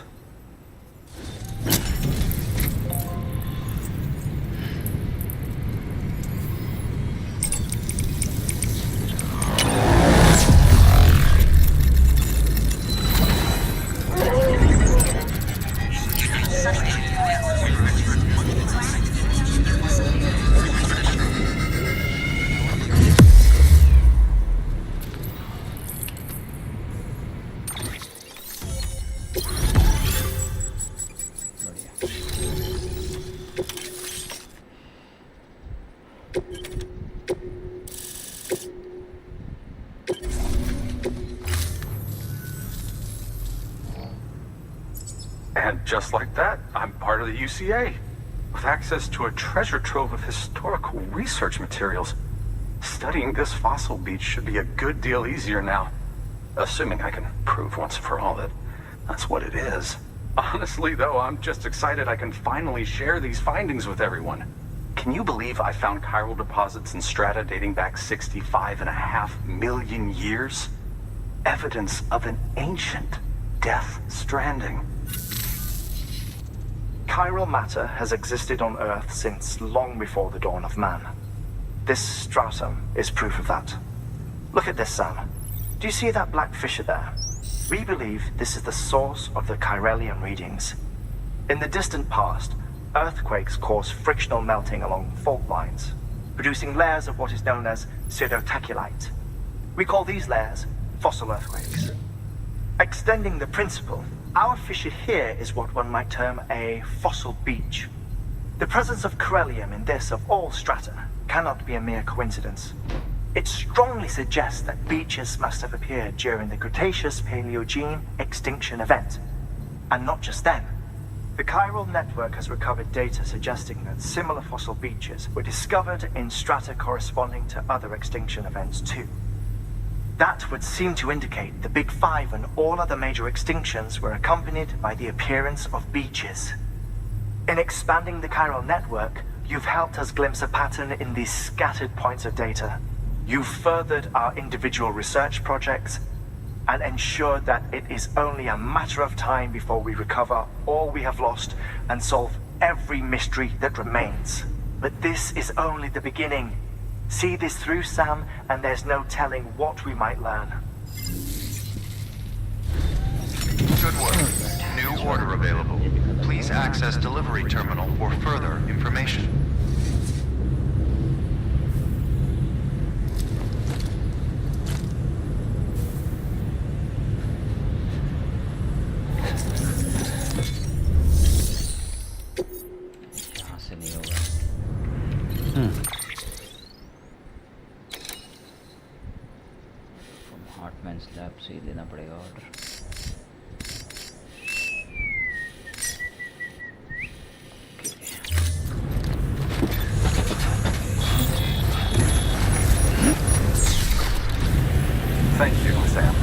And just like that, I'm part of the UCA, with access to a treasure trove of historical research materials. Studying this fossil beach should be a good deal easier now, assuming I can prove once for all that that's what it is. Honestly, though, I'm just excited I can finally share these findings with everyone. Can you believe I found chiral deposits in strata dating back 65.5 million years? Evidence of an ancient death stranding. Chiral matter has existed on Earth since long before the dawn of man. This stratum is proof of that. Look at this, Sam. Do you see that black fissure there? We believe this is the source of the chiralium readings. In the distant past, earthquakes cause frictional melting along fault lines, producing layers of what is known as pseudotachylite. We call these layers fossil earthquakes. Extending the principle, our fissure here is what one might term a fossil beach. The presence of chiralium in this of all strata cannot be a mere coincidence. It strongly suggests that beaches must have appeared during the Cretaceous-Paleogene extinction event. And not just then. The chiral network has recovered data suggesting that similar fossil beaches were discovered in strata corresponding to other extinction events too. That would seem to indicate the Big Five and all other major extinctions were accompanied by the appearance of beaches. In expanding the chiral network, you've helped us glimpse a pattern in these scattered points of data. You've furthered our individual research projects and ensured that it is only a matter of time before we recover all we have lost and solve every mystery that remains. But this is only the beginning. See this through, Sam, and there's no telling what we might learn. Good work. New order available. Please access delivery terminal for further information. Slab से ही देना पड़ेगा order. Thank you, Sam.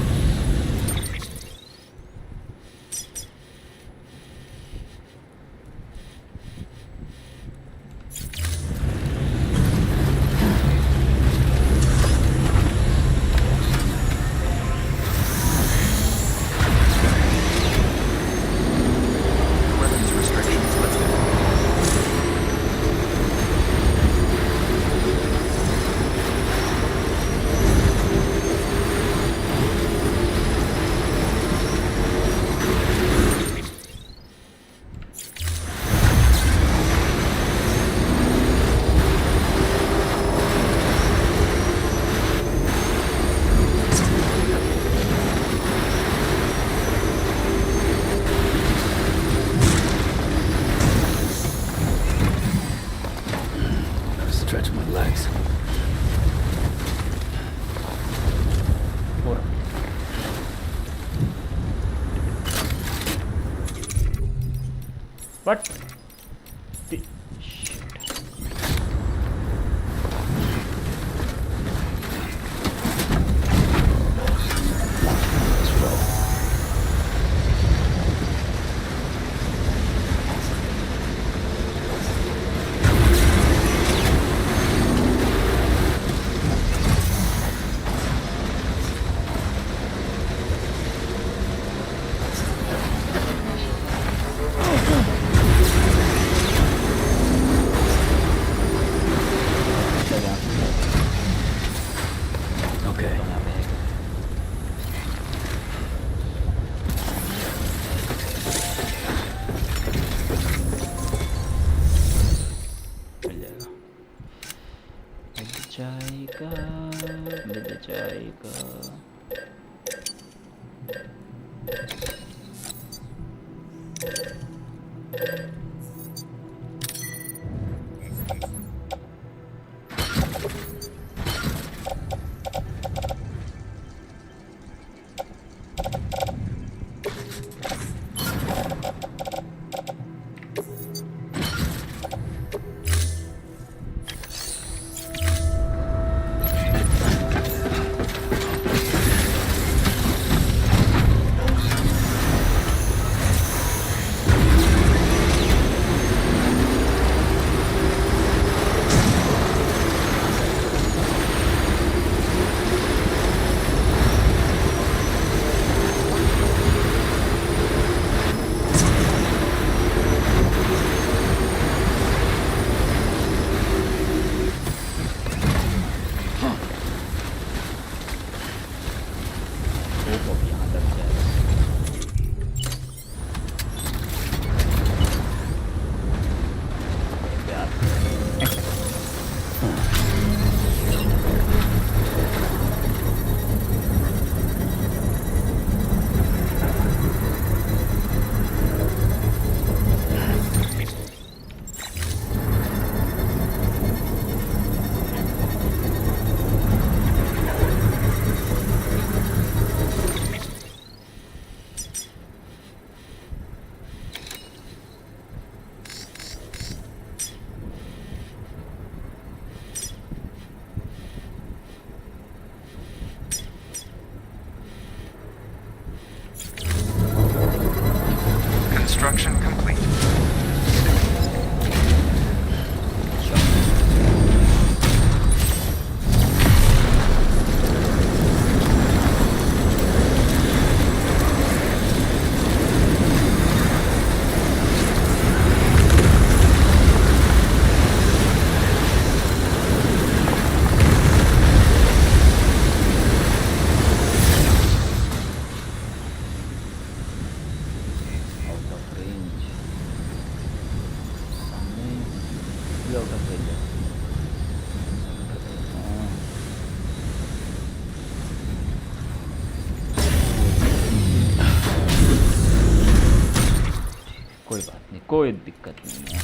Stretch my legs. What? मिल जाएगा. कोई बात नहीं, कोई दिक्कत नहीं है।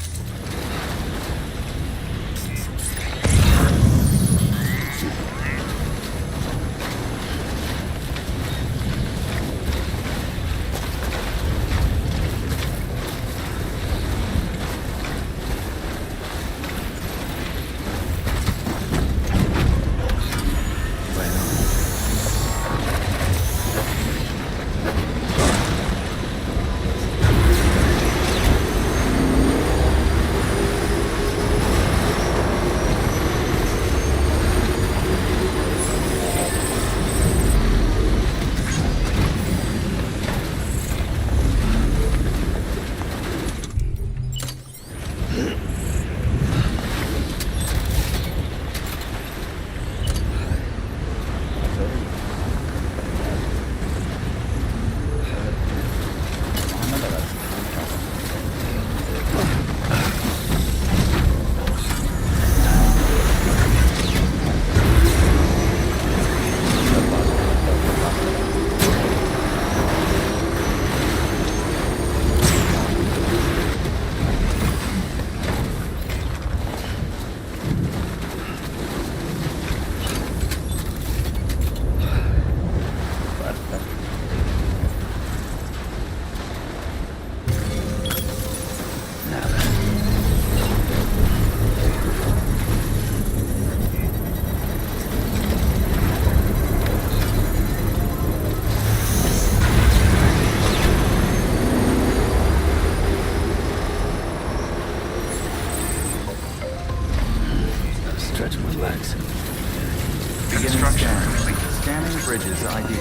Scanning bridges ID.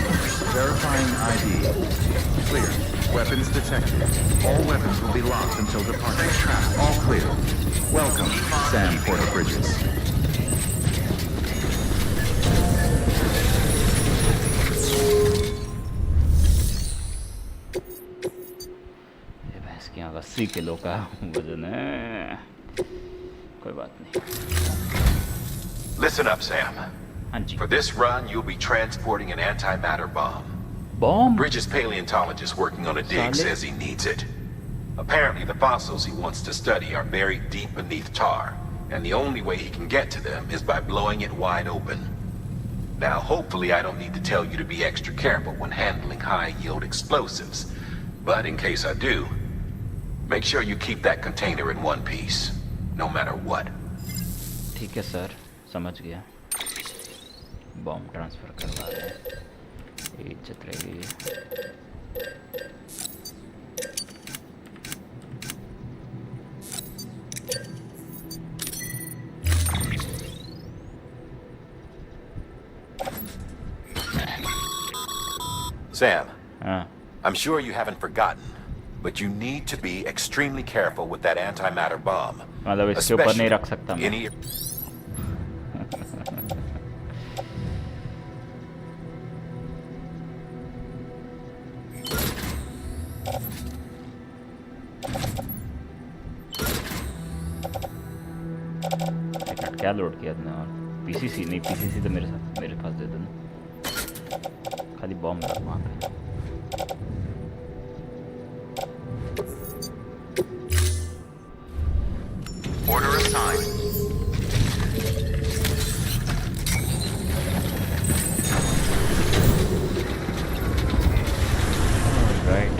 Verifying ID. Clear. Weapons detected. All weapons will be locked until departure. Safe trap. All clear. Welcome, Sam Porter Bridges. ये भैंस की 80 किलो का वजन है, कोई बात नहीं। Listen up, Sam. For this run, you'll be transporting an antimatter bomb. Bomb? Bridges' paleontologist working on a dig says he needs it. Apparently, the fossils he wants to study are buried deep beneath tar, and the only way he can get to them is by blowing it wide open. Now, hopefully I don't need to tell you to be extra careful when handling high-yield explosives, but in case I do, make sure you keep that container in one piece, no matter what. ठीक है sir, समझ गया। Bomb transfer करवा रहे हैं, इज्जत रहेगी। Sam, I'm sure you haven't forgotten, but you need to be extremely careful with that antimatter bomb. मतलब इसके ऊपर नहीं रख सकता मैं। क्या लोड किया तुमने? और पीसीसी नहीं, पीसीसी तो मेरे पास दे देना, खाली बॉम्ब रख वहाँ पे। Order assigned. Right.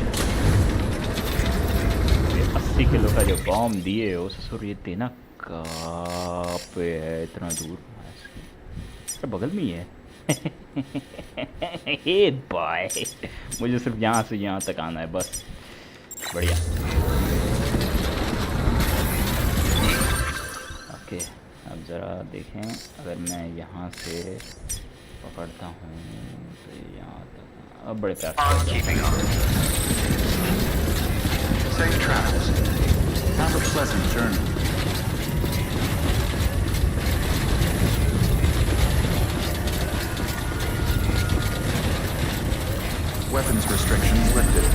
80 किलो का जो बॉम्ब दिए हो ससुर, ये देना कहाँ पे है? इतना दूर तो बगल में ही है। हे बॉय, मुझे सिर्फ यहाँ से यहाँ तक आना है बस। बढ़िया। ओके, अब ज़रा देखें, अगर मैं यहाँ से पकड़ता हूँ तो यहाँ तक, अब बड़े प्यार Safe travels. Have a pleasant journey. Weapons restrictions lifted.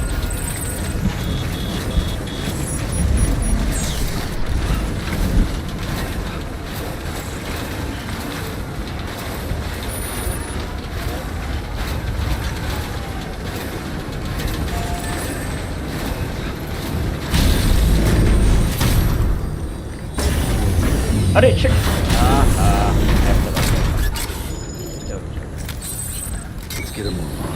अरे shit Let's get a move on.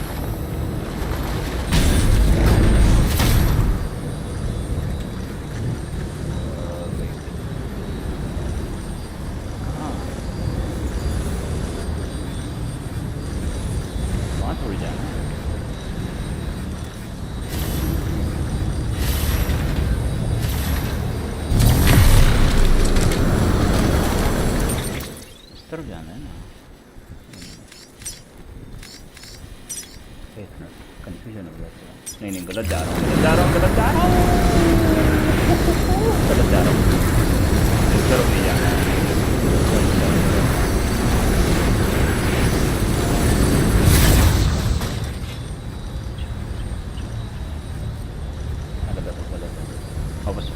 वहाँ थोड़ी जाना है। इस तरफ जाना है ना। एक मिनट कंफ्यूजन हो गया थोड़ा। नहीं नहीं गलत जा रहा हूँ गलत जा रहा हूँ गलत जा रहा हूँ गलत जा रहा हूँ। इस तरफ नहीं जाना है। वापस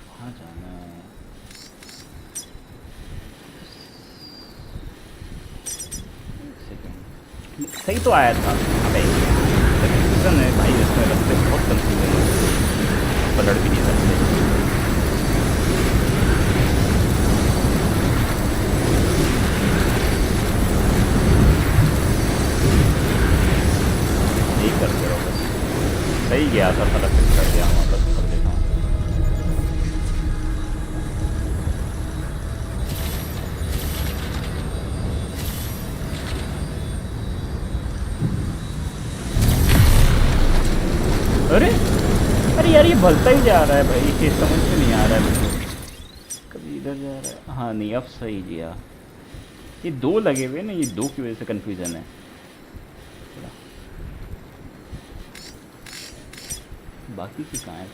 वहाँ जाना है। एक सेकंड सही तो आया था। अबे कंफ्यूजन है भाई इसमें रास्ते बहुत कंफ्यूजन है। पलट भी नहीं सकते। करते रहो बस। सही गया था फलक कर गया वहाँ बस कर देता हूँ। अरे अरे यार ये भलता ही जा रहा है भाई। ये समझ में नहीं आ रहा है। कभी इधर जा रहा है। हाँ नहीं अब सही गया। ये दो लगे हुए ना, ये दो की वजह से कंफ्यूजन है। बाकी की कहाँ है?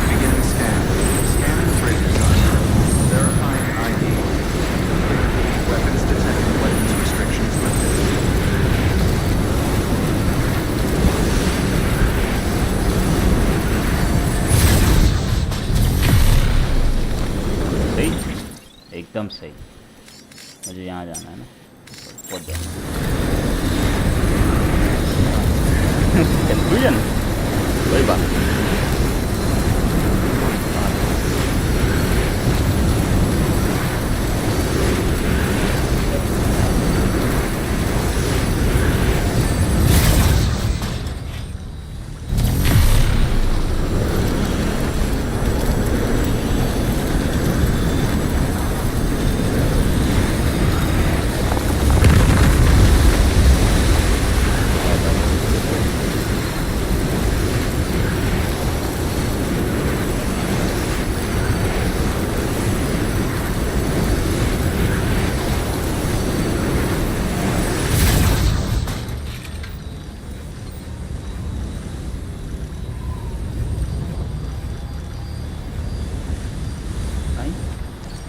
Begin scan. Scanning bridges on verifying ID. Weapons detected. Weapons restrictions lifted. सही एकदम सही। मुझे यहाँ जाना है ना। बहुत जाना कंफ्यूजन कोई बात नहीं।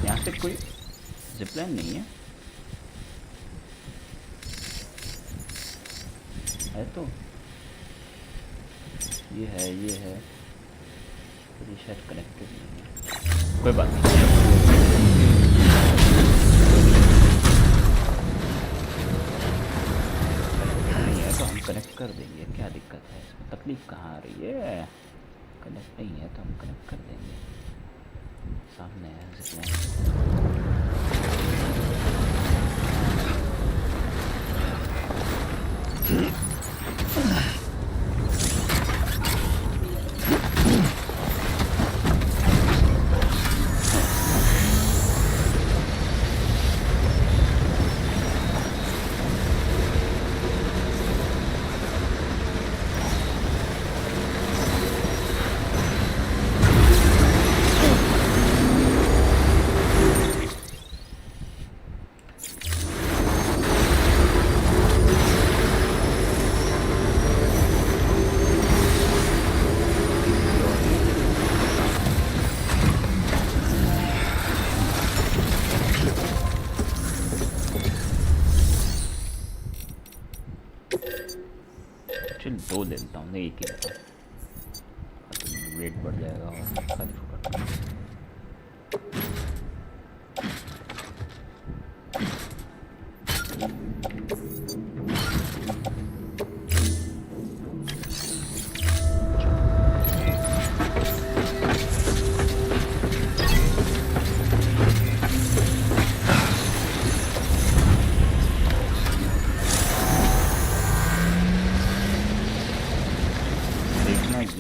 यहाँ से कोई जिपलाइन नहीं है। है तो ये है तो ये शायद कनेक्टेड नहीं है। कोई बात नहीं। नहीं है तो हम कनेक्ट कर देंगे। क्या दिक्कत है इसमें? तकलीफ कहाँ आ रही है? कनेक्ट नहीं है तो हम कनेक्ट कर देंगे। सामने है चल दो ले लेता हूँ। नहीं एक ही लेता हूँ। वेट बढ़ जाएगा और खाली फुकट।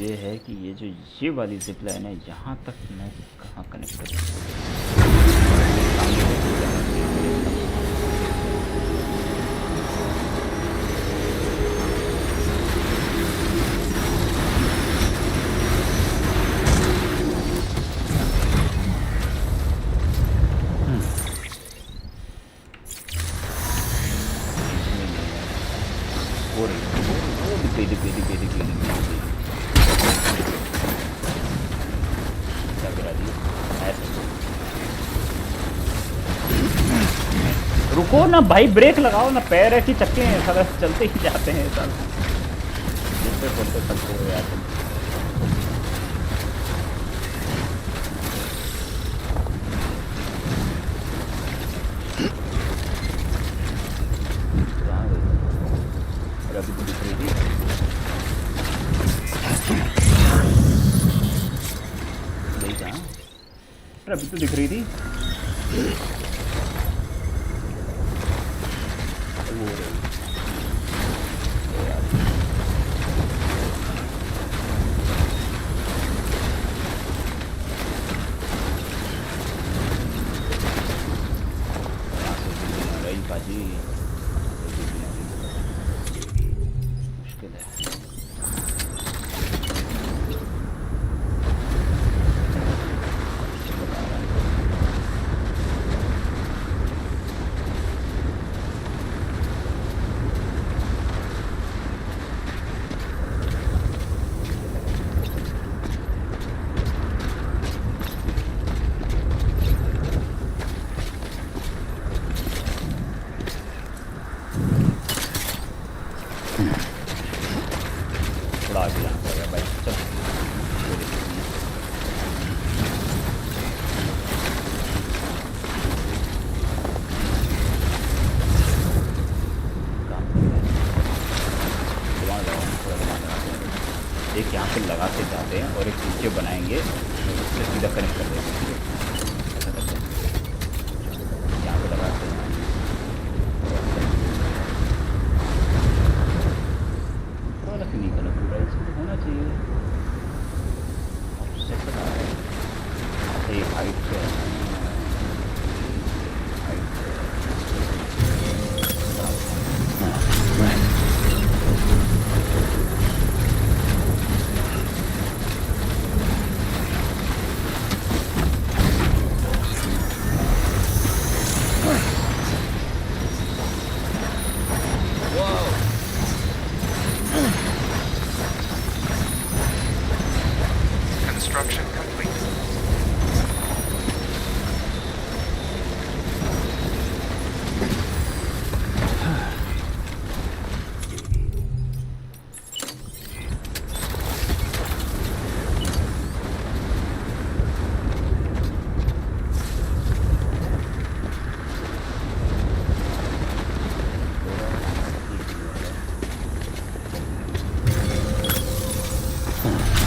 ये है कि ये जो ये वाली जिप लाइन है यहाँ तक मैं कहाँ कनेक्ट करूँ। रुको ना भाई, ब्रेक लगाओ ना, पैर ऐसी चक्के हैं सारा, चलते ही जाते हैं सारा, जिससे बोलते चलते हो यार तुम। अभी तो दिख रही थी, अभी तो दिख रही थी। एक यहाँ पे लगा के जाते हैं और एक नीचे बनाएंगे, उससे सीधा कनेक्ट कर देंगे। यहाँ पे लगाते हैं, थोड़ा नहीं करना पूरा, इसमें तो होना चाहिए। एक हाइट से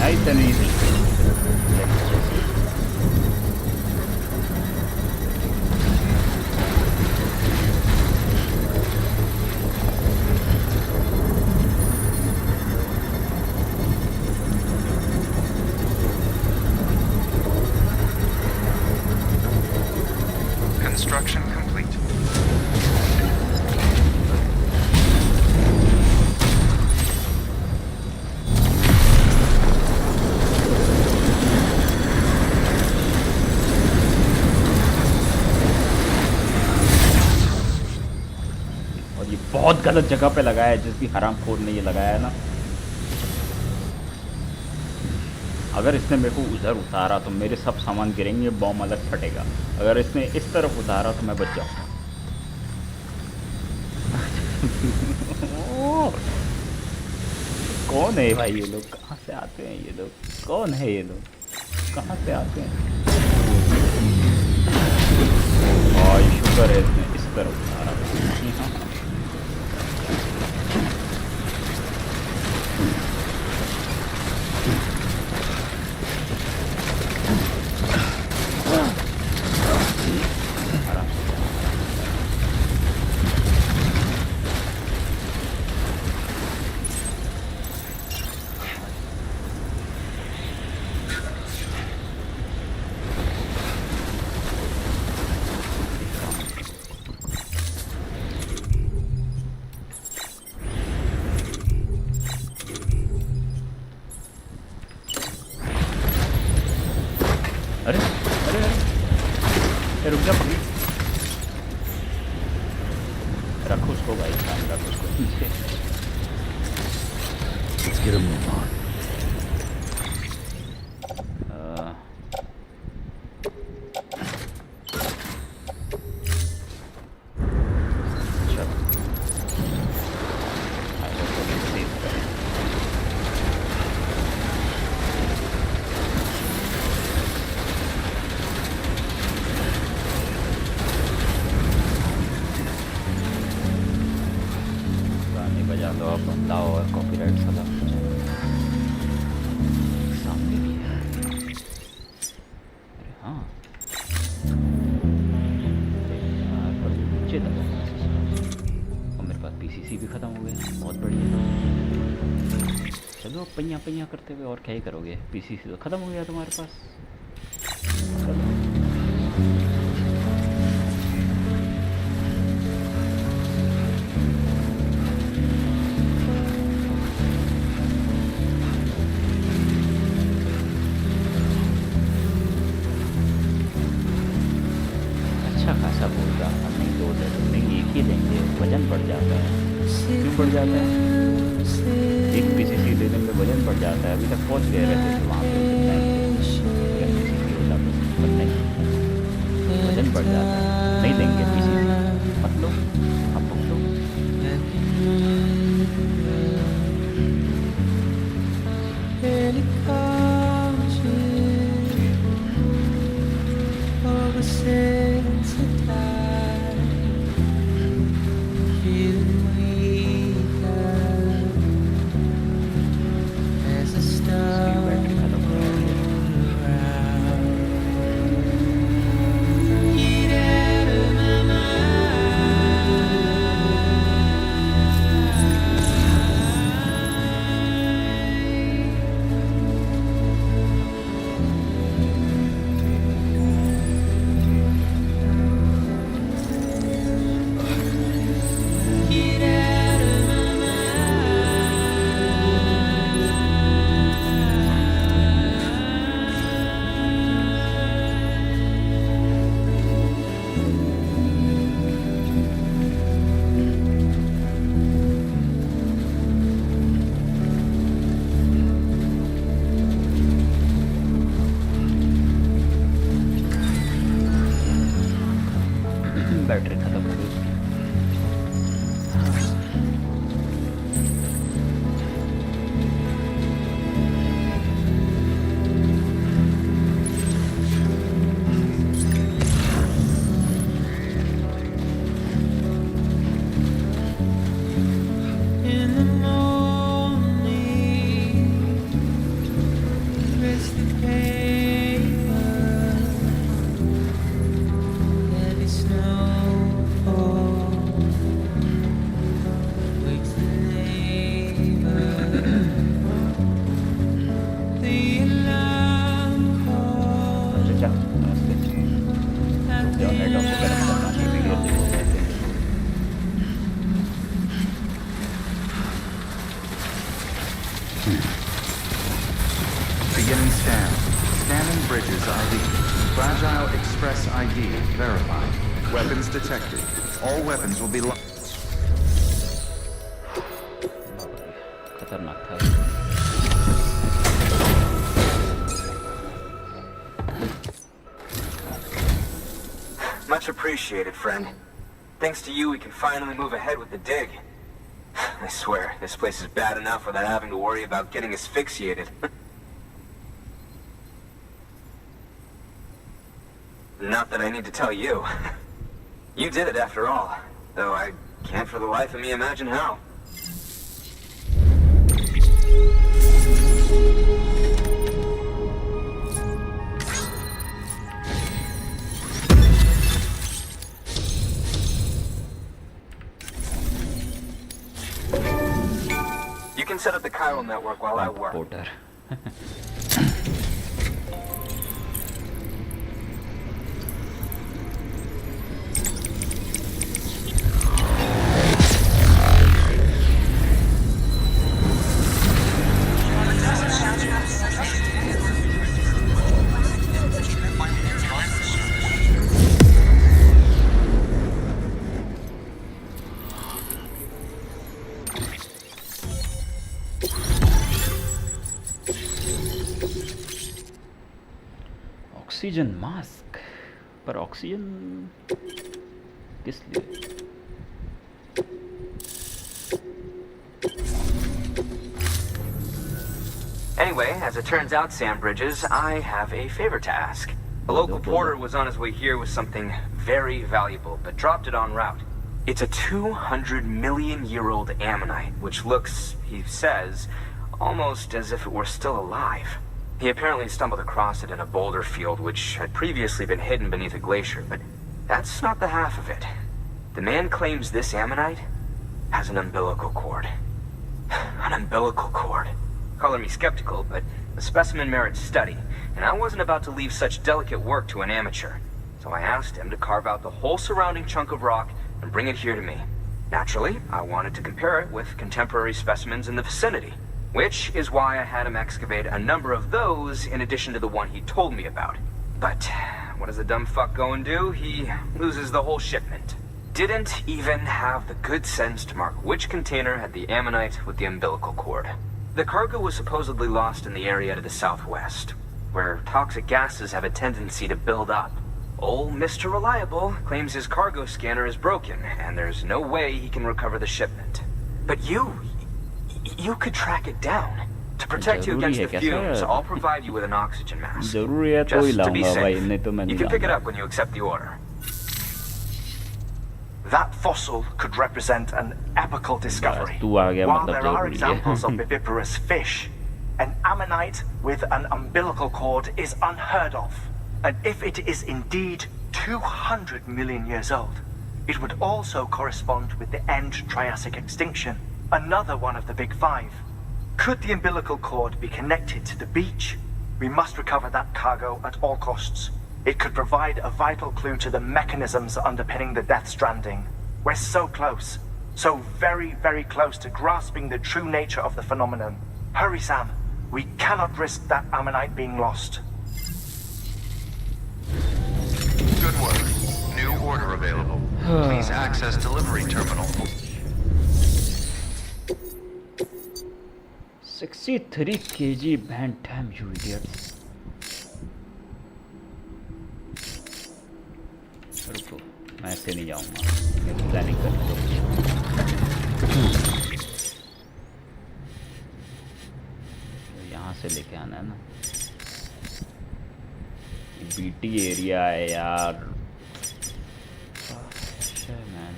nice and easy. Construction complete. बहुत गलत जगह पे लगाया है, जिसकी हरामखोर ने ये लगाया है ना। अगर इसने मेरे को उधर उतारा तो मेरे सब सामान गिरेंगे, बॉम्ब अलग फटेगा। अगर इसने इस तरफ उतारा तो मैं बच जाऊंगा। कौन है भाई ये लोग, कहाँ से आते हैं ये लोग, कौन है ये लोग, कहाँ से आते हैं? और शुक्र है इसने इस तरफ उतारा। Let's get a move on. बजा दो अब बंदा और कॉपीराइट साला सामने भी है। अरे हाँ यार पर नीचे दबा और मेरे पास पीसीसी भी ख़त्म हो गया। बहुत बढ़िया। चलो अब पहिया पहिया करते हुए और क्या ही करोगे। पीसीसी तो ख़त्म हो गया तुम्हारे पास। चलो खासा बोल रहा था। नहीं दो दे नहीं एक ही देंगे। वजन बढ़ जाता है। क्यों बढ़ जाता है? एक पीसीसी देने में वजन बढ़ जाता है। अभी तक पहुंच गए रहते थे वहाँ पे पीसीसी होता पर नहीं वजन बढ़ जाता है। नहीं देंगे पीसीसी मत लो आप मत लो। बैटरी खत्म हो गई उसकी। Beginning scan. Scanning bridges ID. Fragile Express ID verified. Weapons detected. All weapons will be locked. खतरनाक था। Much appreciated, friend. Thanks to you, we can finally move ahead with the dig. I swear, this place is bad enough without having to worry about getting asphyxiated. Not that I need to tell you. You did it after all, though I can't for the life of me imagine how. You can set up the chiral network while I work. Porter. Oxygen mask, पर oxygen किस लिए? Anyway, as it turns out, Sam Bridges, I have a favor to ask. A local porter was on his way here with something very valuable, but dropped it en route. It's a 200-million-year-old ammonite, which looks, he says, almost as if it were still alive. He apparently stumbled across it in a boulder field which had previously been hidden beneath a glacier, but that's not the half of it. The man claims this ammonite has an umbilical cord. An umbilical cord. Color me skeptical, but the specimen merits study, and I wasn't about to leave such delicate work to an amateur. So I asked him to carve out the whole surrounding chunk of rock and bring it here to me. Naturally, I wanted to compare it with contemporary specimens in the vicinity, which is why I had him excavate a number of those in addition to the one he told me about. But what does the dumb fuck go and do? He loses the whole shipment. Didn't even have the good sense to mark which container had the ammonite with the umbilical cord. The cargo was supposedly lost in the area to the southwest, where toxic gases have a tendency to build up. Old Mr. Reliable claims his cargo scanner is broken, and there's no way he can recover the shipment. But you could track it down. To protect you against the fumes, I'll provide you with an oxygen mask. Just to be safe. You can pick it up when you accept the order. That fossil could represent an epical discovery. While there are examples of viviparous fish, an ammonite with an umbilical cord is unheard of. And if it is indeed 200 million years old, it would also correspond with the end Triassic extinction, another one of the big five. Could the umbilical cord be connected to the beach? We must recover that cargo at all costs. It could provide a vital clue to the mechanisms underpinning the Death Stranding. We're so close. So very, very close to grasping the true nature of the phenomenon. Hurry, Sam. We cannot risk that ammonite being lost. Good work. New order available. Please access delivery terminal. 63 kg band damn you idiots. रुको, मैं ऐसे नहीं जाऊंगा, planning करने दो। यहाँ से लेके आना है ना, बीटी एरिया है यार। मैन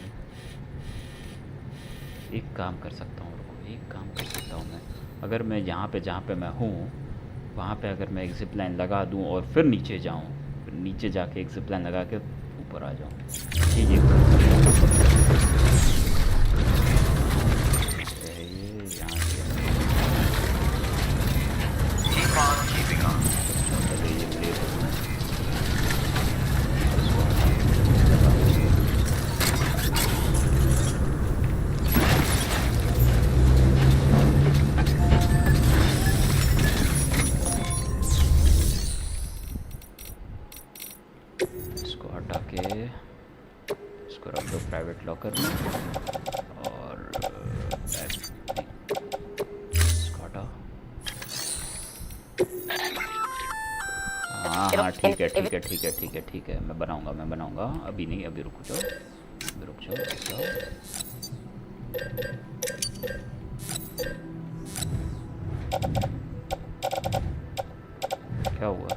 एक काम कर सकता हूँ, रुको, एक काम कर सकता हूँ मैं। अगर मैं यहाँ पे जहाँ पे मैं हूँ वहाँ पे अगर मैं एक जिप लाइन लगा दूँ और फिर नीचे जाऊँ, फिर नीचे जाके एक जिप लाइन लगा के ऊपर आ जाऊँ, ये यहाँ से प्राइवेट लॉकर में और हाँ ठीक है ठीक है ठीक है ठीक है ठीक है, मैं बनाऊंगा अभी नहीं, अभी रुक जाओ क्या हुआ?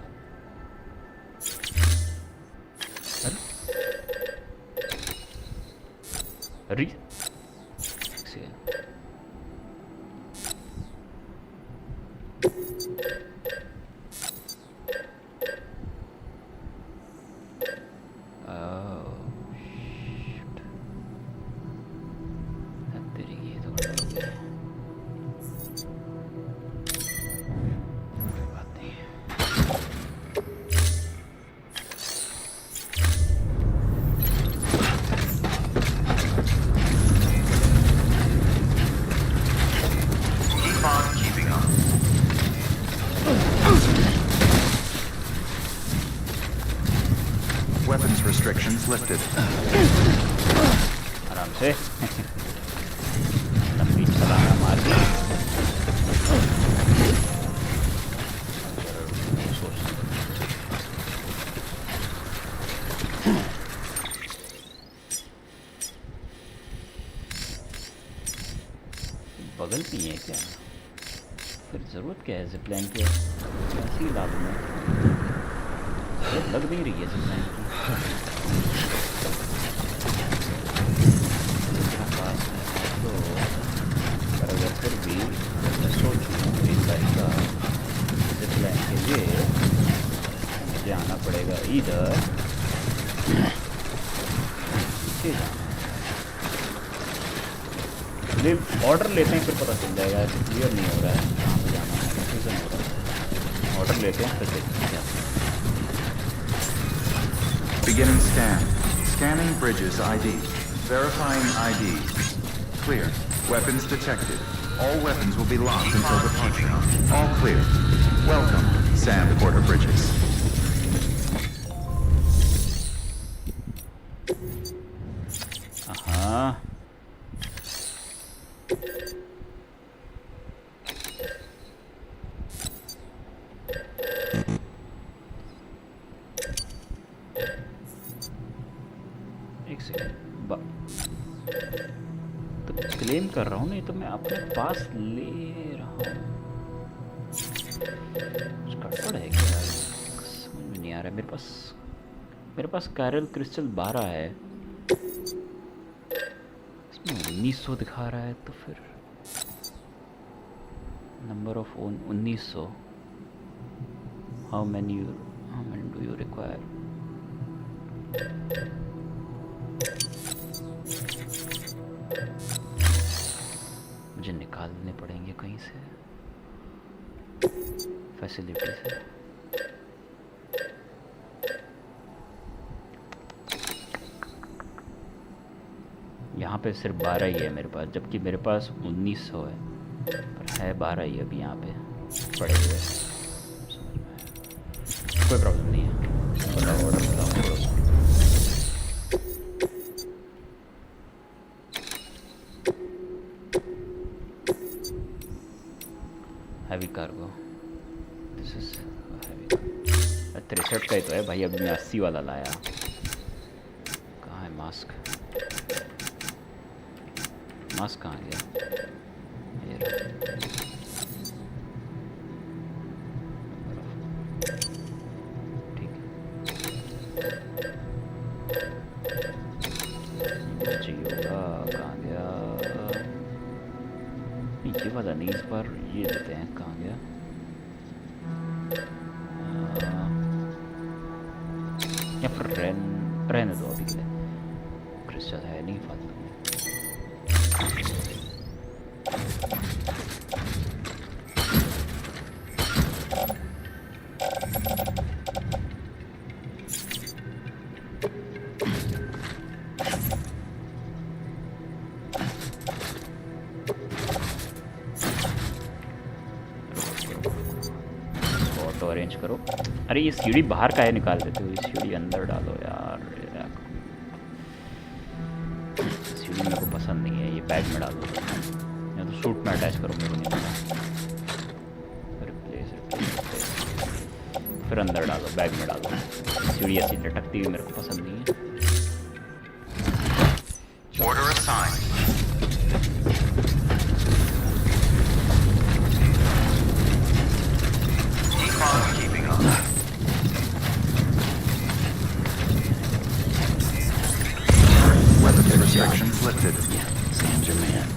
अरे Restrictions lifted. आराम से लंबी छलांग मार के क्या फिर ज़रूरत क्या है जिपलाइन की? ऐसे ही ला दूँगा, लग नहीं रही है जिपलाइन की। इतना पास है तो, पर अगर फिर भी मैं सोचूँ एक बार का जिपलाइन के लिए मुझे आना पड़ेगा इधर, पीछे जाना है। ऑर्डर लेते हैं फिर पता चल जाएगा, क्लियर नहीं हो रहा है कहाँ पे जाना है, कंफ्यूजन हो रहा है। ऑर्डर लेते हैं फिर देखते हैं क्या। Beginning scan. Scanning bridges ID. Verifying ID. Clear. Weapons detected. All weapons will be locked until departure. All clear. Welcome, Sam Porter Bridges. हाँ एक सेकेंड, तो क्लेम कर रहा हूँ, नहीं तो मैं अपने पास ले रहा हूँ। कुछ गड़बड़ है क्या? समझ में नहीं आ रहा है। मेरे पास कैरल क्रिस्टल 12 है, इसमें 1900 दिखा रहा है, तो फिर number of 1900। How many do you require? मुझे निकालने पड़ेंगे कहीं से, फैसिलिटी से। यहाँ पे सिर्फ 12 ही है मेरे पास, जबकि मेरे पास 1900 है, पर है 12 ही अभी यहाँ पे पड़े हुए। कोई प्रॉब्लम नहीं है, बताओ ऑर्डर बताओ। Heavy cargo, this is heavy. 63 का ही तो है भाई, अभी मैं 80 वाला लाया। कहाँ है मास्क? मास्क कहाँ गया? ये रहा। ठीक है, चाहिए होगा, कहाँ गया? ये वाला नहीं, इस बार ये लेते हैं। कहाँ गया? या फिर रहने दो अभी के लिए, क्रिस्टल है नहीं फालतू में। अरेंज करो। अरे ये सीढ़ी बाहर का है, निकाल देते हो, ये सीढ़ी अंदर डालो यार। सीढ़ी मेरे को पसंद नहीं है, ये बैग में डालो या तो सूट में अटैच करो, मेरे को नहीं पता। रिप्लेस फिर अंदर डालो, बैग में डालो। सीढ़ी ऐसी लटकती हुई मेरे को पसंद नहीं है। Order assigned. Keeping on. Weapon restrictions lifted. Yeah, Sam's your man.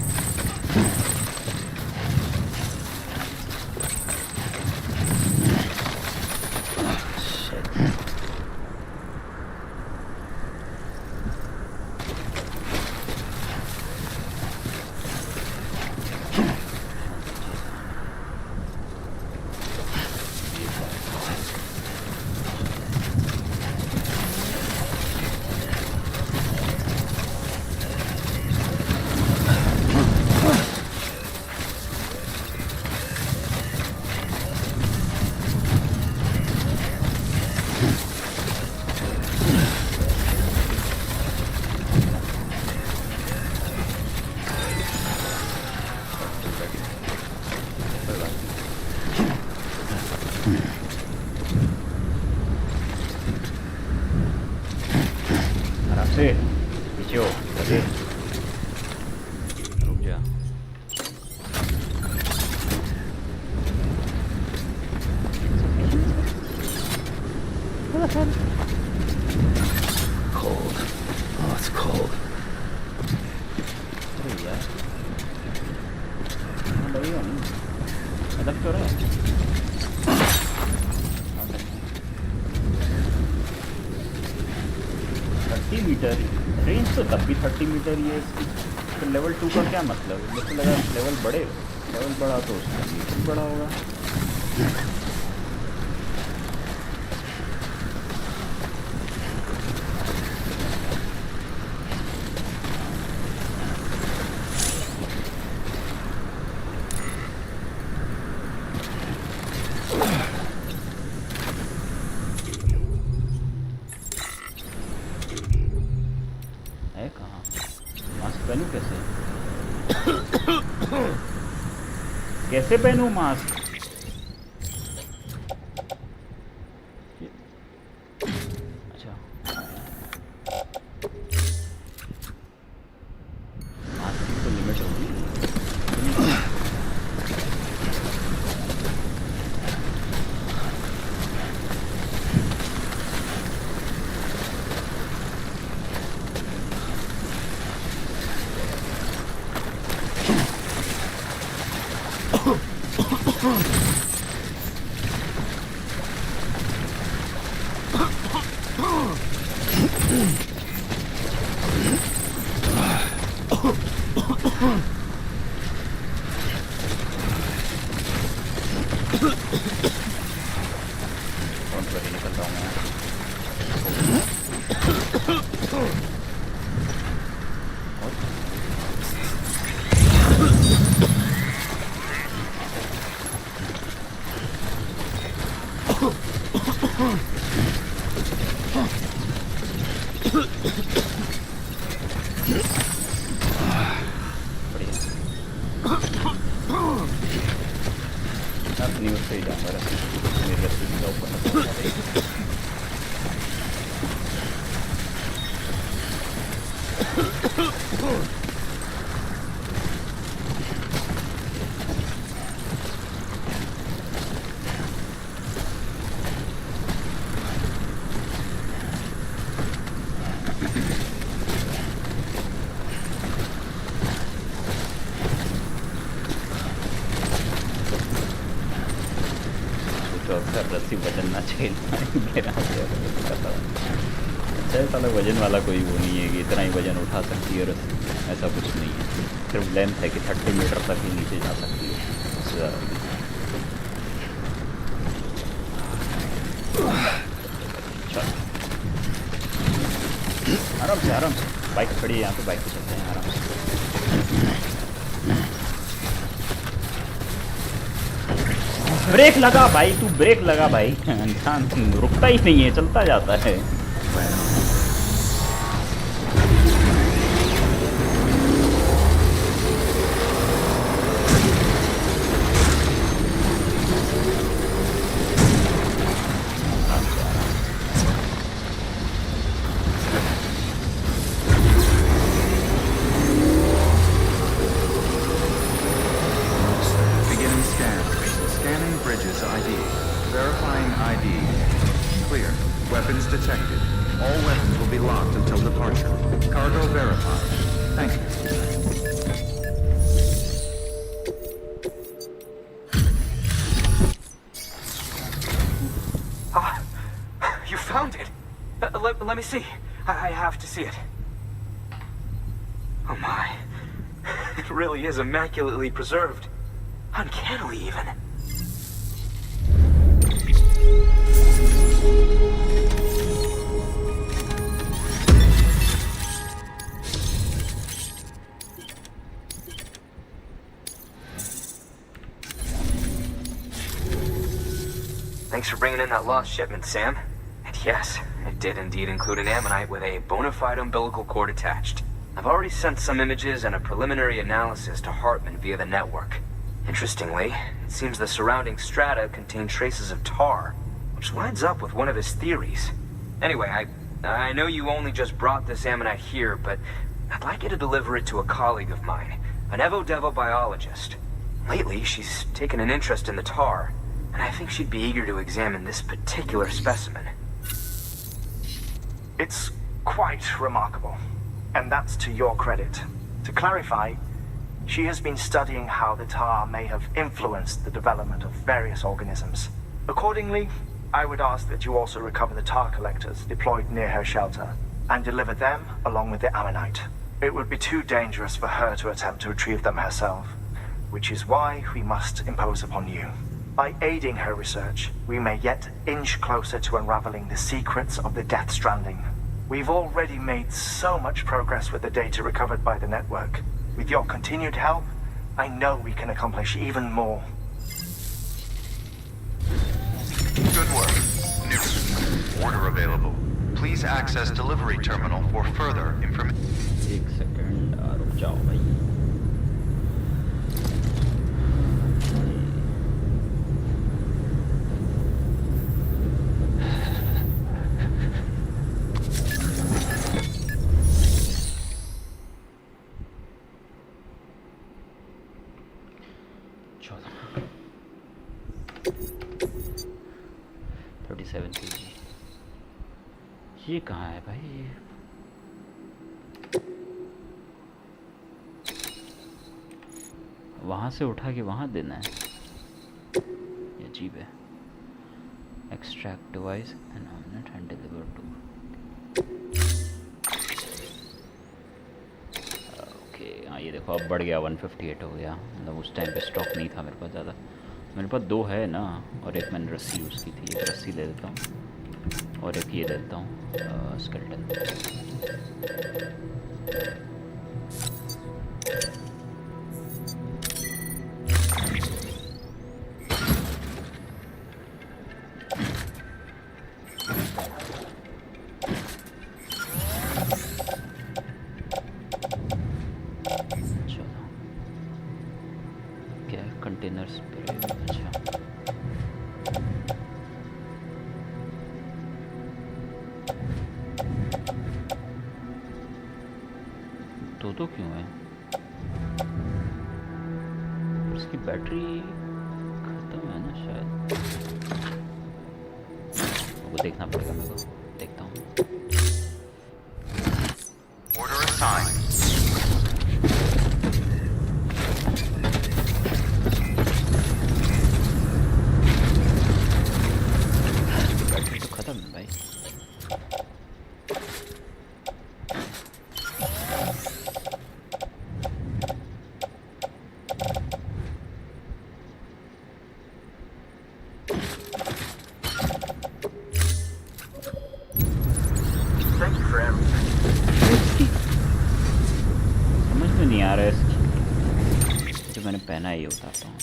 अलग तो रहा है 30 मीटर रेंज तो तब भी 30 मीटर ही है इसकी, तो लेवल 2 का क्या मतलब है? मुझे लगा लेवल बड़ा तो उसका मीटर बड़ा होगा। कैसे पहनूं मास्क? अच्छा मास्क की तो लिमिट होगी। वजन वाला कोई वो नहीं है कि इतना ही वजन उठा सकती है, ऐसा कुछ नहीं है। सिर्फ लेंथ है कि 30 मीटर तक ही नीचे जा सकती है, उससे ज़्यादा नहीं। आराम से बाइक खड़ी है यहाँ पे, बाइक पे चलते हैं आराम से। ब्रेक लगा भाई, तू ब्रेक लगा भाई। इंसान रुकता ही नहीं है, चलता जाता है। Let me see. I have to see it. Oh my. It really is immaculately preserved. Uncannily even. Thanks for bringing in that lost shipment, Sam. And yes, it did indeed include an ammonite with a bona fide umbilical cord attached. I've already sent some images and a preliminary analysis to Hartman via the network. Interestingly, it seems the surrounding strata contain traces of tar, which lines up with one of his theories. Anyway, I know you only just brought this ammonite here, but I'd like you to deliver it to a colleague of mine, an Evo-Devo biologist. Lately, she's taken an interest in the tar, and I think she'd be eager to examine this particular specimen. It's quite remarkable, and that's to your credit. To clarify, She has been studying how the tar may have influenced the development of various organisms. Accordingly, I would ask that you also recover the tar collectors deployed near her shelter and deliver them along with the ammonite. It would be too dangerous for her to attempt to retrieve them herself, which is why we must impose upon you. By aiding her research, we may yet inch closer to unraveling the secrets of the Death Stranding. We've already made so much progress with the data recovered by the network. With your continued help, I know we can accomplish even more. Good work. New order available. Please access delivery terminal for further information. एक second रुक जाओ भाई. ये कहाँ है भाई? वहाँ से उठा के वहाँ देना है, ये अजीब है. Extract device and deliver to. Okay हाँ ये देखो अब बढ़ गया, 158 हो गया. मतलब उस टाइम पे स्टॉक नहीं था मेरे पास ज़्यादा. मेरे पास 2 है ना, और एक मैंने रस्सी यूज़ की थी. एक रस्सी ले लेता हूँ और एक ये ले लेता हूँ स्केलेटन. कंटेनर्स पे अच्छा दो क्यों है? उसकी बैटरी खत्म है ना शायद. वो देखना पड़ेगा मेरे को. देखता हूँ. Order assigned. पहना ही उतारता हूँ.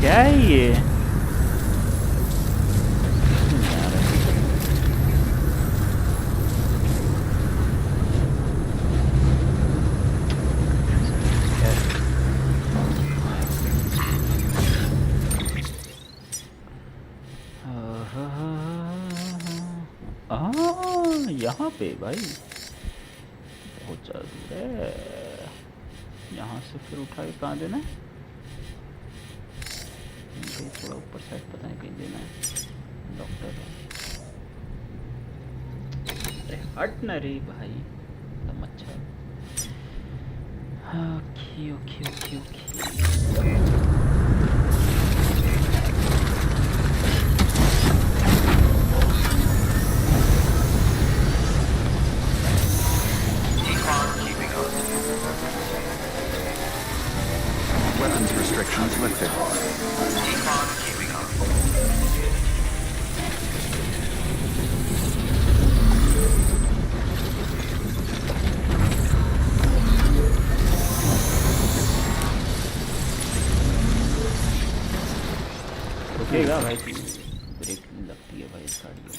क्या है ये? यहाँ पे भाई बहुत ज़्यादा है. यहाँ से फिर उठा के कहाँ देना है? थोड़ा ऊपर साइड पता नहीं कहीं देना है. डॉक्टर अरे हट ना रे भाई. एकदम अच्छा. Okay okay okay okay. Weapons restrictions lifted. Decon keeping up. रुकेगा भाई. ब्रेक नहीं लगती है भाई इस गाड़ी में.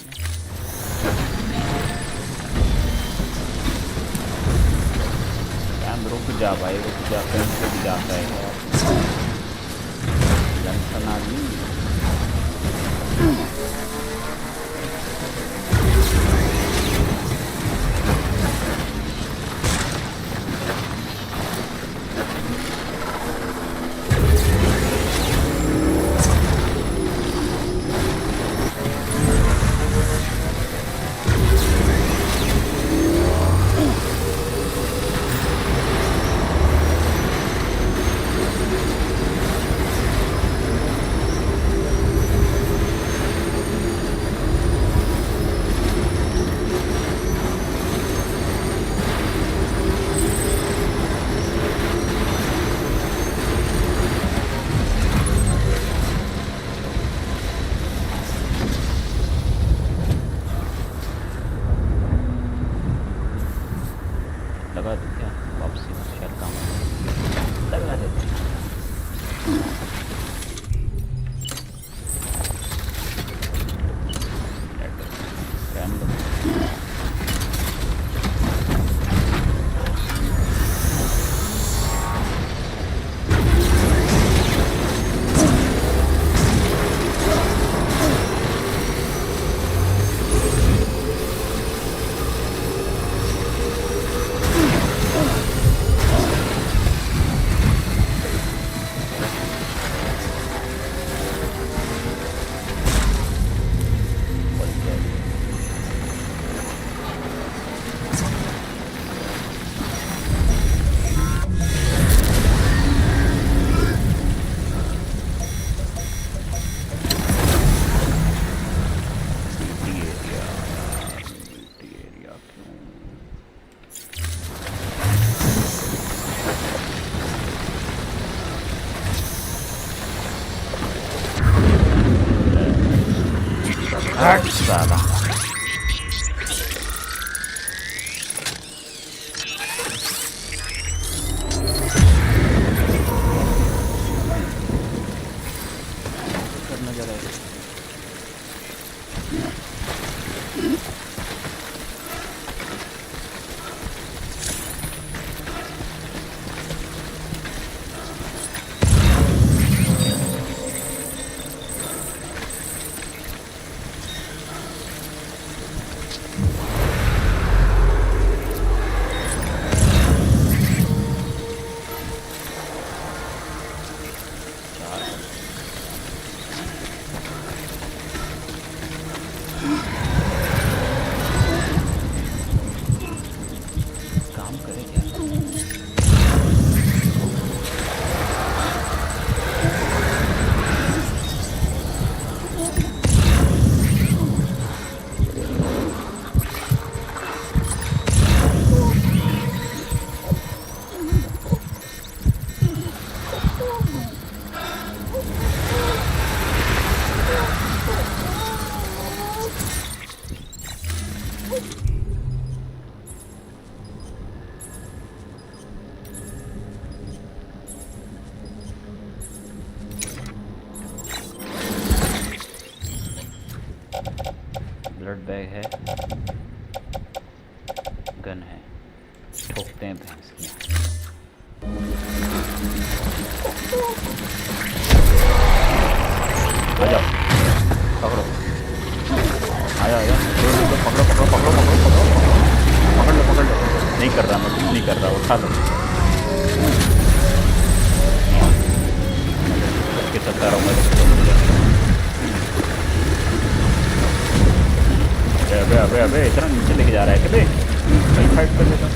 रुक जा भाई, रुक जा, कहीं से भी जाता है यार, टेंशन आदमी। लगा दूँ क्या वापसी में, शायद काम लगा देते हैं। साला करना जा रहा है। ब्लड बैग है, गन है, ठोकते हैं भैंस की। आ जाओ, पकड़ो, आया आया, पकड़ो पकड़ो पकड़ो पकड़ो पकड़ो पकड़ लो पकड़ लो। नहीं कर रहा, मैं कुछ नहीं कर रहा, उठा लो। करके चलता रहूँगा। अबे अबे अबे इतना नीचे लेके जा रहा है कभी, कहीं फाइट कर लेता।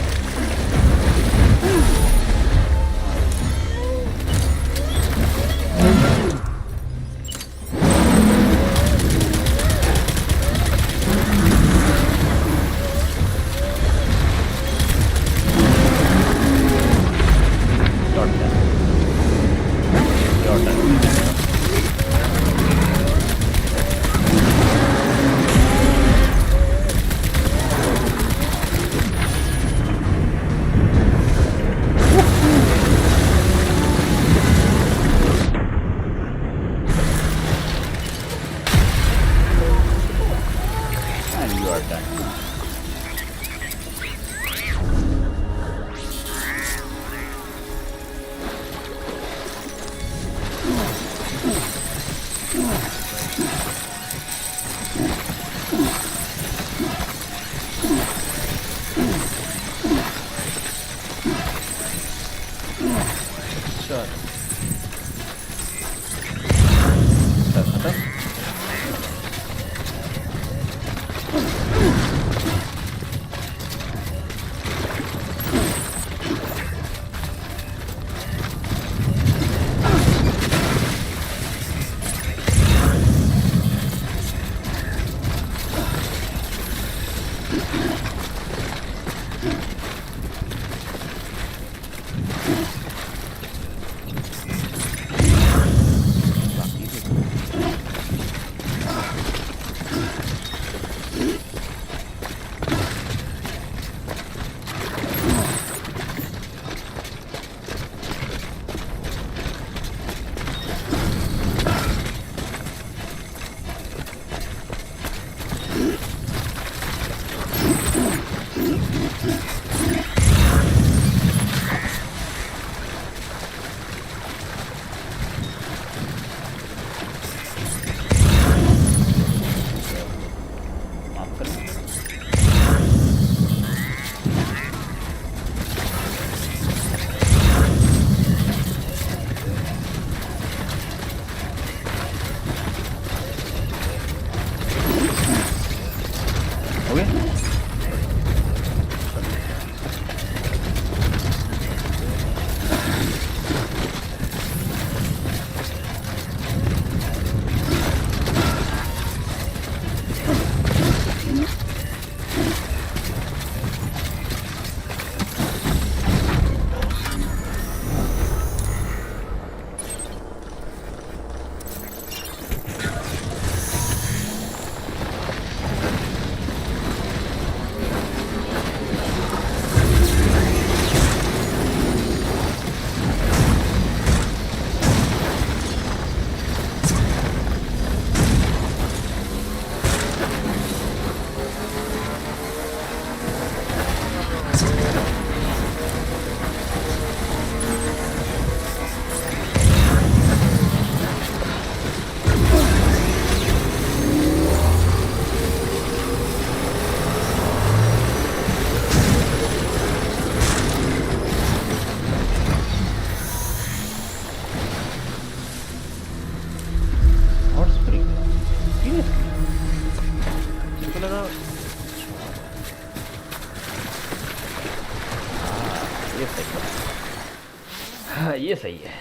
सही है।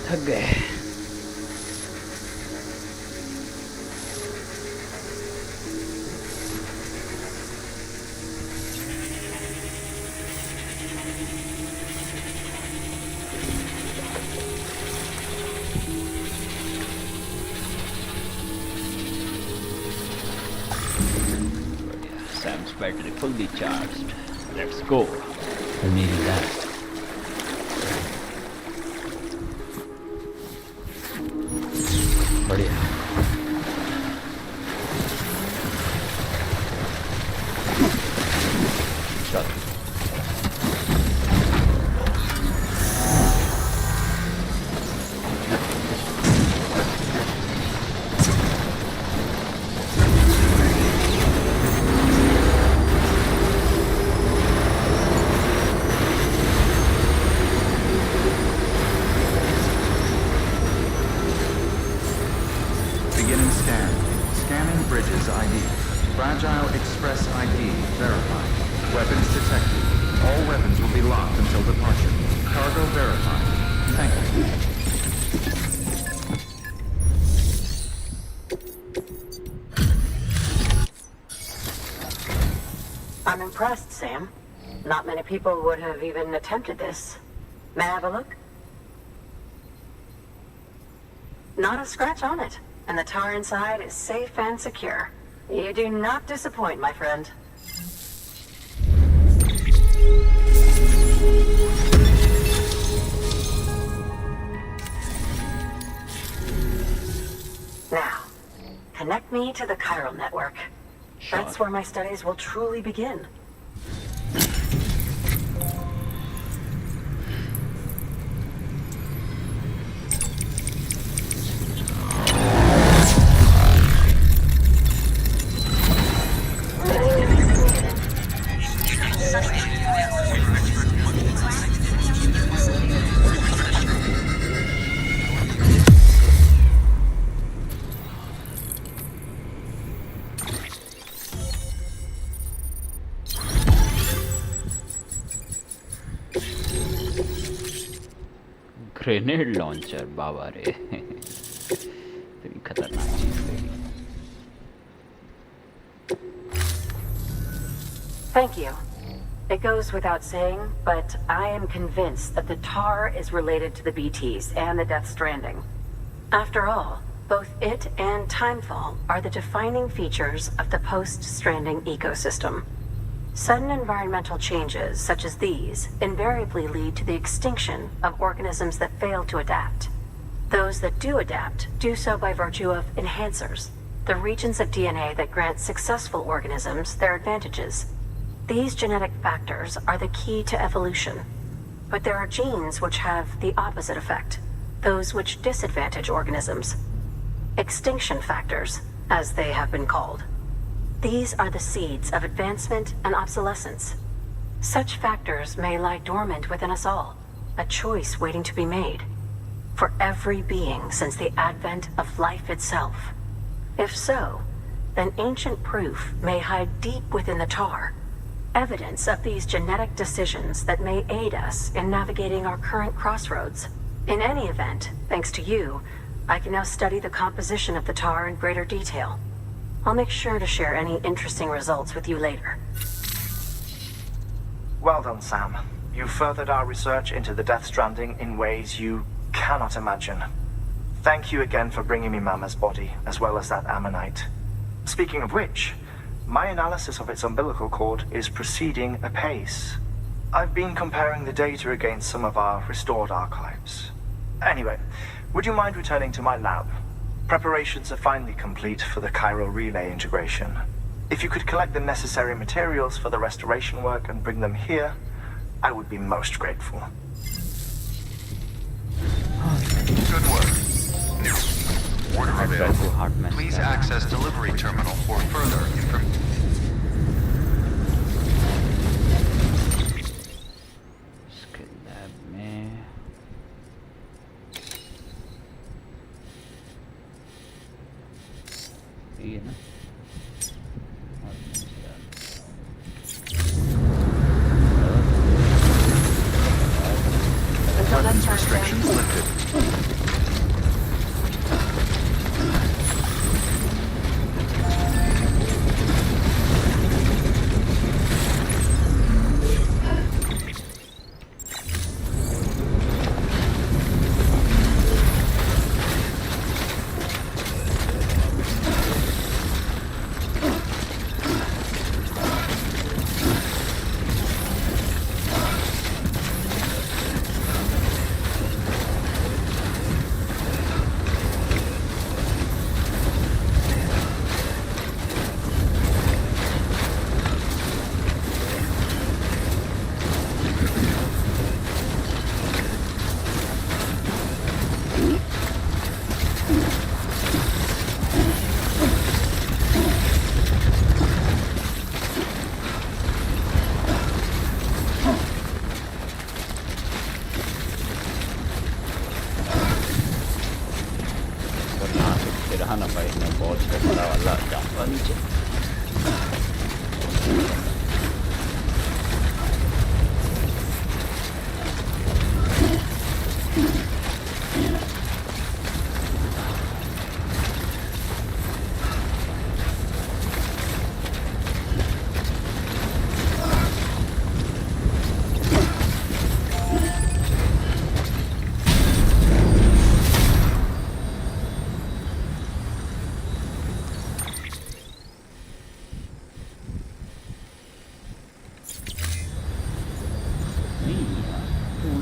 थक गए। Sam's battery fully charged. Let's go. I needed that. बढ़िया। चलो। Beginning scan. Scanning bridges ID. Fragile Express ID verified. Weapons detected. All weapons will be locked until departure. Cargo verified. Thank you. I'm impressed, Sam. Not many people would have even attempted this. May I have a look? Not a scratch on it, and the tar inside is safe and secure. You do not disappoint, my friend. Now, connect me to the chiral network. That's where my studies will truly begin. Grenade launcher बाबा रे इतनी खतरनाक चीज है। Thank you. It goes without saying, but I am convinced that the tar is related to the BTs and the Death Stranding. After all, both it and Timefall are the defining features of the post-Stranding ecosystem. Sudden environmental changes such as these invariably lead to the extinction of organisms that fail to adapt. Those that do adapt do so by virtue of enhancers, the regions of DNA that grant successful organisms their advantages. These genetic factors are the key to evolution. But there are genes which have the opposite effect, those which disadvantage organisms. Extinction factors, as they have been called. These are the seeds of advancement and obsolescence. Such factors may lie dormant within us all, a choice waiting to be made. For every being since the advent of life itself. If so, then ancient proof may hide deep within the tar, evidence of these genetic decisions that may aid us in navigating our current crossroads. In any event, thanks to you, I can now study the composition of the tar in greater detail. I'll make sure to share any interesting results with you later. Well done, Sam. You furthered our research into the Death Stranding in ways you cannot imagine. Thank you again for bringing me Mama's body, as well as that ammonite. Speaking of which, my analysis of its umbilical cord is proceeding apace. I've been comparing the data against some of our restored archives. Anyway, would you mind returning to my lab? Preparations are finally complete for the chiral relay integration. If you could collect the necessary materials for the restoration work and bring them here, I would be most grateful. Good work. Order available. Please access delivery terminal for further information. ये ना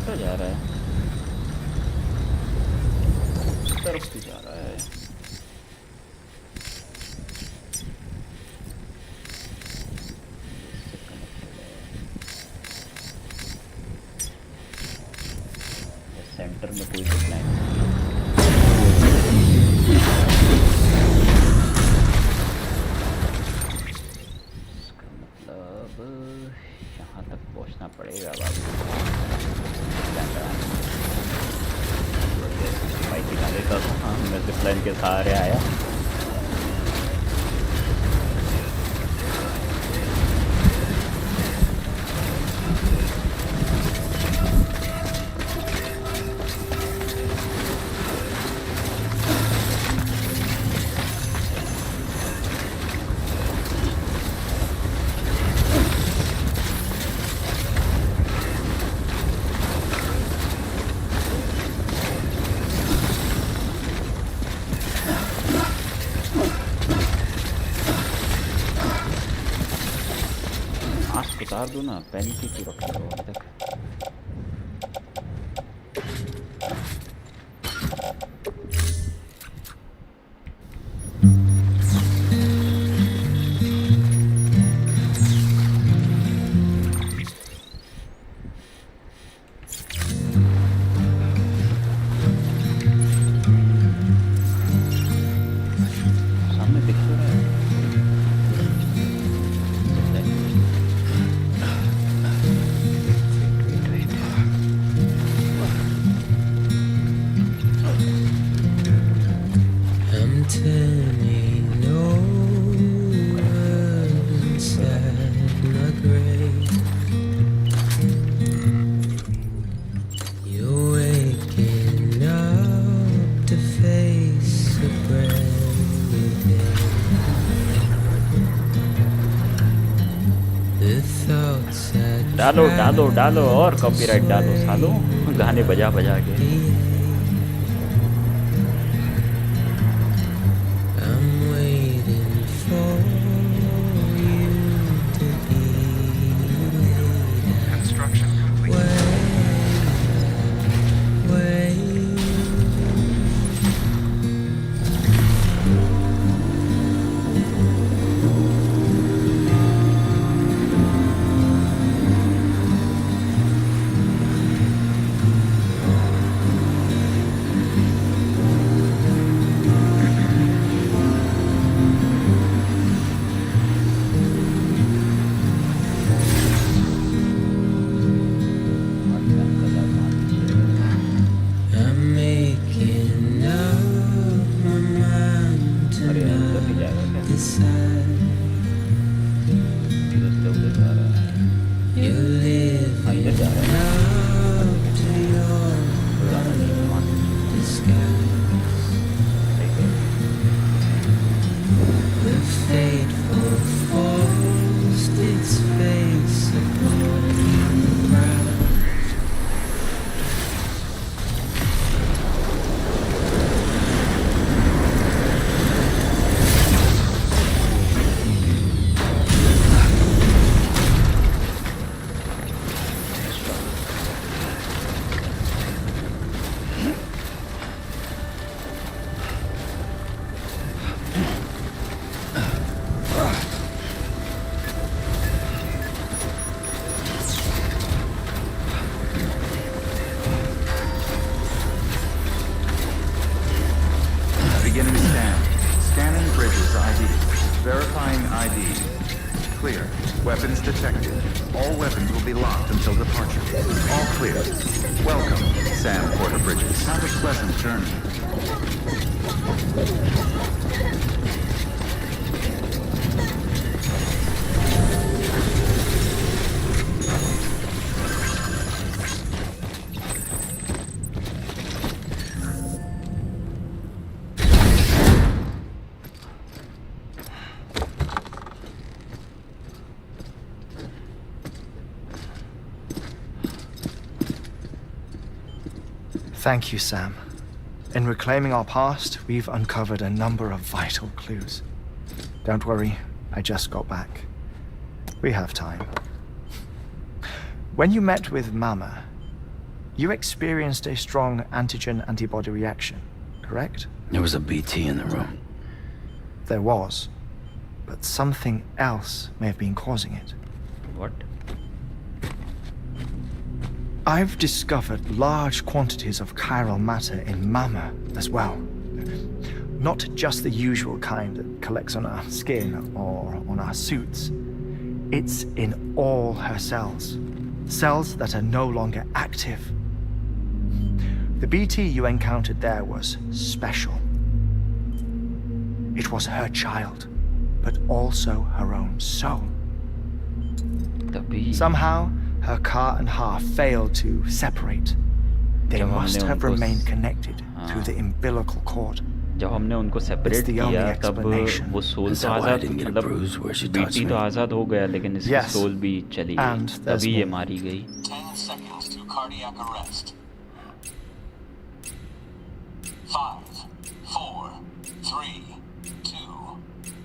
कहाँ जा रहा है? तरफ से जा रहा है। सेंटर में कोई डिज़ाइन यहाँ तक पहुँचना पड़ेगा बाबू। भाई दिखा देता था। हाँ मैं जिपलाइन के सहारे आया। उतार दो ना, पेन की क्यों रखा हो अभी तक? सामने दिख तो रहा है। डालो डालो डालो और कॉपीराइट डालो सालो, गाने बजा बजा के। Weapons detected. All weapons will be locked until departure. All clear. Welcome, Sam Porter Bridges. Have a pleasant journey. Thank you, Sam. In reclaiming our past, we've uncovered a number of vital clues. Don't worry, I just got back. We have time. When you met with Mama, You experienced a strong antigen-antibody reaction, correct? There was a BT in the room. There was. But something else may have been causing it. What? I've discovered large quantities of chiral matter in Mama as well. Not just the usual kind that collects on our skin or on our suits. It's in all her cells. Cells that are no longer active. The BT you encountered there was special. It was her child, but also her own soul. Somehow, her car and half failed to separate. They must have remained connected through the umbilical cord. जब हमने उनको separate किया तब वो soul तो आज़ाद मतलब BT तो आज़ाद हो गया लेकिन इसकी सोल भी चली गई तभी ये मारी गई 10 seconds to cardiac arrest. 5, 4, 3, 2,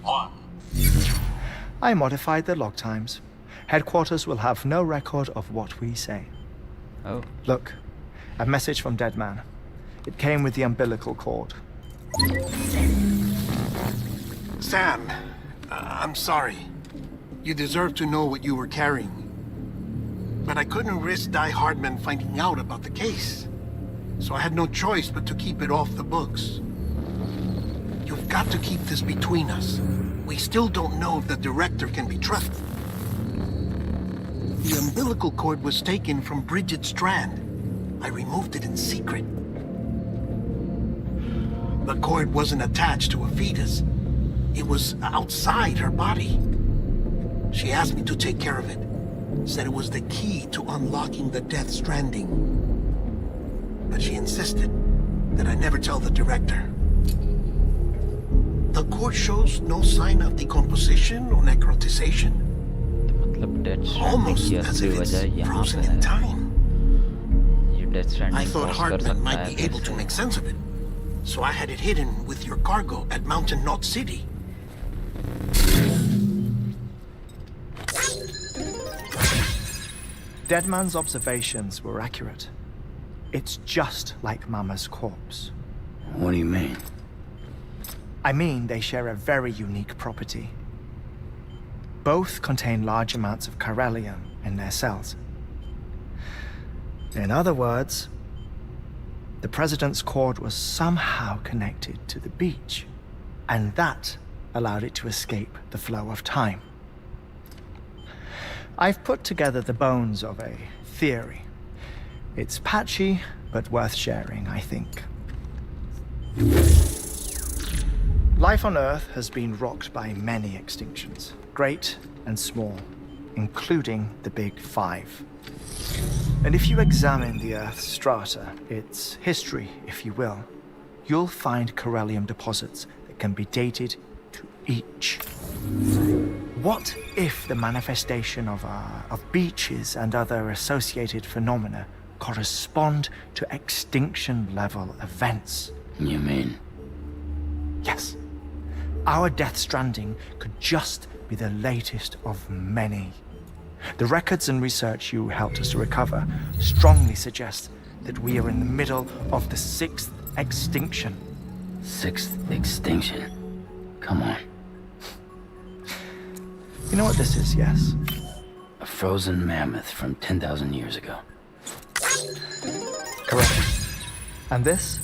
1. I modified the log times. Headquarters will have no record of what we say. Oh. Look, a message from Deadman. It came with the umbilical cord. Sam, I'm sorry. You deserve to know what you were carrying. But I couldn't risk Die Hardman finding out about the case. So I had no choice but to keep it off the books. You've got to keep this between us. We still don't know if the director can be trusted. The umbilical cord was taken from Bridget Strand. I removed it in secret. The cord wasn't attached to a fetus. It was outside her body. She asked me to take care of it. Said it was the key to unlocking the Death Stranding. But she insisted that I never tell the director. The cord shows no sign of decomposition or necrotization. Almost as if it's frozen in time. I thought Hardman might be able to make sense of it. So I had it hidden with your cargo at Mountain Knot City. Deadman's observations were accurate. It's just like Mama's corpse. What do you mean? I mean they share a very unique property. Both contain large amounts of chiralium in their cells. In other words, the President's cord was somehow connected to the beach, and that allowed it to escape the flow of time. I've put together the bones of a theory. It's patchy, but worth sharing, I think. Life on Earth has been rocked by many extinctions, great and small, including the Big Five. And if you examine the Earth's strata, its history, if you will, you'll find chiralium deposits that can be dated to each. What if the manifestation of beaches and other associated phenomena correspond to extinction-level events? You mean? Yes. Our Death Stranding could just be the latest of many. The records and research you helped us to recover strongly suggest that we are in the middle of the 6th extinction. 6th extinction? Come on. You know what this is, yes? A frozen mammoth from 10,000 years ago. Correct. And this?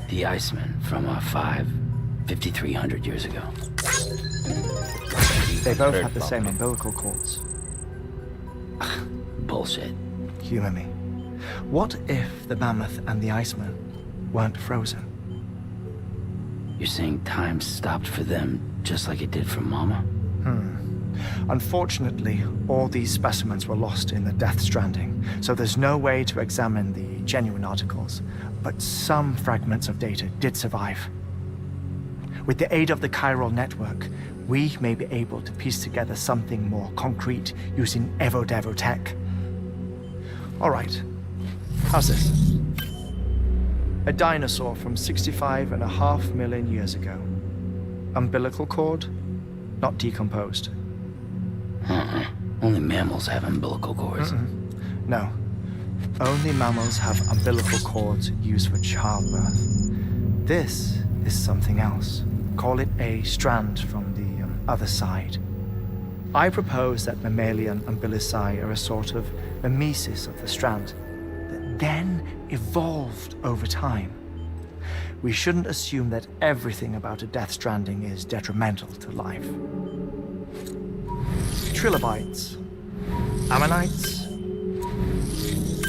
The Iceman from 5,300 years ago. They both have the same umbilical cords. Bullshit. Humor me. What if the mammoth and the Iceman weren't frozen? You're saying time stopped for them just like it did for Mama? Unfortunately, all these specimens were lost in the Death Stranding, so there's no way to examine the genuine articles, but some fragments of data did survive. With the aid of the chiral network, we may be able to piece together something more concrete using Evo-Devo tech. All right, how's this? A dinosaur from 65.5 million years ago. Umbilical cord, not decomposed. Only mammals have umbilical cords. No. Only mammals have umbilical cords used for childbirth. This is something else. Call it a strand from the other side. I propose that mammalian umbilici are a sort of mimesis of the strand that then evolved over time. We shouldn't assume that everything about a death stranding is detrimental to life. Trilobites, ammonites,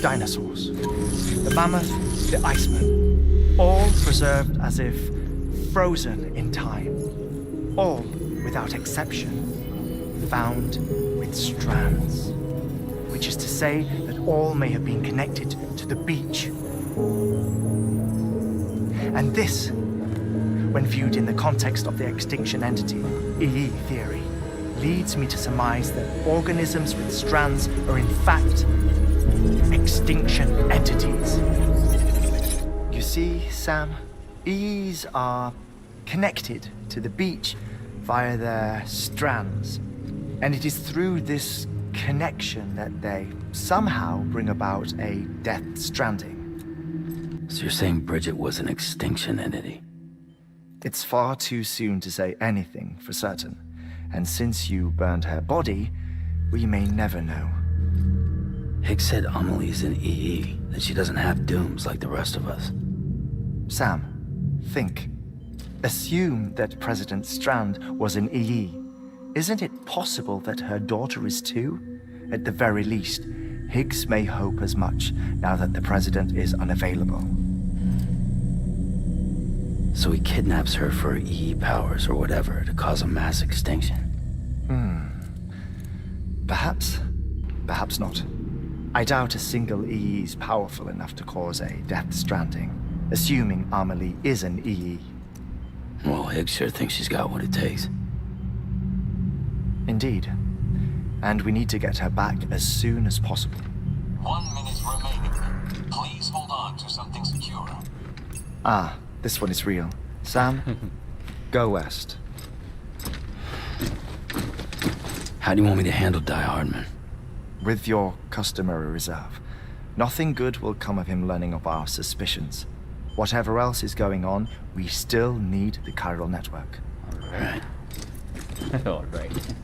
dinosaurs, the mammoth, the iceman, all preserved as if frozen in time, all without exception found with strands, which is to say that all may have been connected to the beach. And this, when viewed in the context of the extinction entity, EE theory, leads me to surmise that organisms with strands are in fact extinction entities. You see, Sam, EEs are connected to the beach via their strands, and it is through this connection that they somehow bring about a death stranding. So you're saying Bridget was an extinction entity? It's far too soon to say anything for certain, and since you burned her body, we may never know. Higgs said Amelie's an EE, that she doesn't have dooms like the rest of us. Sam, think. Assume that President Strand was an EE. Isn't it possible that her daughter is too? At the very least, Higgs may hope as much now that the president is unavailable. So he kidnaps her for EE powers or whatever to cause a mass extinction. Perhaps. Perhaps not. I doubt a single EE is powerful enough to cause a death stranding, assuming Amelie is an EE. Well, Higgs sure thinks she's got what it takes. Indeed. And we need to get her back as soon as possible. 1 minute remaining. Please hold on to something secure. Ah, this one is real. Sam, go west. How do you want me to handle Die Hardman? With your customary reserve. Nothing good will come of him learning of our suspicions. Whatever else is going on, we still need the chiral network. Alright. Alright.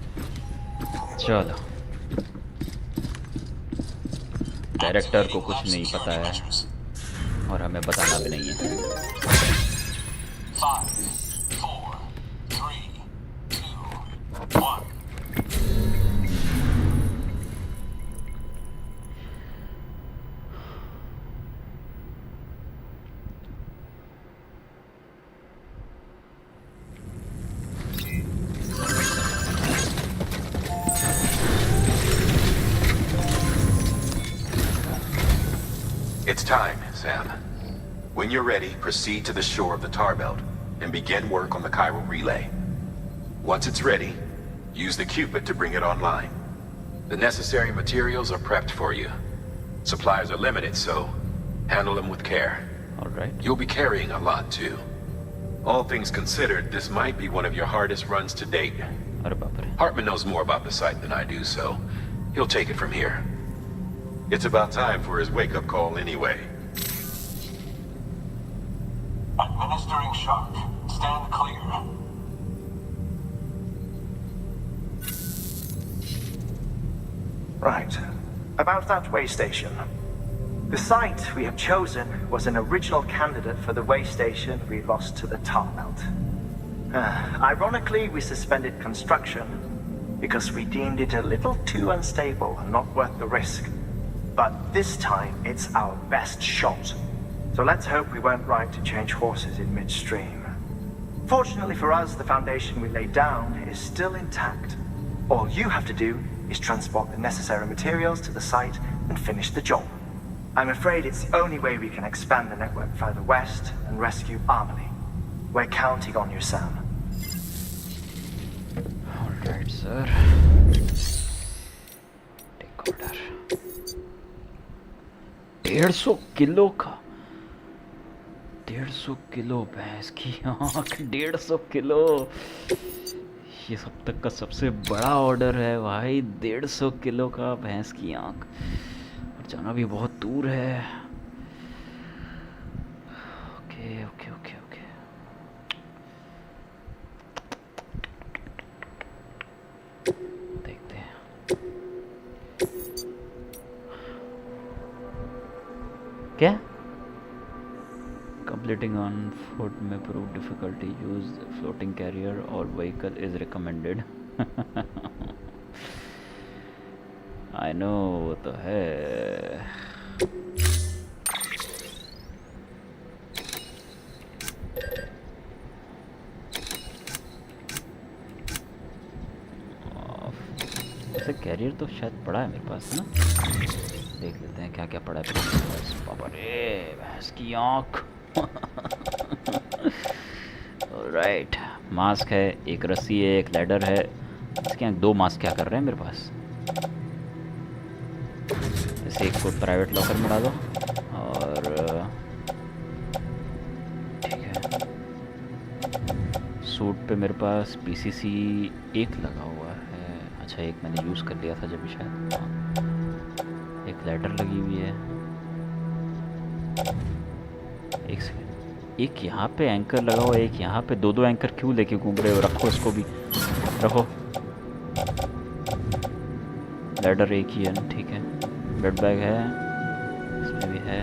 चलो director को कुछ नहीं पता है और हमें बताना भी नहीं है. 5, 4, 3, 2, 1. It's time, Sam. When you're ready, proceed to the shore of the tar belt and begin work on the chiral relay. Once it's ready, use the Cupid to bring it online. The necessary materials are prepped for you. Supplies are limited, so handle them with care. Alright. You'll be carrying a lot, too. All things considered, this might be one of your hardest runs to date. Hartman knows more about the site than I do, so he'll take it from here. It's about time for his wake-up call anyway. Administering shock. Stand clear. Right. About that way station. The site we have chosen was an original candidate for the way station we lost to the tar belt. Ironically, we suspended construction because we deemed it a little too unstable and not worth the risk. But this time, it's our best shot. So let's hope we weren't right to change horses in midstream. Fortunately for us, the foundation we laid down is still intact. All you have to do is transport the necessary materials to the site and finish the job. I'm afraid it's the only way we can expand the network further west and rescue Amelie. We're counting on you, Sam. Alright, sir. Take order. 150 kilo का 150 kilo भैंस की आँख 150 kilo ये सब तक का सबसे बड़ा ऑर्डर है भाई 150 किलो का भैंस की आँख और जाना भी बहुत दूर है। ओके ओके ओके ओके, देखते हैं। क्या कंप्लीटिंग ऑन फुट में prove difficulty, use floating carrier और vehicle is recommended. I know, वो तो है। वैसे कैरियर तो शायद पड़ा है मेरे पास ना, देख लेते हैं क्या क्या पड़ा है मेरे पास। बाबा रे, भैंस की आँख। राइट, मास्क है, एक रस्सी है, एक लैडर है। इसके यहाँ 2 मास्क क्या कर रहे हैं मेरे पास। जैसे एक को प्राइवेट लॉकर में डालो और ठीक है। सूट पे मेरे पास पीसीसी 1 लगा हुआ है। अच्छा, एक मैंने यूज़ कर लिया था जब शायद। एक लैडर लगी हुई है। एक सेकेंड, एक यहाँ पे एंकर लगा हुआ है, एक यहाँ पे। 2 एंकर क्यों लेके घूम रहे हो? रखो इसको भी, रखो। लैडर एक ही है ना, ठीक है। ब्लड बैग है, इसमें भी है।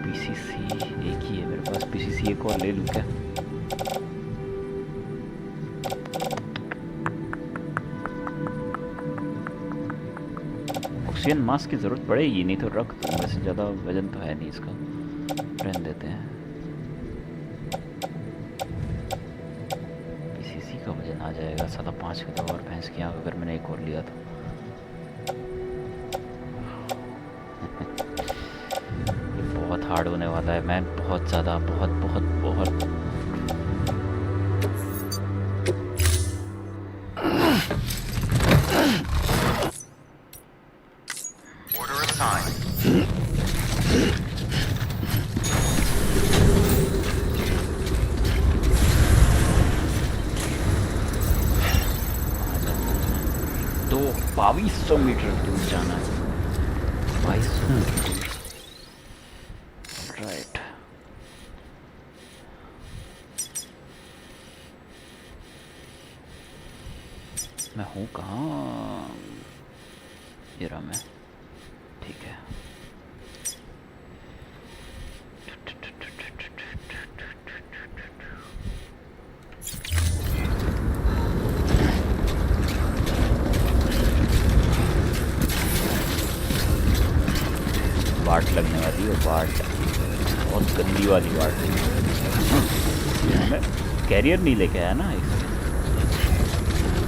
पीसीसी एक ही है मेरे पास। पीसीसी एक और ले लूँ क्या? ऑक्सीजन मास्क की ज़रूरत पड़ेगी, नहीं तो रख दूँ। वैसे ज़्यादा वजन तो है नहीं इसका, रहने देते हैं। पीसीसी का वजन आ जाएगा साला 5 किलो और भैंस की आँख अगर मैंने एक और लिया तो। ये बहुत हार्ड होने वाला है मैन, बहुत ज़्यादा, बहुत बहुत बहुत। Order assigned. तो 2200 मीटर दूर जाना है। 2200 मीटर। राइट, मैं हूँ कहाँ? ये रहा मैं, ठीक है। वाट लगने वाली है, वाट बहुत गंदी वाली वाट। मैं कैरियर नहीं लेके आया ना, इसलिए।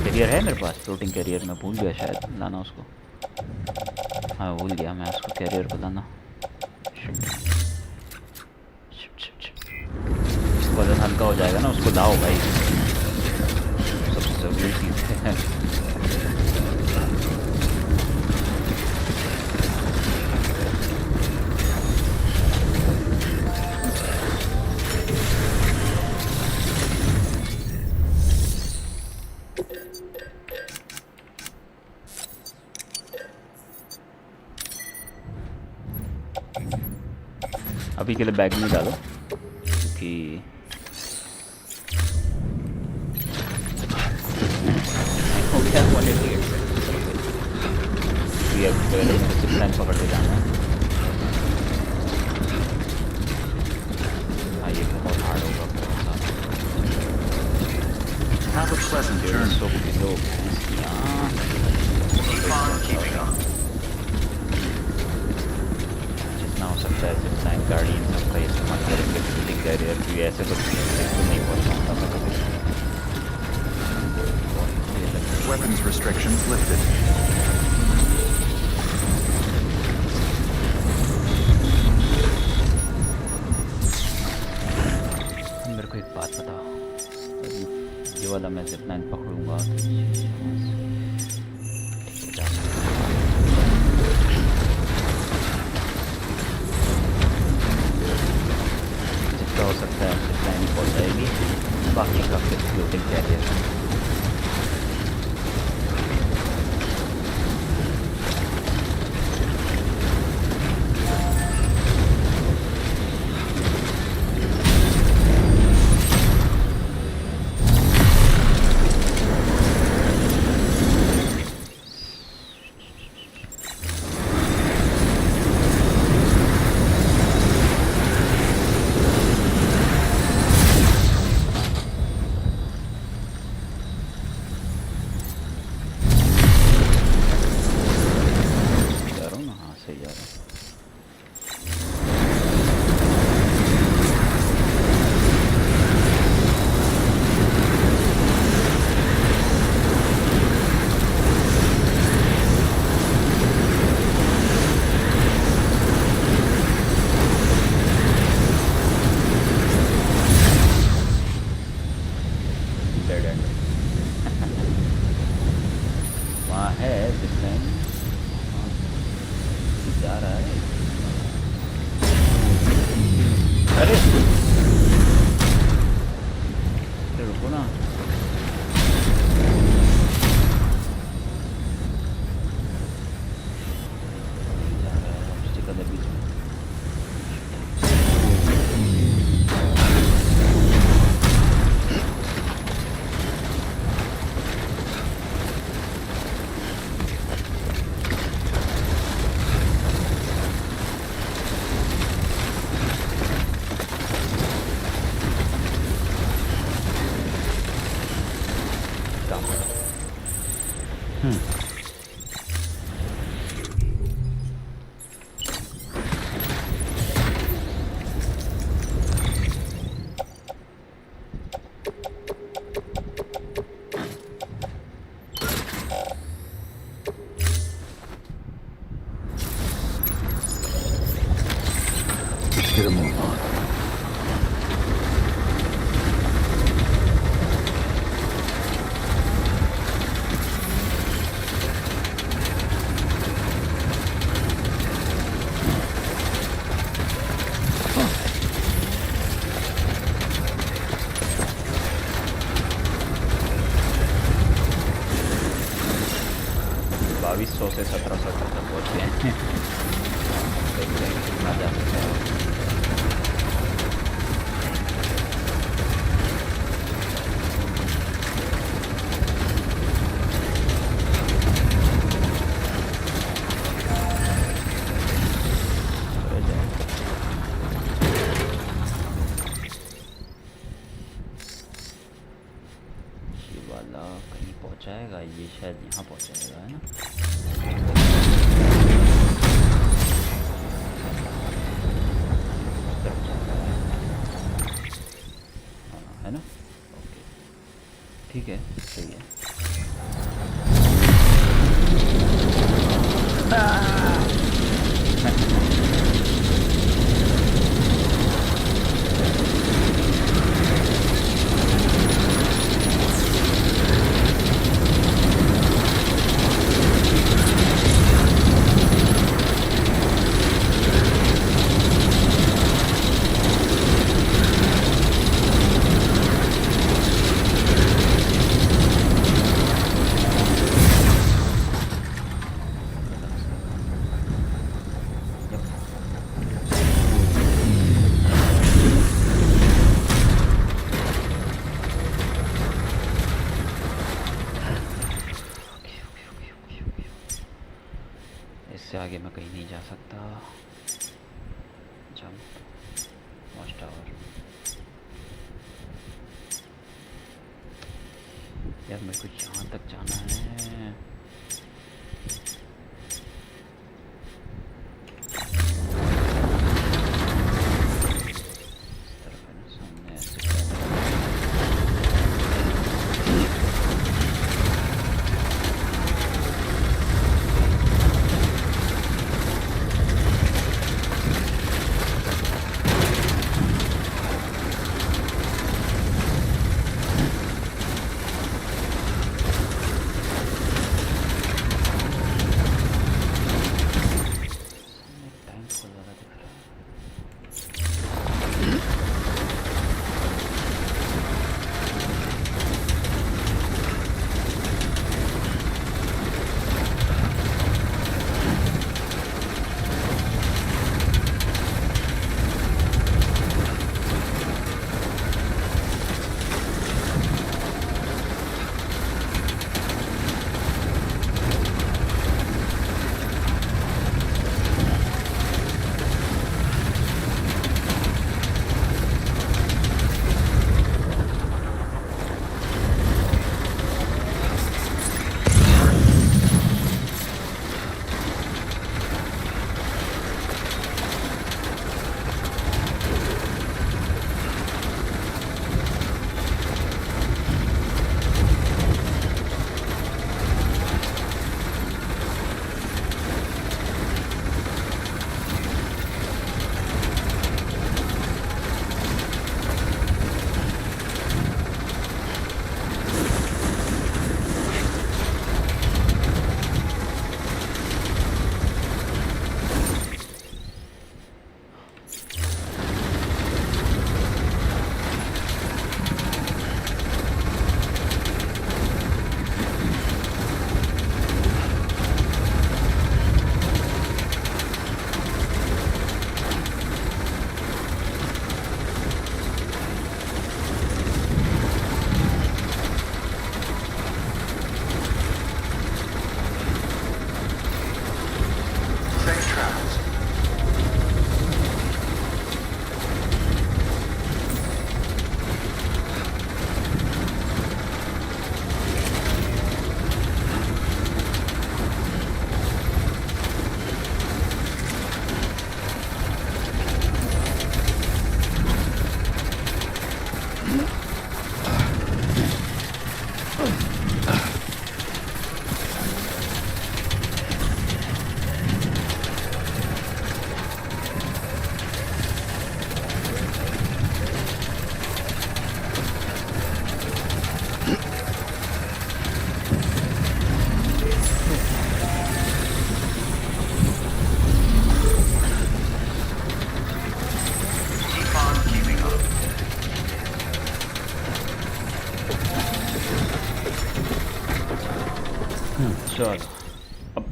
कैरियर है मेरे पास, फ्लोटिंग कैरियर। मैं भूल गया शायद लाना उसको। हाँ, भूल गया मैं उसको, कैरियर को लाना। वजन हल्का हो जाएगा ना, उसको लाओ भाई, सबसे ज़रूरी चीज़ है। अभी के लिए बैग में डालो, क्योंकि हो गया 188 पे। अब पकड़ के जाना है। हाँ, ये बहुत हार्ड होगा, बहुत Have a pleasant journey. 150 kilo Keep on keeping on. जितना हो सकता है जितना गाड़ी इन सबका इस्तेमाल करेंगे। फ्लोटिंग कैरियर भी ऐसे तो नहीं पहुँच पाता मैं कभी। Weapons restrictions lifted. मेरे को एक बात बताओ, ये वाला मैं जितना पकड़ूंगा get a move on. से 1700 तक पहुँच गए हैं। देखते हैं कितना जा सकते हैं। ये वाला कहीं पहुँचाएगा, ये शायद यहाँ पहुँचाएगा, है ना? है ना? ओके, ठीक है, सही है। इससे आगे मैं कहीं नहीं जा सकता। Jump watch tower. यार मेरे को यहाँ तक जाना है।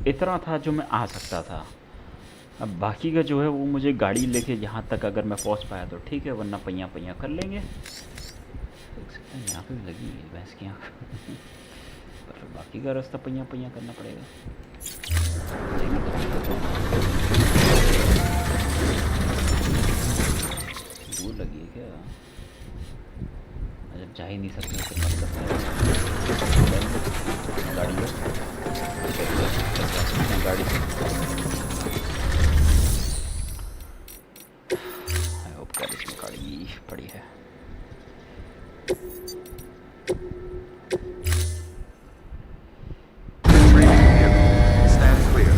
इतना था जो मैं आ सकता था। अब बाकी का जो है वो मुझे गाड़ी लेके यहाँ तक अगर मैं पहुँच पाया तो ठीक है, वरना पैया पैया कर लेंगे। देख सकते हैं यहाँ पे भी लगी है भैंस की आँख। पर बाकी का रास्ता पैया पैया करना पड़ेगा। दूर लगी है क्या? जब जा ही नहीं सकते फिर मतलब गाड़ी गाड़ी आई होप गाड़ी इसमें गाड़ी पड़ी है। Stand clear.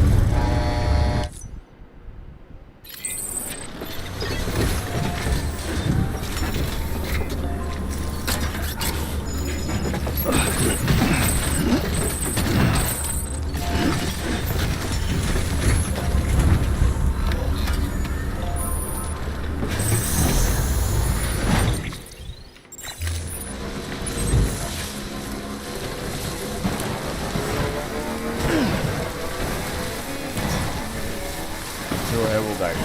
जो है वो गाड़ी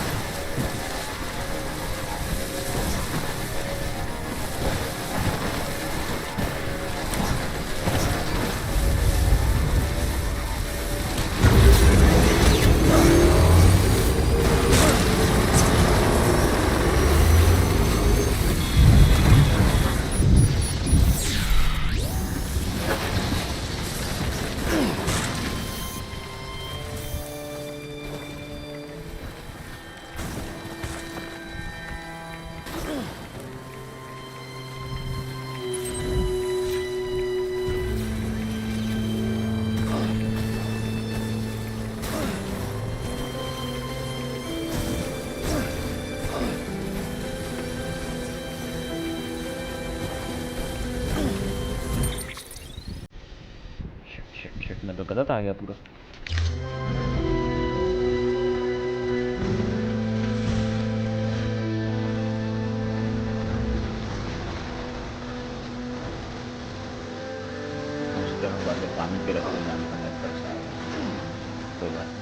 शिट में तो गलत आ गया पूरा। पानी के रस्ते जाने का मैं परेशान हूँ। कोई बात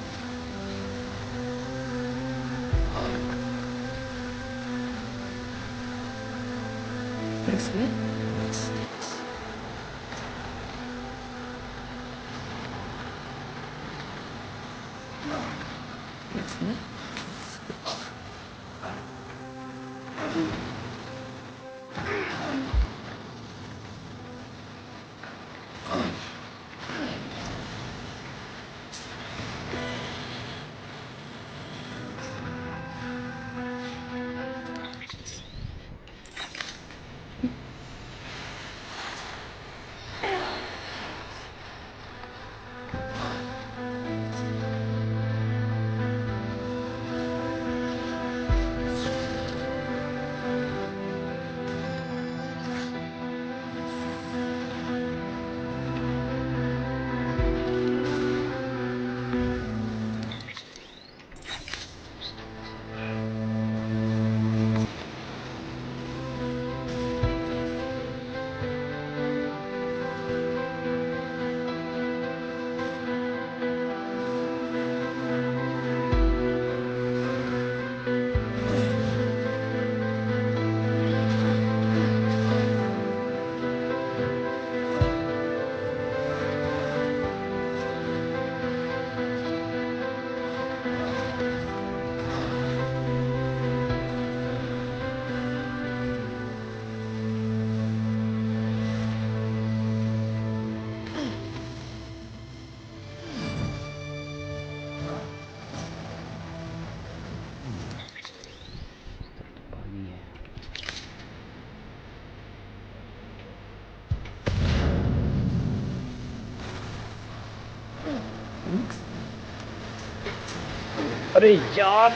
अरे यार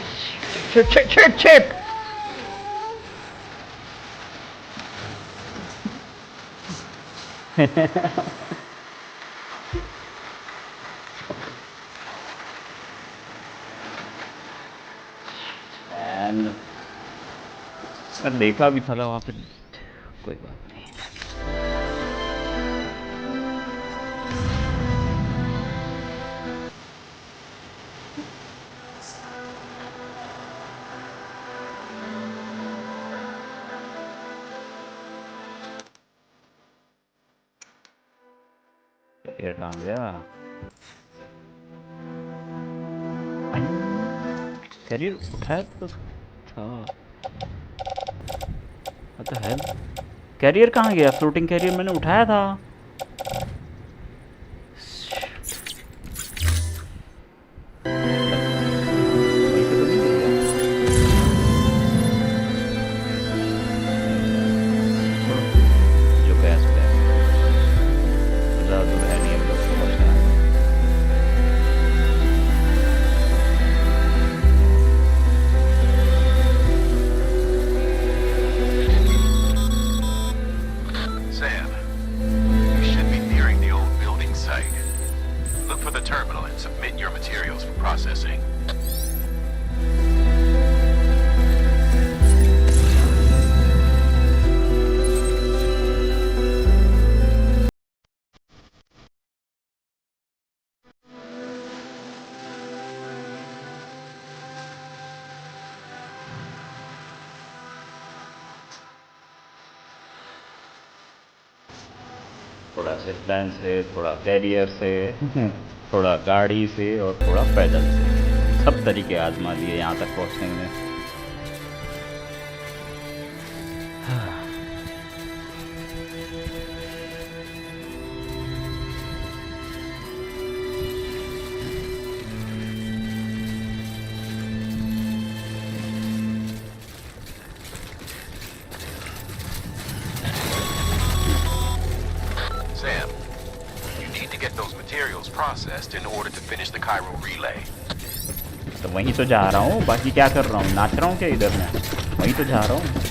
शिट शिट शिट शिट देखा भी था वहाँ पे। कोई बात नहीं। कैरियर कहाँ गया? कैरियर उठाया तो था। What the hell? कैरियर कहाँ गया? फ्लोटिंग कैरियर मैंने उठाया था। थोड़ा सिस्टम से, थोड़ा कैरियर से, थोड़ा गाड़ी से और थोड़ा पैदल से, सब तरीके आजमा लिए यहाँ तक पहुँचने में। processed in order to finish the chiral relay. तो वहीं तो जा रहा हूँ, बाकी क्या कर रहा हूँ? नाच रहा हूँ क्या इधर में? वहीं तो जा रहा हूँ।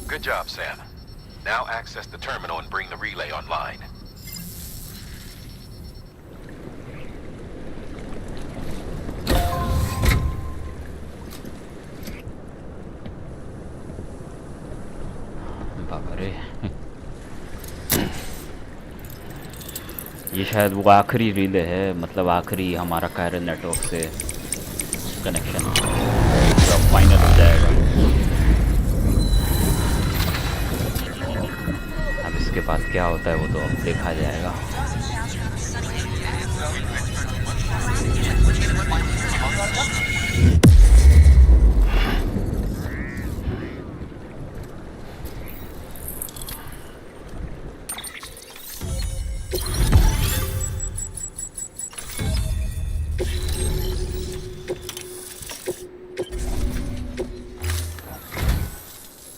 Good job, Sam. Now access the terminal and bring the relay online. बाबा रे, ये शायद वो आखिरी रिले है, मतलब आखिरी हमारा कायरल नेटवर्क से कनेक्शन तो फाइनल हो जाएगा। अब इसके बाद क्या होता है वो तो अब देखा जाएगा।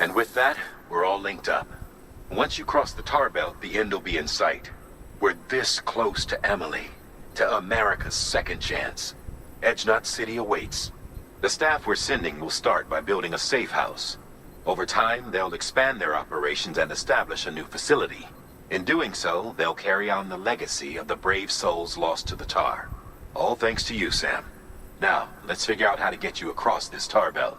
And with that, we're all linked up. Once you cross the tar belt, the end will be in sight. We're this close to Emily, to America's second chance. Edgenut City awaits. The staff we're sending will start by building a safe house. Over time, they'll expand their operations and establish a new facility. In doing so, they'll carry on the legacy of the brave souls lost to the tar. All thanks to you, Sam. Now, let's figure out how to get you across this tar belt.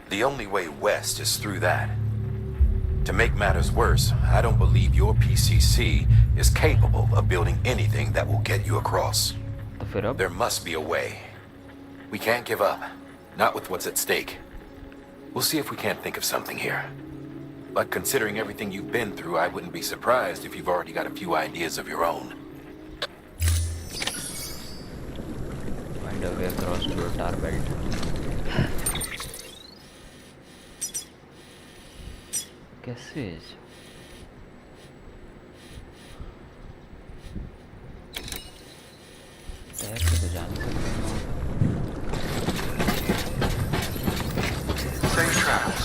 The only way west is through that. To make matters worse, I don't believe your PCC is capable of building anything that will get you across. There must be a way. We can't give up, not with what's at stake. We'll see if we can't think of something here. But considering everything you've been through, I wouldn't be surprised if you've already got a few ideas of your own. Find a way across to a tar belt. कैसे? ऐसे तो जा नहीं सकते Safe travels.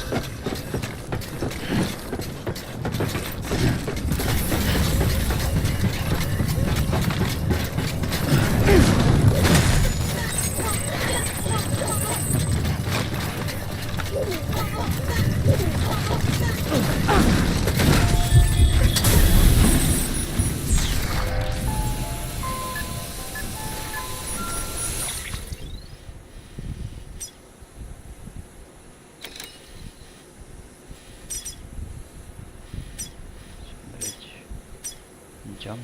jump.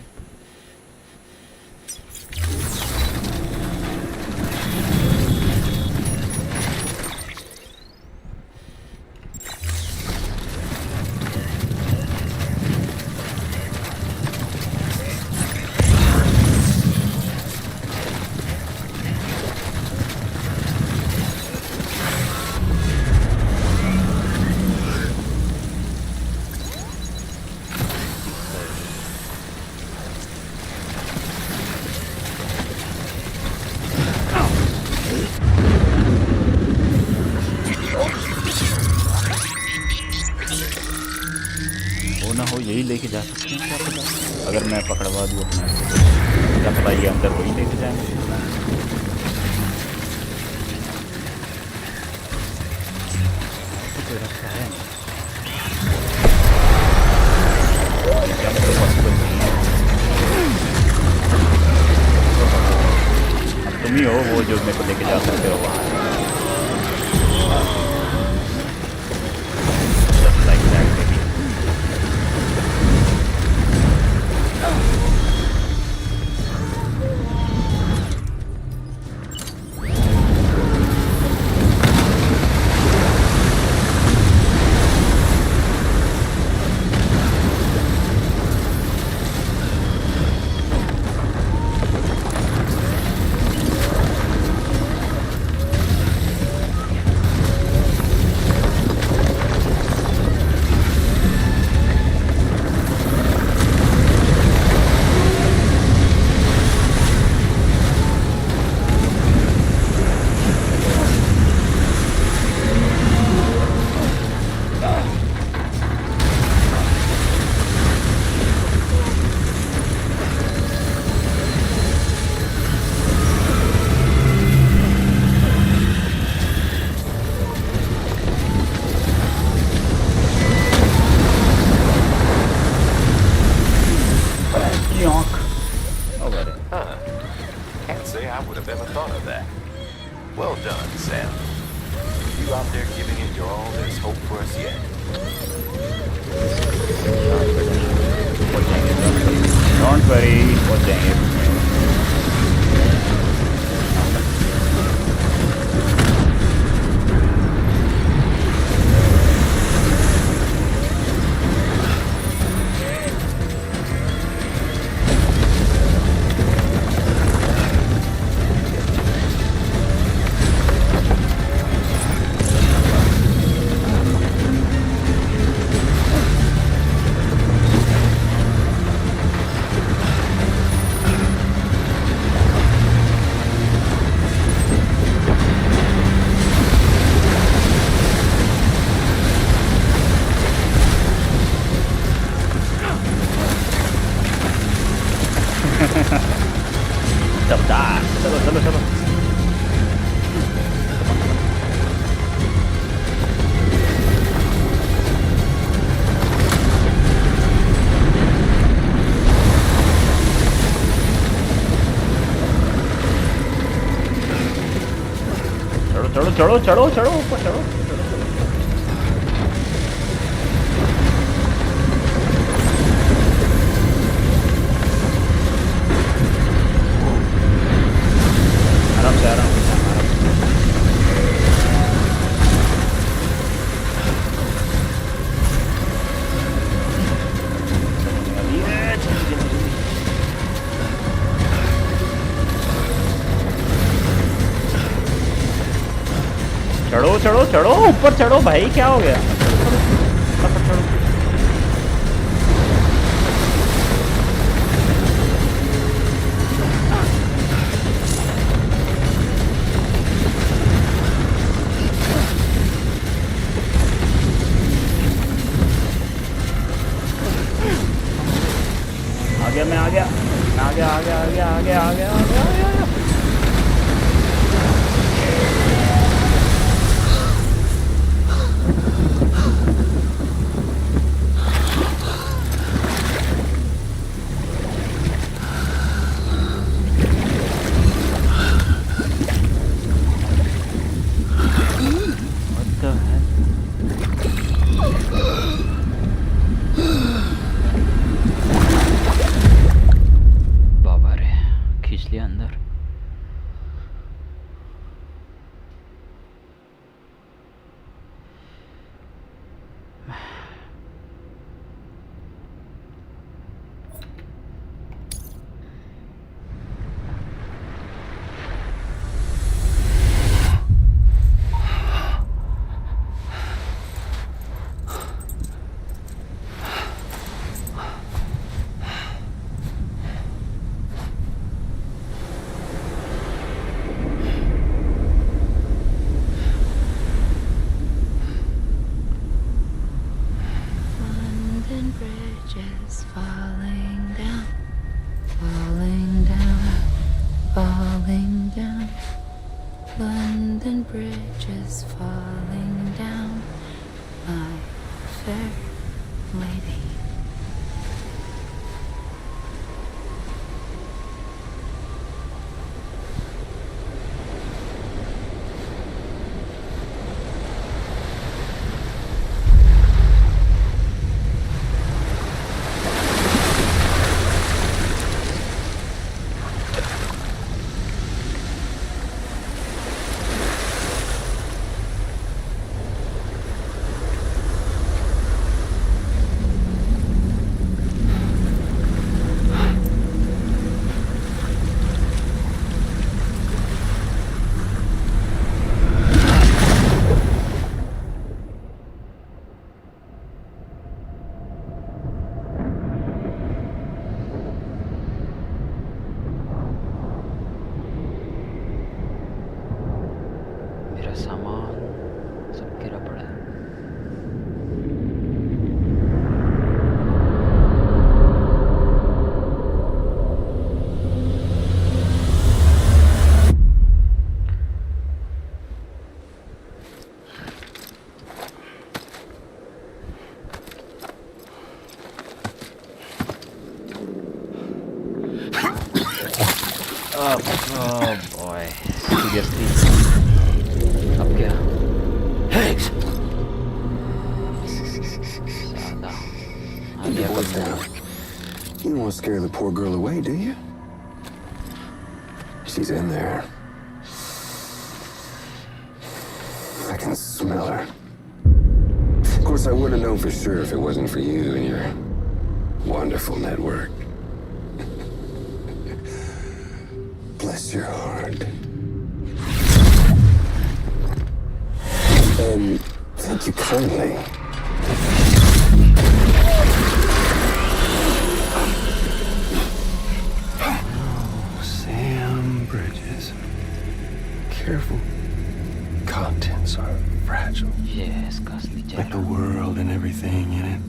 यही लेके जा सकते हैं क्या पता, अगर मैं पकड़वा दूँ अपना क्या पता ये अंदर वही लेके जाएंगे। कोई रास्ता है अब तुम ही हो वो जो मेरे को लेके जा सकते हो वहाँ। Well done, Sam. You out there giving it your all, there's hope for us yet. Don't worry, what the चढ़ो चढ़ो चढ़ो ऊपर चढ़ो। आराम से आराम से चढ़ो चढ़ो चढ़ो ऊपर चढ़ो भाई, क्या हो गया? इसलिए अंदर Oh boy, seriously. अब क्या? Hanks! साला, आ Keep गया your voice बंदा। down. You don't want to scare the poor girl away, do you? She's in there. I can smell her. Of course, I would have known for sure if it wasn't for you and your wonderful network. Bless your heart. And thank you kindly. Oh, Sam Bridges. Careful. Contents are fragile. Yes, costly Like the world and everything in it.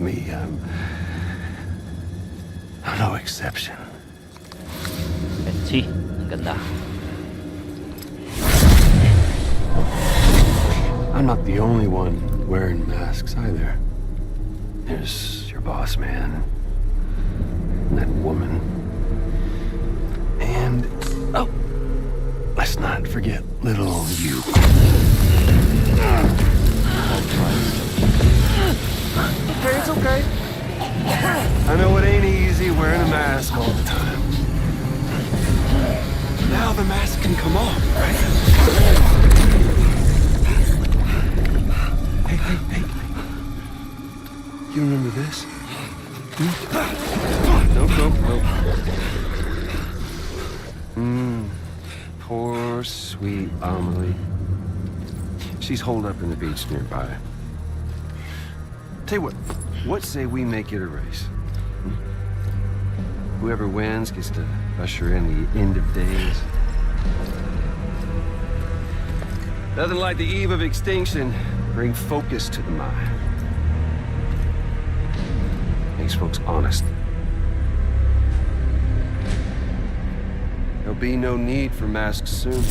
Me, I'm no exception. अच्छी गंदा। I'm not the only one wearing masks either. There's your boss man, and that woman, and oh, let's not forget little old you. Okay, it's okay. I know it ain't easy wearing a mask all the time. Now the mask can come off, right? Hey. You remember this? Nope. Poor, sweet Amelie. She's holed up in the beach nearby. Tell you what say we make it a race? Whoever wins gets to usher in the end of days. Nothing like the eve of extinction. Bring focus to the mind. Makes folks honest. There'll be no need for masks soon.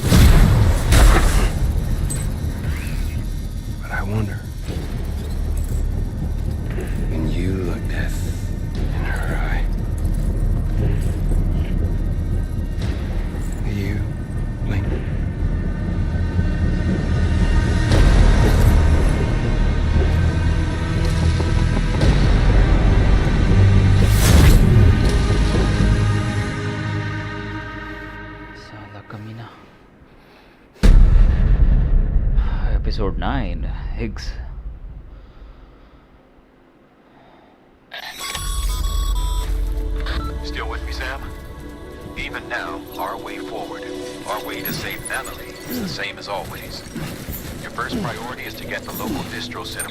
But I wonder, when you look death in her eye, will you blink? Episode 9, Higgs. Still with me, Sam? Even now, our way forward, our way to save Emily, is the same as always. Your first priority is to get the local distro center.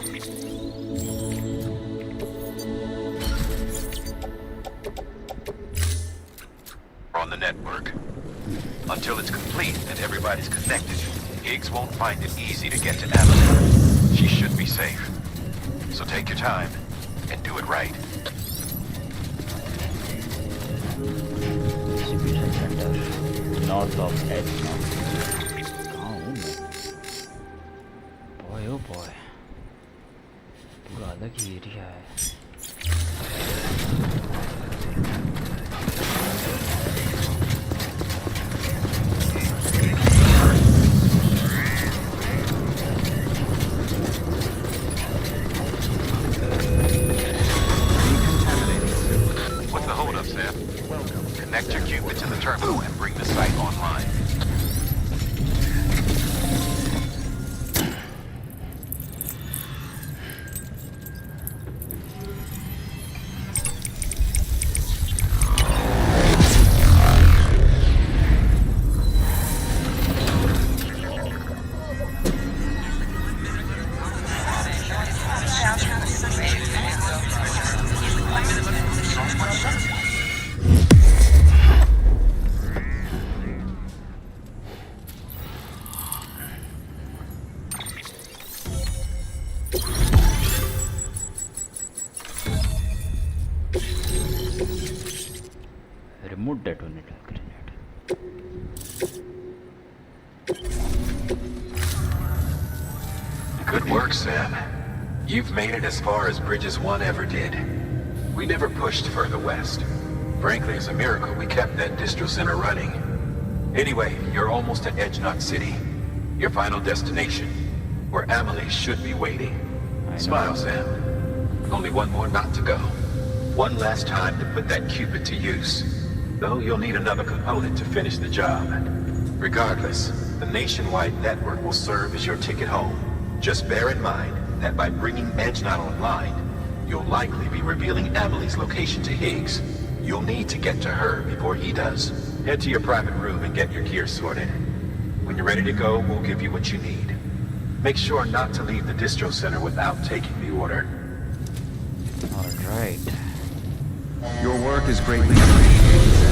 On the network. Until it's complete and everybody's connected, Higgs won't find it easy to get to Emily. She should be safe. So take your time and do it right. Distribution center north of Deadman. Boy oh boy, पूरा अलग ही area है. What's the holdup, Sam? Connect your qubit to the terminal and bring the site online. Remote detonator grenade. Good work, Sam. You've made it as far as Bridges 1 ever did. We never pushed further west. Frankly, it's a miracle we kept that distro center running. Anyway, you're almost at Edge Knot City. Your final destination, where Amelie should be waiting. Smile, Sam. Only one more knot to go. One last time to put that Cupid to use. Though you'll need another component to finish the job. Regardless, the nationwide network will serve as your ticket home. Just bear in mind that by bringing Edge Knot online, you'll likely be revealing Amelie's location to Higgs. You'll need to get to her before he does. Head to your private room and get your gear sorted. When you're ready to go, we'll give you what you need. Make sure not to leave the distro center without taking the order. Alright. Your work is greatly appreciated.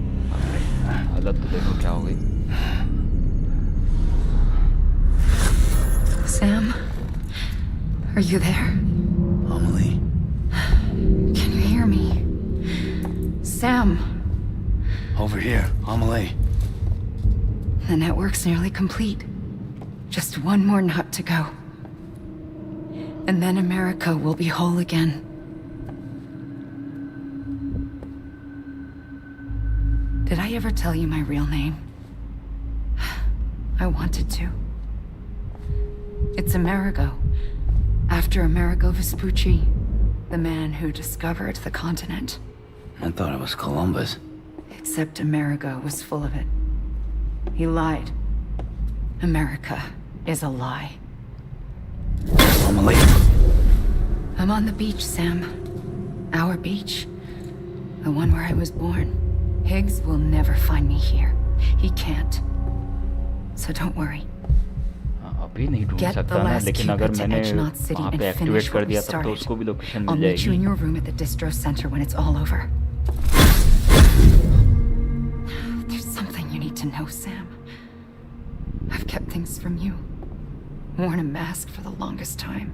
हालत तो देखो क्या हो गई. Sam, are you there? Amelie? Can you hear me? Sam, Over here, Amelie. the network's nearly complete. Just one more knot to go. And then America will be whole again. Did I ever tell you my real name? I wanted to. It's Amerigo, after Amerigo Vespucci, the man who discovered the continent. I thought it was Columbus. Except Amerigo was full of it. He lied. America is a lie. Amelie. I'm on the beach, Sam. Our beach. The one where I was born. Higgs will never find me here. He can't. So don't worry. अभी नहीं ढूंढ Get सकता the ना, last लेकिन Cupid अगर to मैंने Edge Knot City वहाँ and पे एक्टिवेट finish कर what we दिया तब तो started. उसको भी location I'll mill meet you in जाएगी. your room at the distro center when it's all over. There's something you need to know, Sam. I've kept things from you. Worn a mask for the longest time.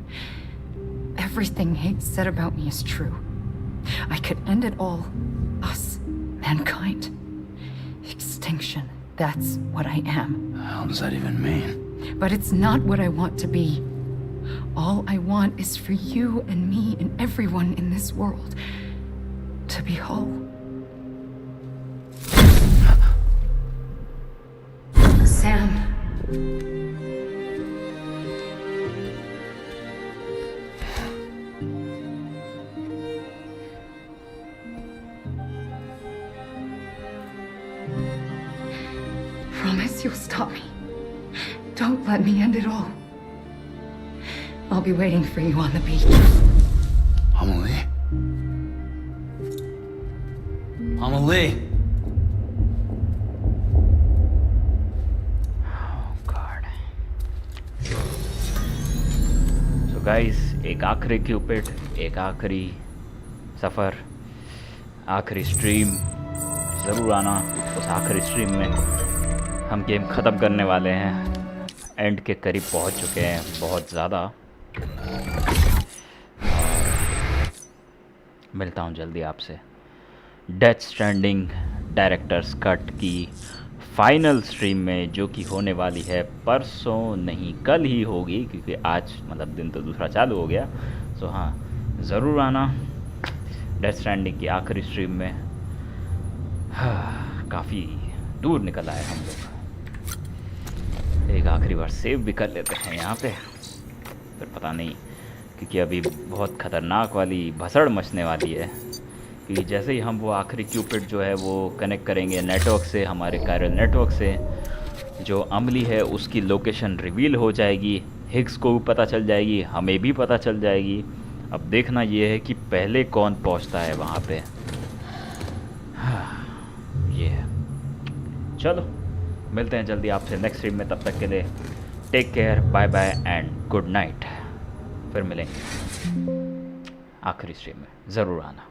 Everything Higgs said about me is true. I could end it all. Us. Mankind. Extinction. That's what I am. The hell does that even mean? But it's not what I want to be. All I want is for you and me and everyone in this world to be whole. Sam. stop me. Don't let me end it all. I'll be waiting for you on the beach. Amelie? Amelie? Oh God. So guys, एक आखिरी Cupid, एक आखिरी सफ़र, आखिरी stream, ज़रूर आना। उस आखिरी stream में हम गेम ख़त्म करने वाले हैं, एंड के करीब पहुंच चुके हैं बहुत ज़्यादा। मिलता हूं जल्दी आपसे डेथ स्ट्रैंडिंग डायरेक्टर्स कट की फाइनल स्ट्रीम में, जो कि होने वाली है परसों नहीं कल ही होगी, क्योंकि आज मतलब दिन तो दूसरा चालू हो गया। सो हाँ, ज़रूर आना डेथ स्ट्रैंडिंग की आखिरी स्ट्रीम में। हाँ, काफ़ी दूर निकल आए हम लोग। एक आखिरी बार सेव भी कर लेते हैं यहाँ पे, फिर पता नहीं, क्योंकि अभी बहुत ख़तरनाक वाली भसड़ मचने वाली है। क्योंकि जैसे ही हम वो आखिरी क्यूपिड जो है वो कनेक्ट करेंगे नेटवर्क से, हमारे कायरल नेटवर्क से, जो अमली है उसकी लोकेशन रिवील हो जाएगी, हिग्स को भी पता चल जाएगी, हमें भी पता चल जाएगी। अब देखना ये है कि पहले कौन पहुंचता है वहाँ पे। हाँ, ये है। चलो मिलते हैं जल्दी आपसे नेक्स्ट स्ट्रीम में, तब तक के लिए take care, bye bye and good night. फिर मिलेंगे आखिरी स्ट्रीम में, ज़रूर आना।